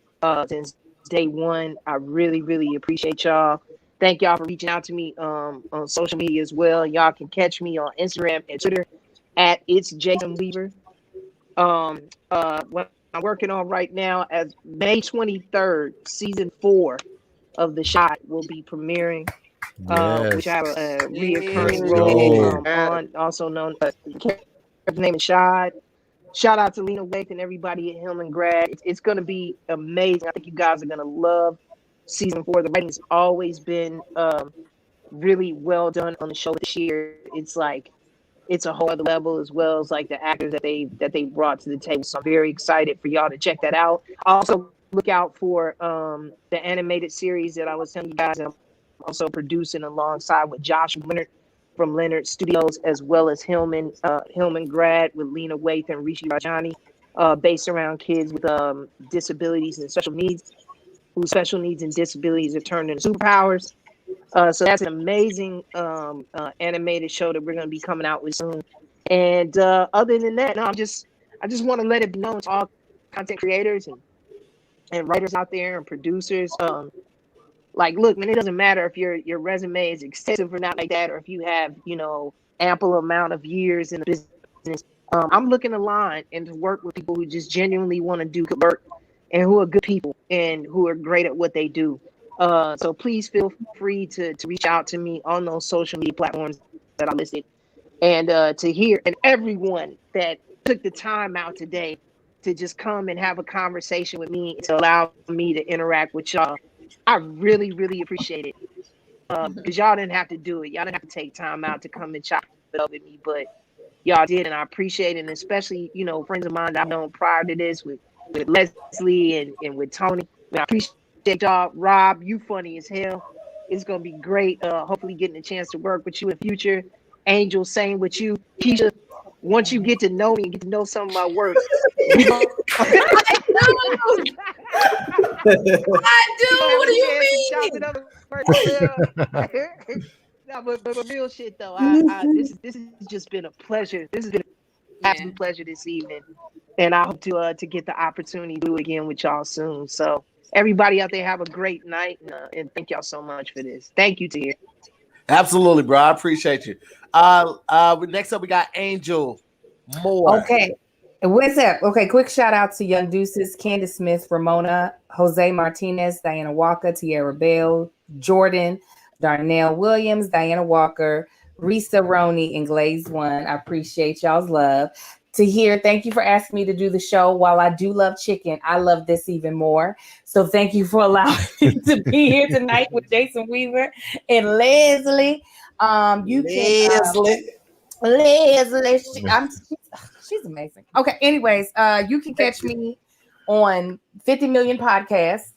since day one. I really, really appreciate y'all. Thank y'all for reaching out to me on social media as well. Y'all can catch me on Instagram and Twitter at It's Jason Weaver. What I'm working on right now as May 23rd, season 4 of The Shot will be premiering. Which I have a reoccurring role on, also known as the name is Shad. Shout out to Lena Wake and everybody at Hillman Grad. It's going to be amazing. I think you guys are going to love season 4. The writing's always been really well done on the show this year. It's like it's a whole other level, as well as like the actors that they brought to the table. So I'm very excited for y'all to check that out. Also look out for the animated series that I was telling you guys. I'm also producing alongside with Josh Leonard from Leonard Studios, as well as Hillman Grad with Lena Waith and Rishi Rajani, based around kids with disabilities and special needs, whose special needs and disabilities are turned into superpowers. So that's an amazing animated show that we're going to be coming out with soon. And other than that, no, I just want to let it be known to all content creators and writers out there and producers. Like, look, man, it doesn't matter if your resume is extensive or not like that, or if you have, ample amount of years in the business. I'm looking to line and to work with people who just genuinely want to do good work and who are good people and who are great at what they do. So please feel free to reach out to me on those social media platforms that I listed. And Tahir and everyone that took the time out today to just come and have a conversation with me, to allow me to interact with y'all. I really, really appreciate it. Because y'all didn't have to do it. Y'all didn't have to take time out to come and chop it up with me, but y'all did, and I appreciate it. And especially, friends of mine that I've known prior to this with Leslie and with Tony. I appreciate y'all. Rob, you funny as hell. It's gonna be great. Hopefully getting a chance to work with you in future. Angel, same with you. Keisha, once you get to know me and get to know some of my work. I do. What do you mean? No, but real shit though. This has just been a pleasure. This has been an absolute pleasure this evening, and I hope to get the opportunity to do it again with y'all soon. So everybody out there, have a great night, and thank y'all so much for this. Thank you, Tahir. Absolutely, bro. I appreciate you. Next up we got Angel Moore. Okay. What's up? Okay, quick shout out to Young Deuces, Candace Smith, Ramona, Jose Martinez, Diana Walker, Tierra Bell, Jordan, Darnell Williams, Diana Walker, Risa Roney, and Glaze One. I appreciate y'all's love. Tahir, thank you for asking me to do the show. While I do love chicken, I love this even more. So thank you for allowing me to be here tonight with Jason Weaver and Leslie. Leslie. She's amazing. Okay, anyways, you can catch me on 50 Million Podcasts.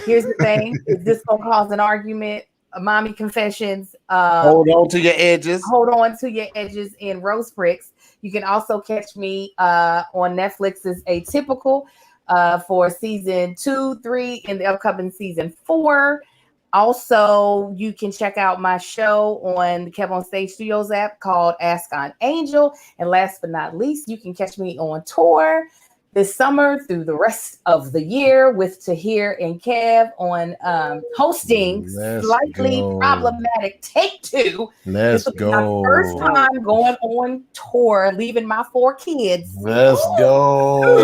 Here's the thing. Is this going to cause an argument? Mommy Confessions. Hold on to your edges. Hold on to your edges in Rose Pricks. You can also catch me on Netflix's Atypical for season 2, 3, and the upcoming season 4. Also, you can check out my show on the Kev on Stage Studios app called Ask on Angel. And last but not least, you can catch me on tour this summer through the rest of the year with Tahir and Kev on hosting Slightly Problematic Take 2. Let's go. My first time going on tour, leaving my 4 kids. Let's go.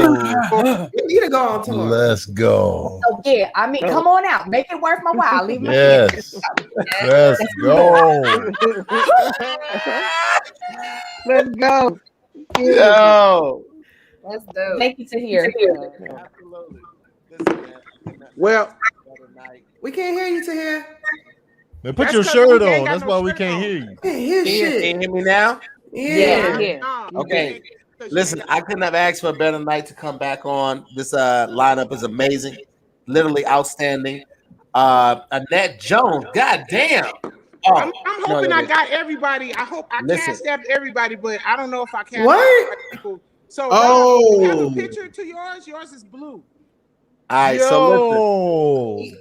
You need to go on tour. Let's go. So yeah, I mean, come on out, make it worth my while. Leave my Yes. Let's go. Let's go. Yo. Let's do. Thank you, Tahir. Absolutely. Well, We can't hear you, Tahir. Man, put That's your 'cause shirt we ain't on. got That's no why we shirt can't on. hear you. Can't hear Can shit. you hear me now? Yeah. Yeah. Okay. Listen, I couldn't have asked for a better night to come back on. This lineup is amazing, literally outstanding. Annette Jones, goddamn. Oh, I'm hoping I got everybody. I hope I cast out everybody, but I don't know if I can. What? People. So Oh. have a picture to yours. Yours is blue. All right, so listen.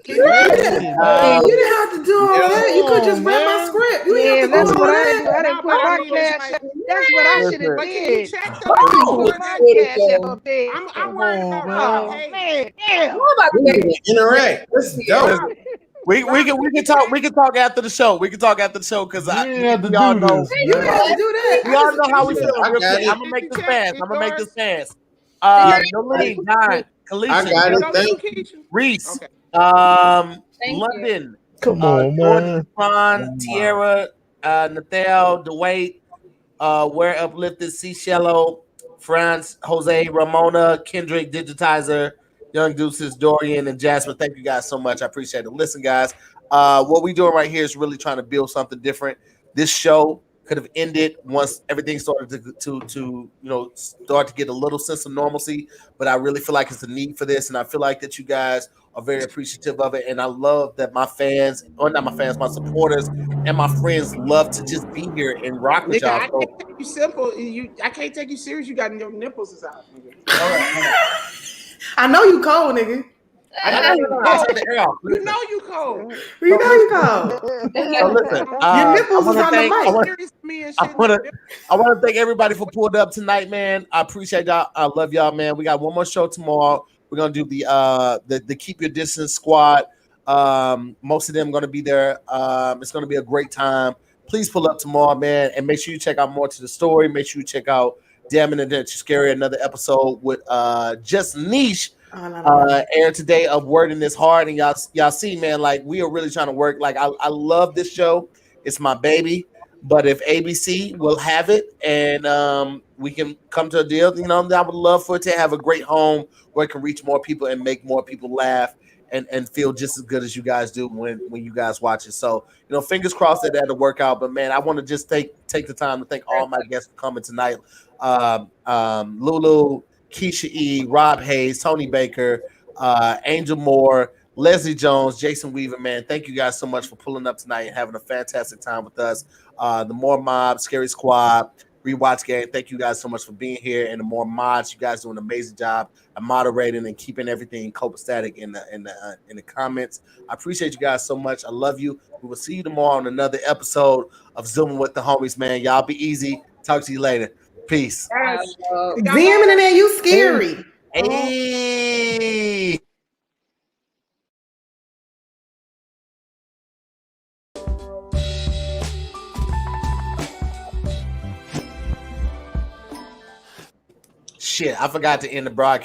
You didn't have to do all that. You could just read my script. You Yeah, didn't have that's to do what all I that. do. I didn't put my cash. That's what I should have But can you did. check Put the my cash up there. I'm worried about Oh Rob. Hey, man, damn. Interact. That's dope. We can talk after the show. We can talk after the show because we all know You didn't have to do that. we all know how we feel. I Real got quick. it. I'm gonna make this fast. Nolene, Don, I Kalisha, got it. Thank you. Reese, London, Come on, man. Ron, Tierra, Nathal, DeWayne, Where Uplifted, Cicello, France, Jose, Ramona, Kendrick, Digitizer, Young Deuces, Dorian, and Jasmine. Thank you guys so much. I appreciate it. Listen, guys, what we're doing right here is really trying to build something different. This show could have ended once everything started to start to get a little sense of normalcy, but I really feel like it's a need for this, and I feel like that you guys are very appreciative of it, and I love that my fans, or not my fans, my supporters and my friends love to just be here and rock with nigga, I y'all. can't take you simple. I can't take you serious. You got your nipples is out. Nigga. I know you cold, nigga. You know you cold. You know you cold. So listen, Your nipples is on the mic. I want to thank everybody for pulling up tonight, man. I appreciate y'all. I love y'all, man. We got one more show tomorrow. We're gonna do the Keep Your Distance squad. Most of them gonna be there. It's gonna be a great time. Please pull up tomorrow, man, and make sure you check out More to the Story. Make sure you check out Damn It and Scary, another episode with Just Niche. Aired today of Word in This Heart, and y'all see, man, like we are really trying to work. Like I love this show. It's my baby. But if ABC will have it and we can come to a deal, I would love for it to have a great home where it can reach more people and make more people laugh and feel just as good as you guys do when you guys watch it. So, fingers crossed that that'll work out. But man, I want to just take the time to thank all my guests for coming tonight. Lulu, Keisha E, Rob Hayes, Tony Baker, Angel Moore, Leslie Jones, Jason Weaver, man. Thank you guys so much for pulling up tonight and having a fantastic time with us. The MooreMods, Scary Squad, Rewatch Gang. Thank you guys so much for being here. And the MooreMods, you guys do an amazing job of moderating and keeping everything copacetic in the comments. I appreciate you guys so much. I love you. We will see you tomorrow on another episode of Zooming with the Homies, man. Y'all be easy. Talk to you later. Peace. Damn it, and you scary. Hey. Shit, I forgot to end the broadcast.